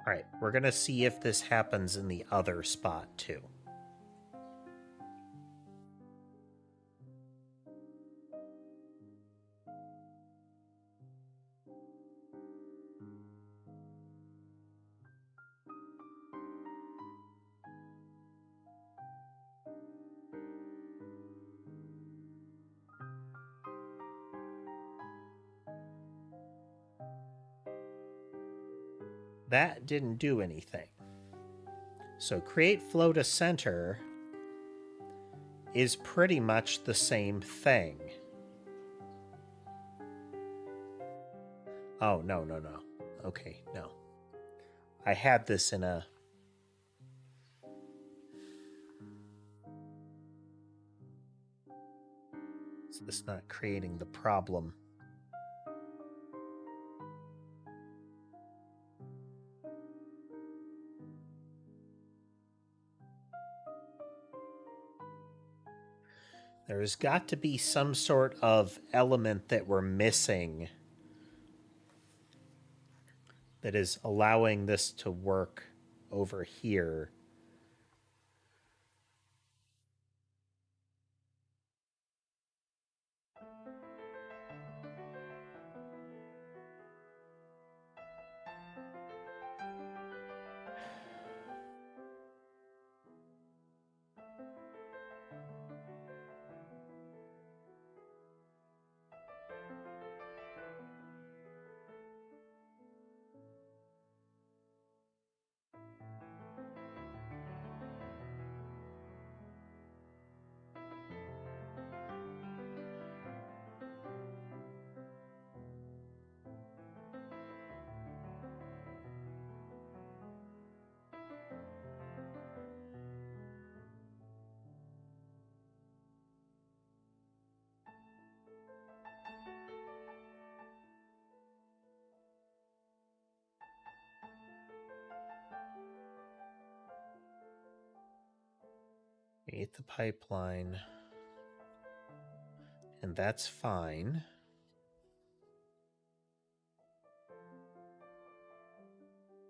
All right, we're going to see if this happens in the other spot too. That didn't do anything. So create flow to center is pretty much the same thing. Oh, no. Okay, no. I had this in a... So this is not creating the problem. There's got to be some sort of element that we're missing that is allowing this to work over here. Create the pipeline. And that's fine.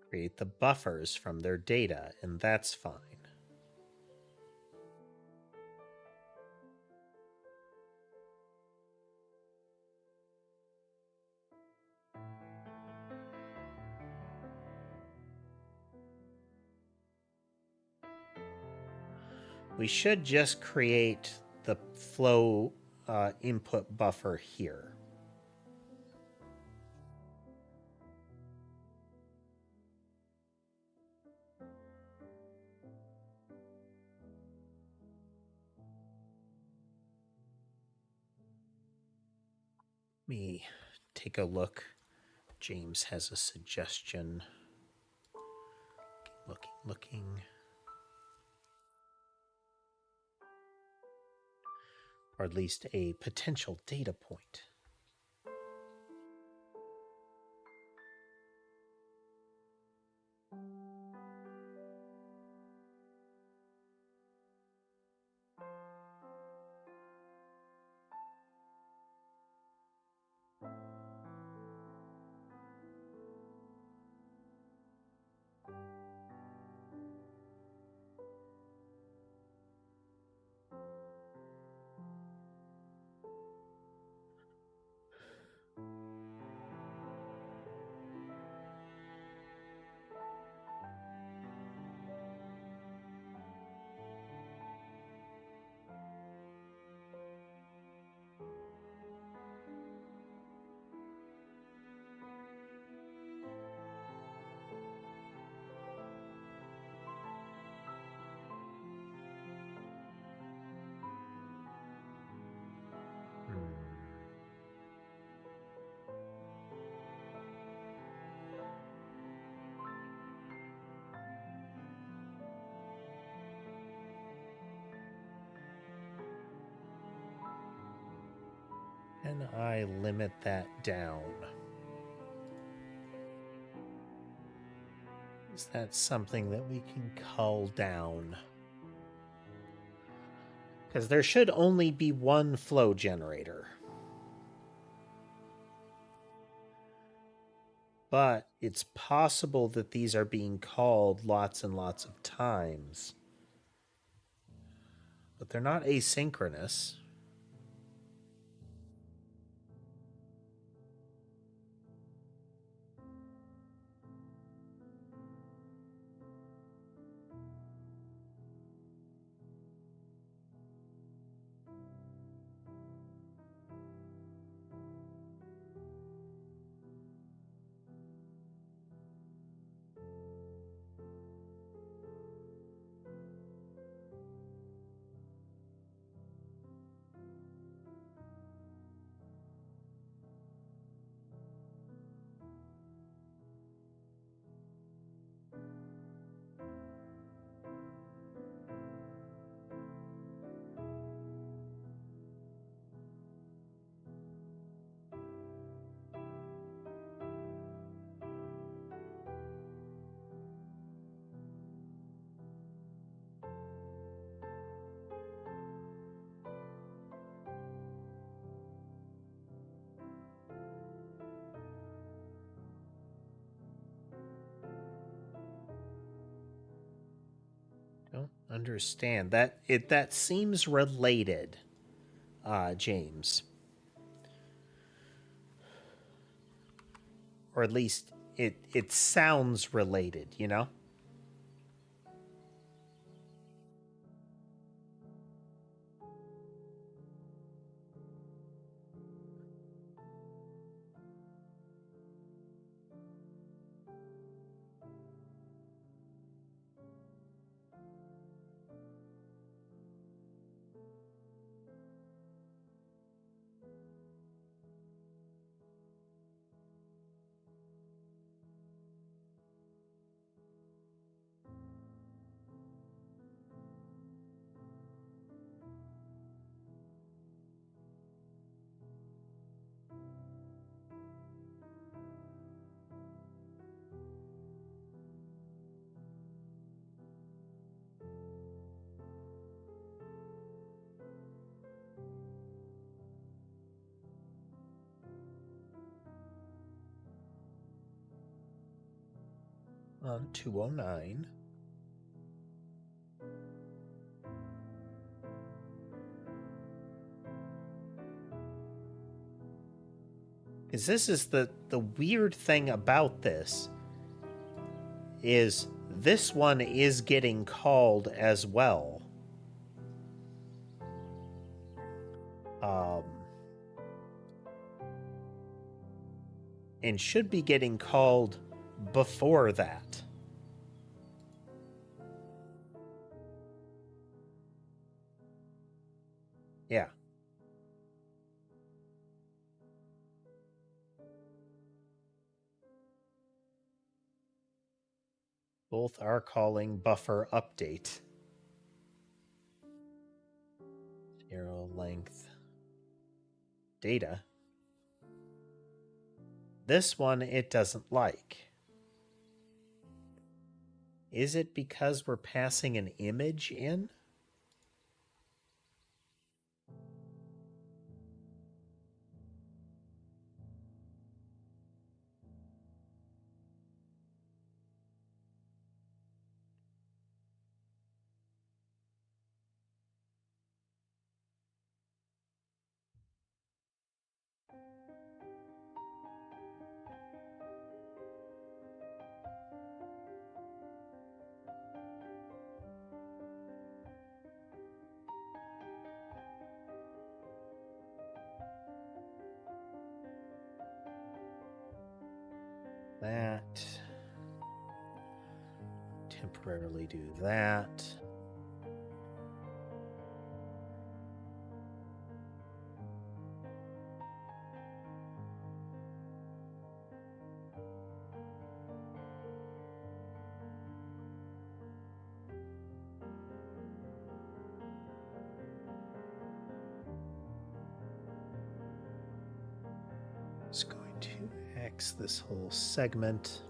Create the buffers from their data, and that's fine. We should just create the flow input buffer here. Let me take a look. James has a suggestion. Looking. Or at least a potential data point. Can I limit that down? Is that something that we can cull down? Because there should only be one flow generator. But it's possible that these are being called lots and lots of times. But they're not asynchronous. Don't understand that. That seems related, James, or at least it sounds related. You know. On 209. Is this is the weird thing about this is this one is getting called as well. And should be getting called before that. Yeah. Both are calling buffer update. Zero length data. This one it doesn't like. Is it because we're passing an image in? That. Temporarily do that. Just going to X this whole segment.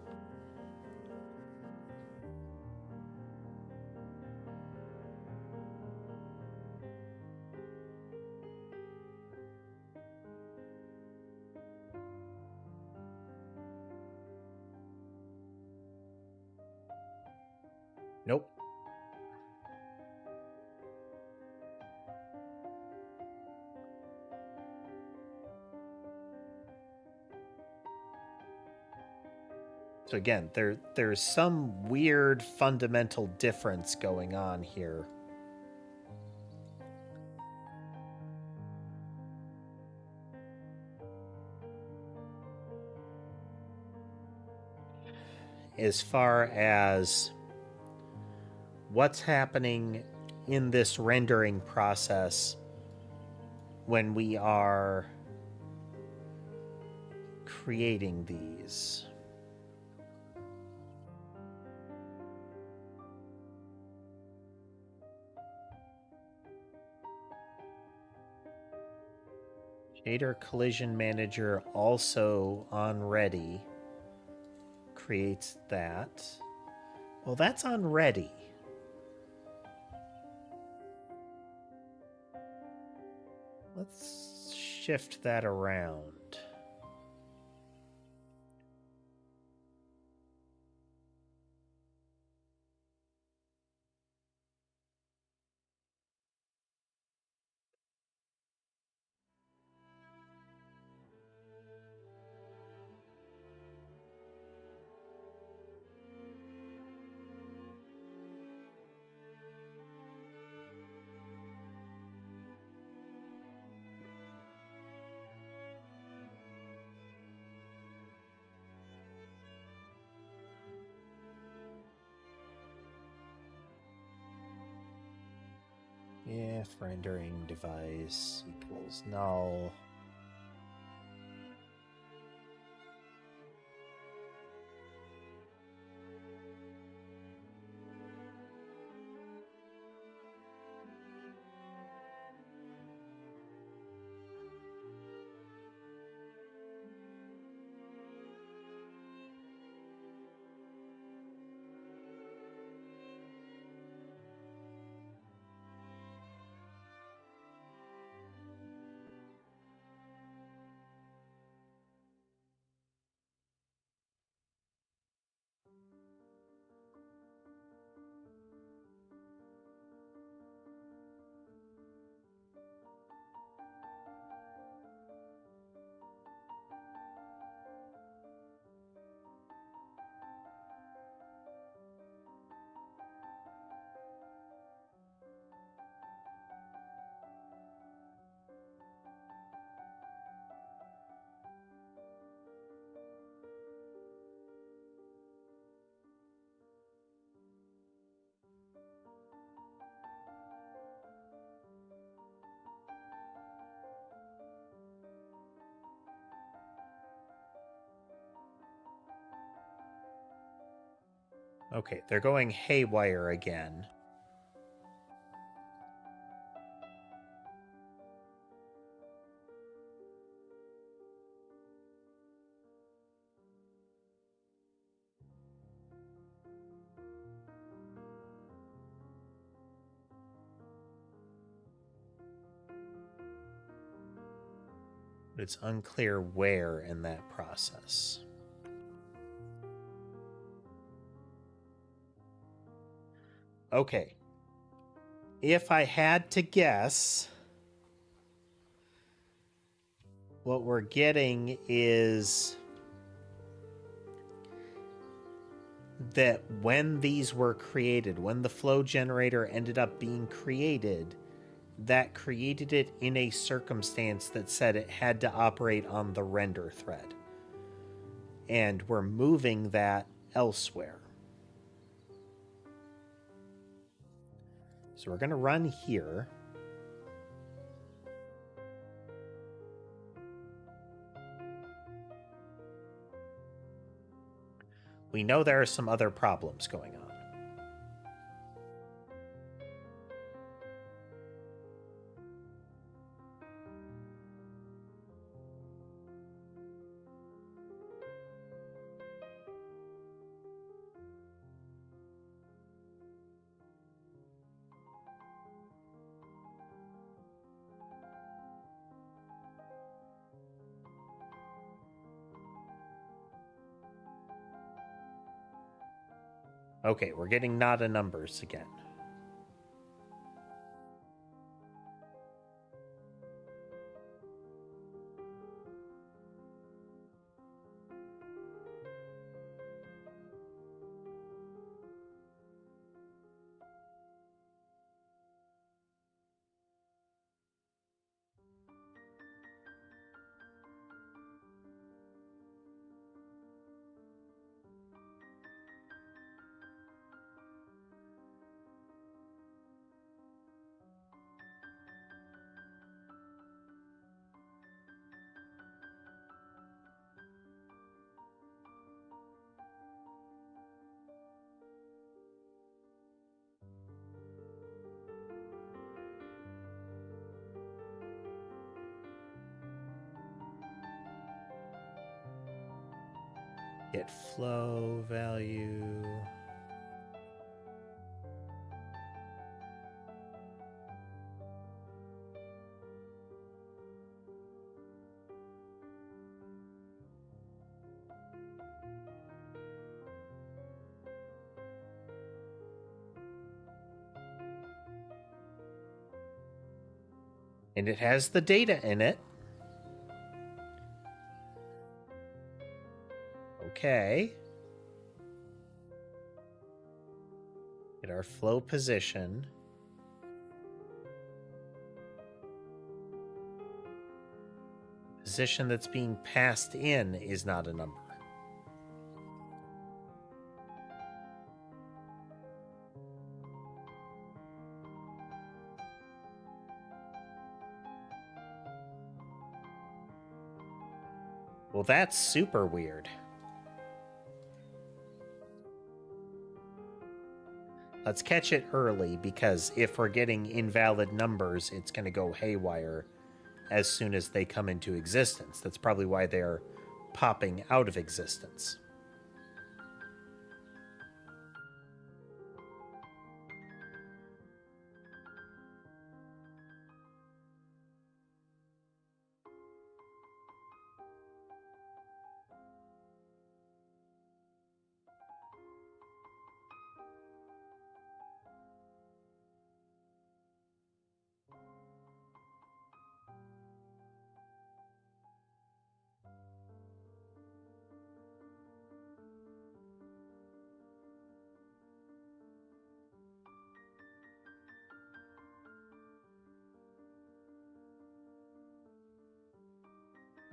So again, there's some weird fundamental difference going on here. As far as what's happening in this rendering process when we are creating these. Shader Collision Manager also on ready creates that. Well, that's on ready. Let's shift that around. If rendering device equals null. Okay, they're going haywire again. But it's unclear where in that process. Okay. If I had to guess, what we're getting is that when these were created, when the flow generator ended up being created, that created it in a circumstance that said it had to operate on the render thread. And we're moving that elsewhere. So we're going to run here. We know there are some other problems going on. Okay, we're getting nada numbers again. Get flow value. And it has the data in it. Okay. Get our flow position. The position that's being passed in is not a number. Well, that's super weird. Let's catch it early, because if we're getting invalid numbers, it's going to go haywire as soon as they come into existence. That's probably why they're popping out of existence.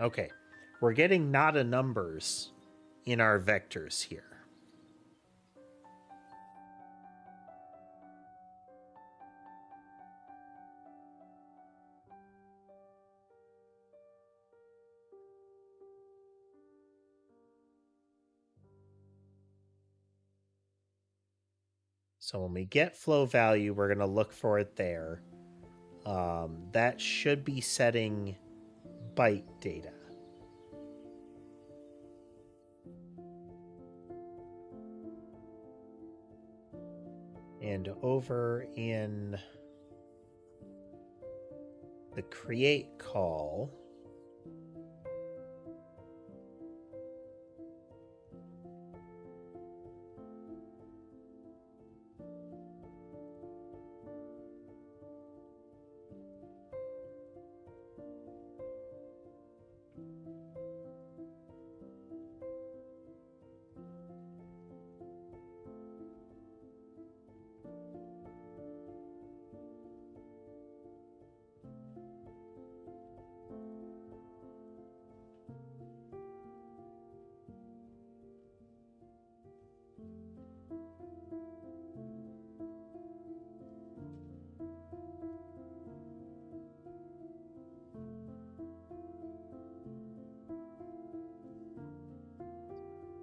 Okay, we're getting nada numbers in our vectors here. So when we get flow value, we're going to look for it there. That should be setting byte data. And over in the create call,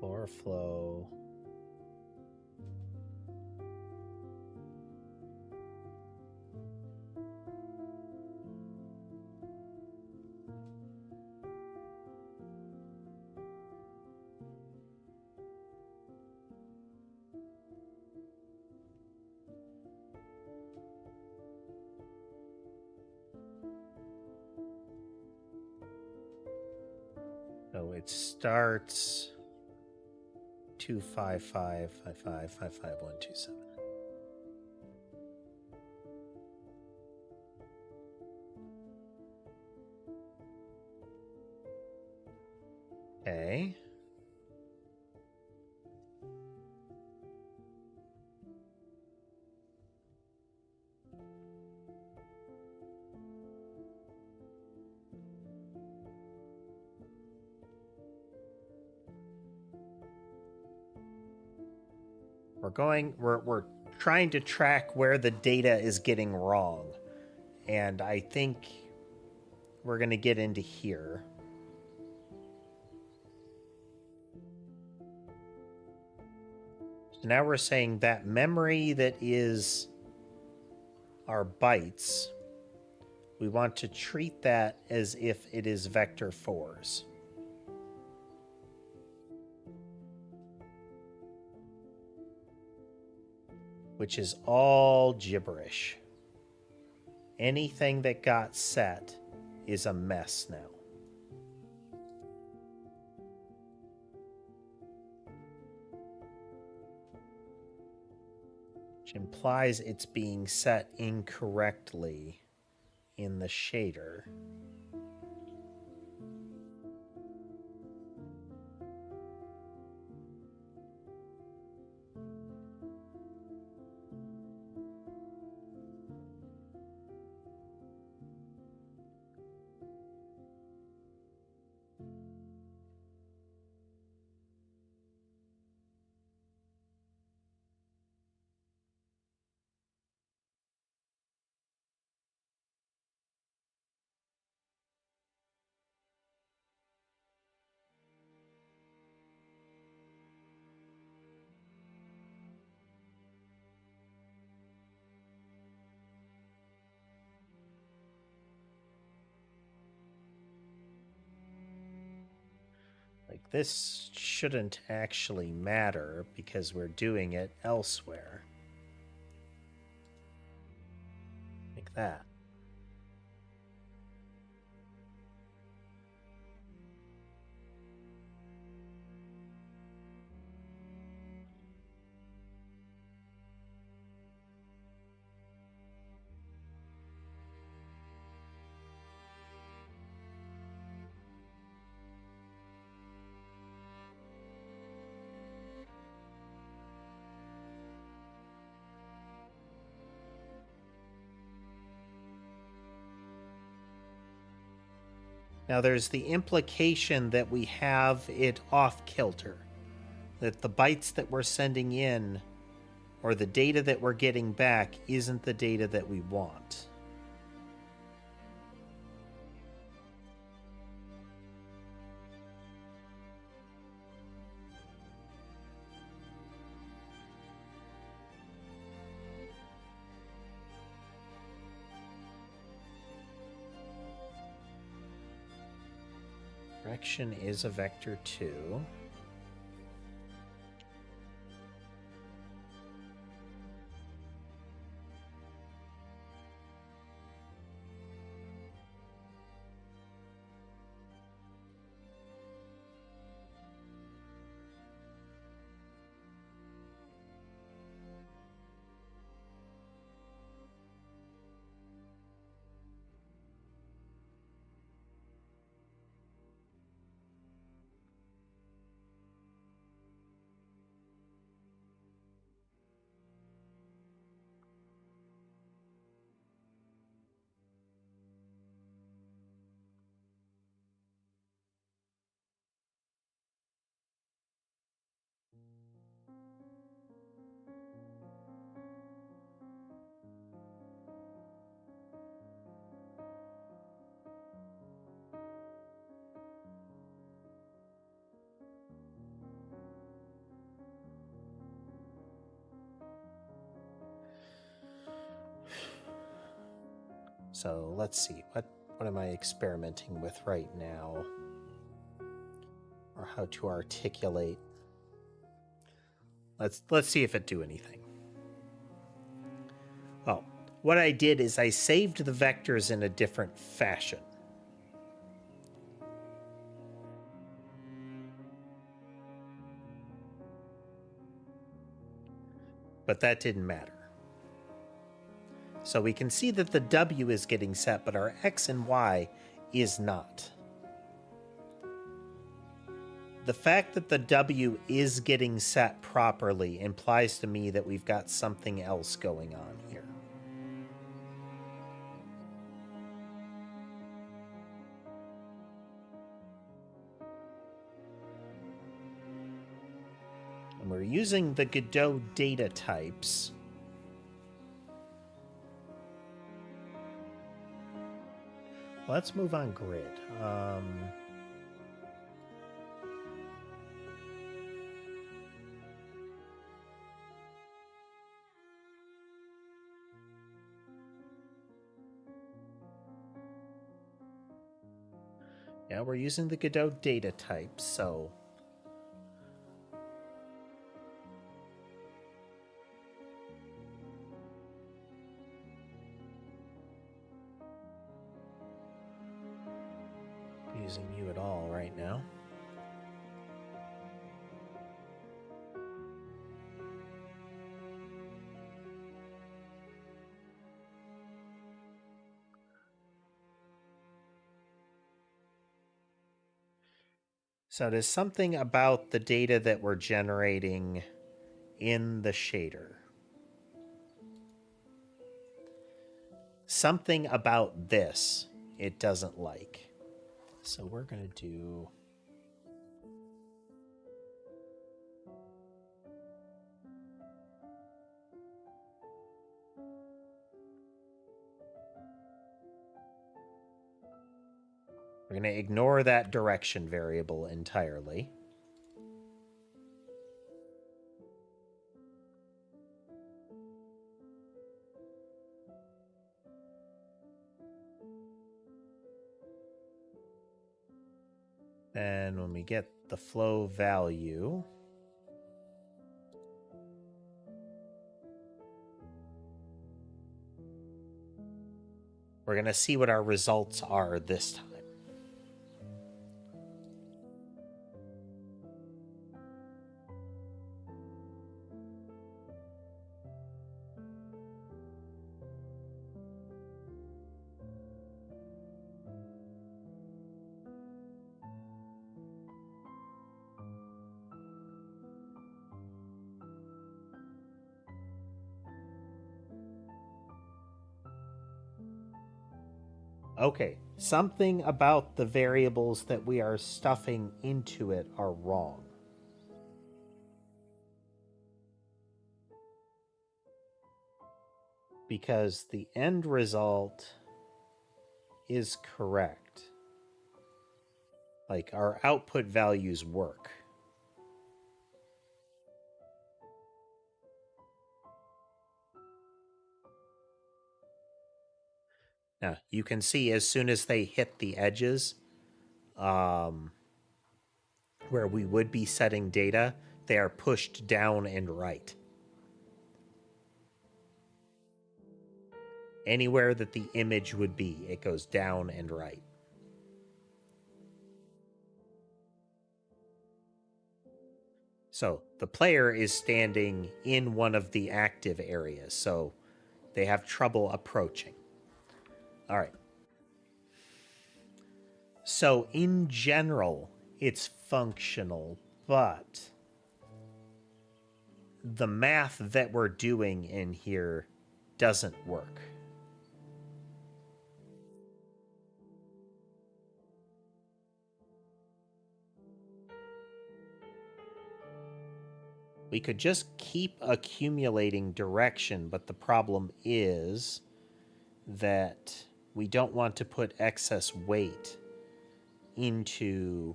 or flow. So it starts 255555127. Okay. We're trying to track where the data is getting wrong. And I think we're going to get into here. So now we're saying that memory that is our bytes, we want to treat that as if it is vector 4s. which is all gibberish. Anything that got set is a mess now. Which implies it's being set incorrectly in the shader. Like, this shouldn't actually matter because we're doing it elsewhere. Like that. Now, there's the implication that we have it off kilter, that the bytes that we're sending in or the data that we're getting back isn't the data that we want. Direction is a vector 2. So let's see, what am I experimenting with right now? Or how to articulate. Let's see if it do anything. Oh, what I did is I saved the vectors in a different fashion. But that didn't matter. So we can see that the W is getting set, but our X and Y is not. The fact that the W is getting set properly implies to me that we've got something else going on here. And we're using the Godot data types. Let's move on grid. Yeah, we're using the Godot data type, so... right now. So there's something about the data that we're generating in the shader. Something about this it doesn't like. So we're going to do... We're going to ignore that direction variable entirely. Then when we get the flow value, we're going to see what our results are this time. Okay, something about the variables that we are stuffing into it are wrong. Because the end result is correct. Like, our output values work. Now, you can see as soon as they hit the edges, where we would be setting data, they are pushed down and right. Anywhere that the image would be, it goes down and right. So the player is standing in one of the active areas, so they have trouble approaching. All right. So in general, it's functional, but the math that we're doing in here doesn't work. We could just keep accumulating direction, but the problem is that we don't want to put excess weight into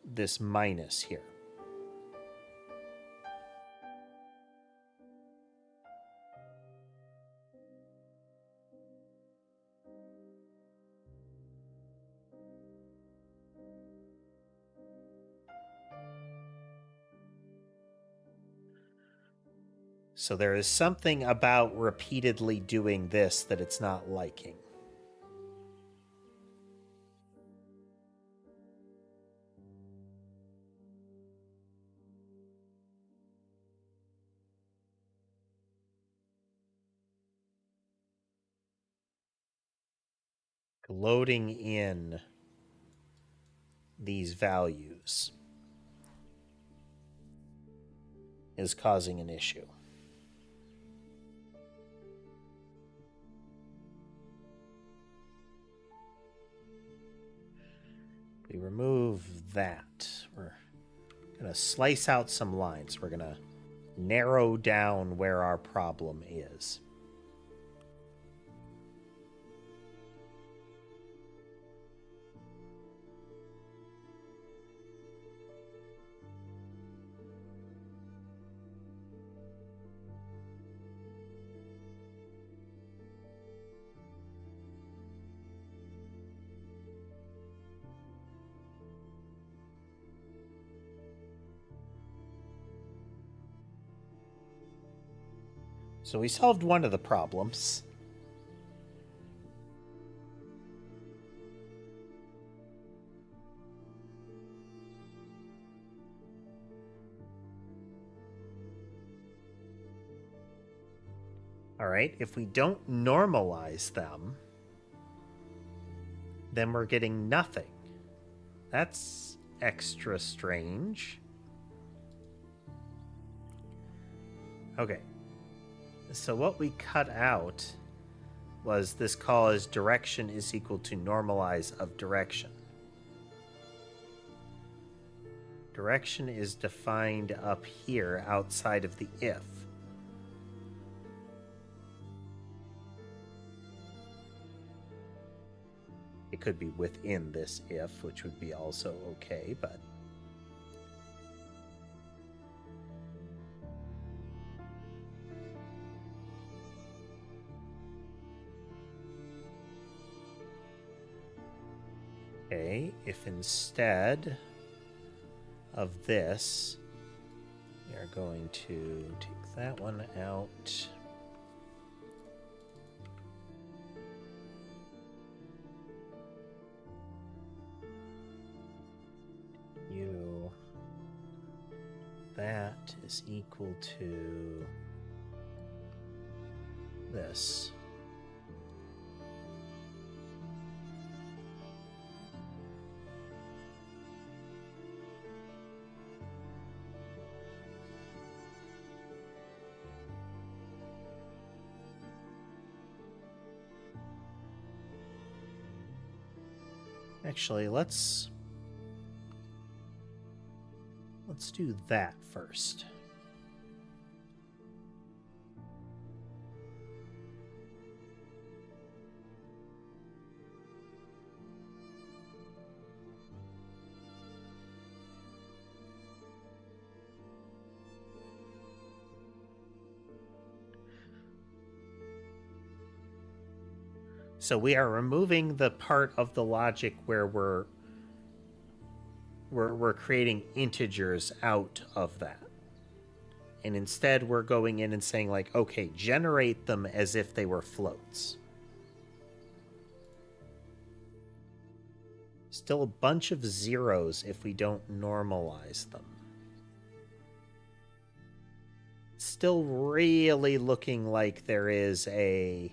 this minus here. So there is something about repeatedly doing this that it's not liking. Loading in these values is causing an issue. We remove that. We're going to slice out some lines. We're going to narrow down where our problem is. So we solved one of the problems. All right, if we don't normalize them, then we're getting nothing. That's extra strange. Okay, so what we cut out was this call as direction is equal to normalize of direction. Direction is defined up here outside of the if. It could be within this if, which would be also okay, but... Okay, if instead of this, we are going to take that one out. That is equal to this. Actually, let's do that first. So we are removing the part of the logic where we're creating integers out of that. And instead we're going in and saying like, okay, generate them as if they were floats. Still a bunch of zeros if we don't normalize them. Still really looking like there is a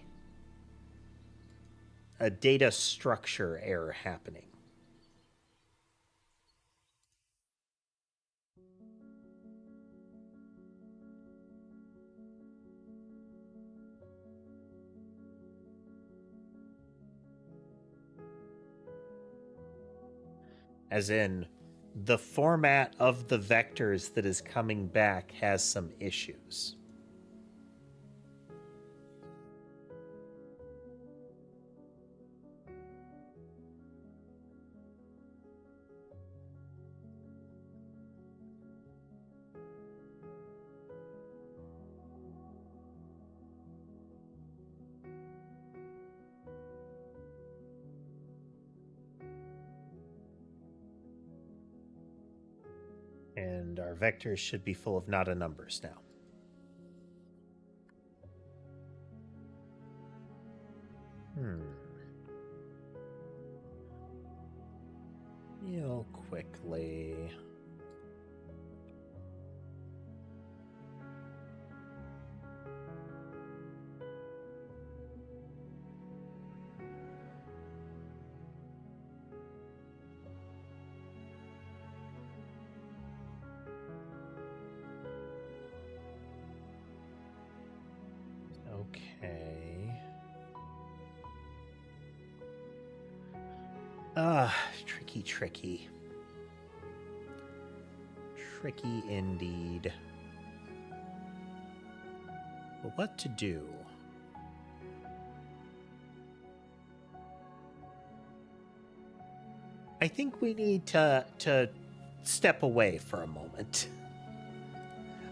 data structure error happening. As in, the format of the vectors that is coming back has some issues. And our vectors should be full of nada numbers now. Real quickly. Okay. Tricky. Tricky indeed. But what to do? I think we need to step away for a moment.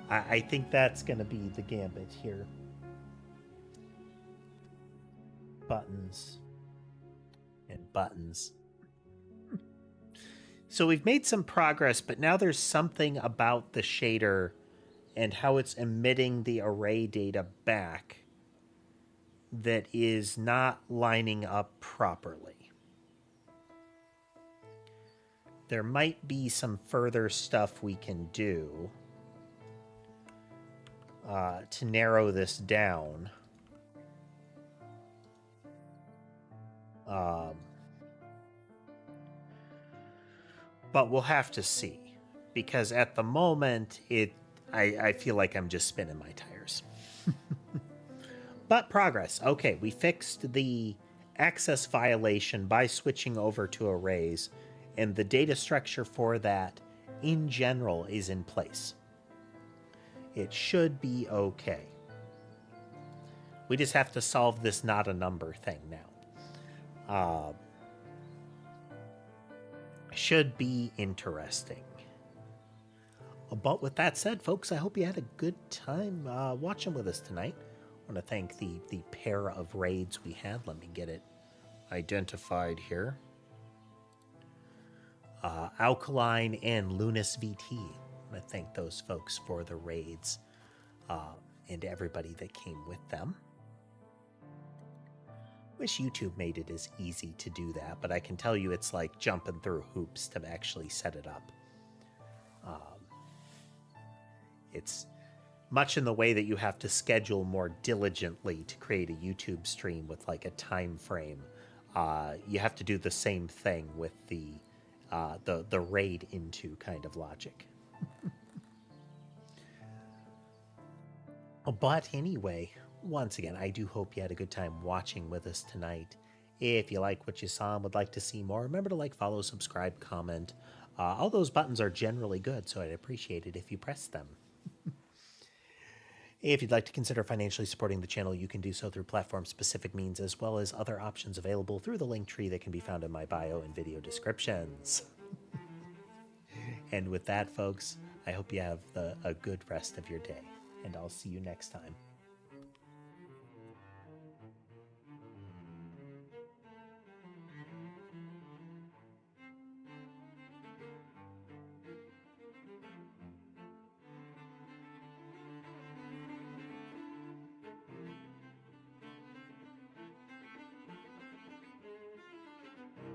I think that's going to be the gambit here. Buttons. And buttons. So we've made some progress, but now there's something about the shader and how it's emitting the array data back that is not lining up properly. There might be some further stuff we can do to narrow this down. But we'll have to see, because at the moment, I feel like I'm just spinning my tires. But progress. Okay, we fixed the access violation by switching over to arrays, and the data structure for that, in general, is in place. It should be okay. We just have to solve this not a number thing now. Should be interesting. But with that said, folks, I hope you had a good time watching with us tonight. I want to thank the pair of raids we had. Let me get it identified here. Alkaline and Lunas VT. I want to thank those folks for the raids and everybody that came with them. Wish YouTube made it as easy to do that, but I can tell you it's like jumping through hoops to actually set it up. It's much in the way that you have to schedule more diligently to create a YouTube stream with like a time frame. You have to do the same thing with the raid into kind of logic. But anyway, once again, I do hope you had a good time watching with us tonight. If you like what you saw and would like to see more, remember to like, follow, subscribe, comment. All those buttons are generally good, so I'd appreciate it if you press them. If you'd like to consider financially supporting the channel, you can do so through platform-specific means, as well as other options available through the link tree that can be found in my bio and video descriptions. And with that, folks, I hope you have a good rest of your day, and I'll see you next time.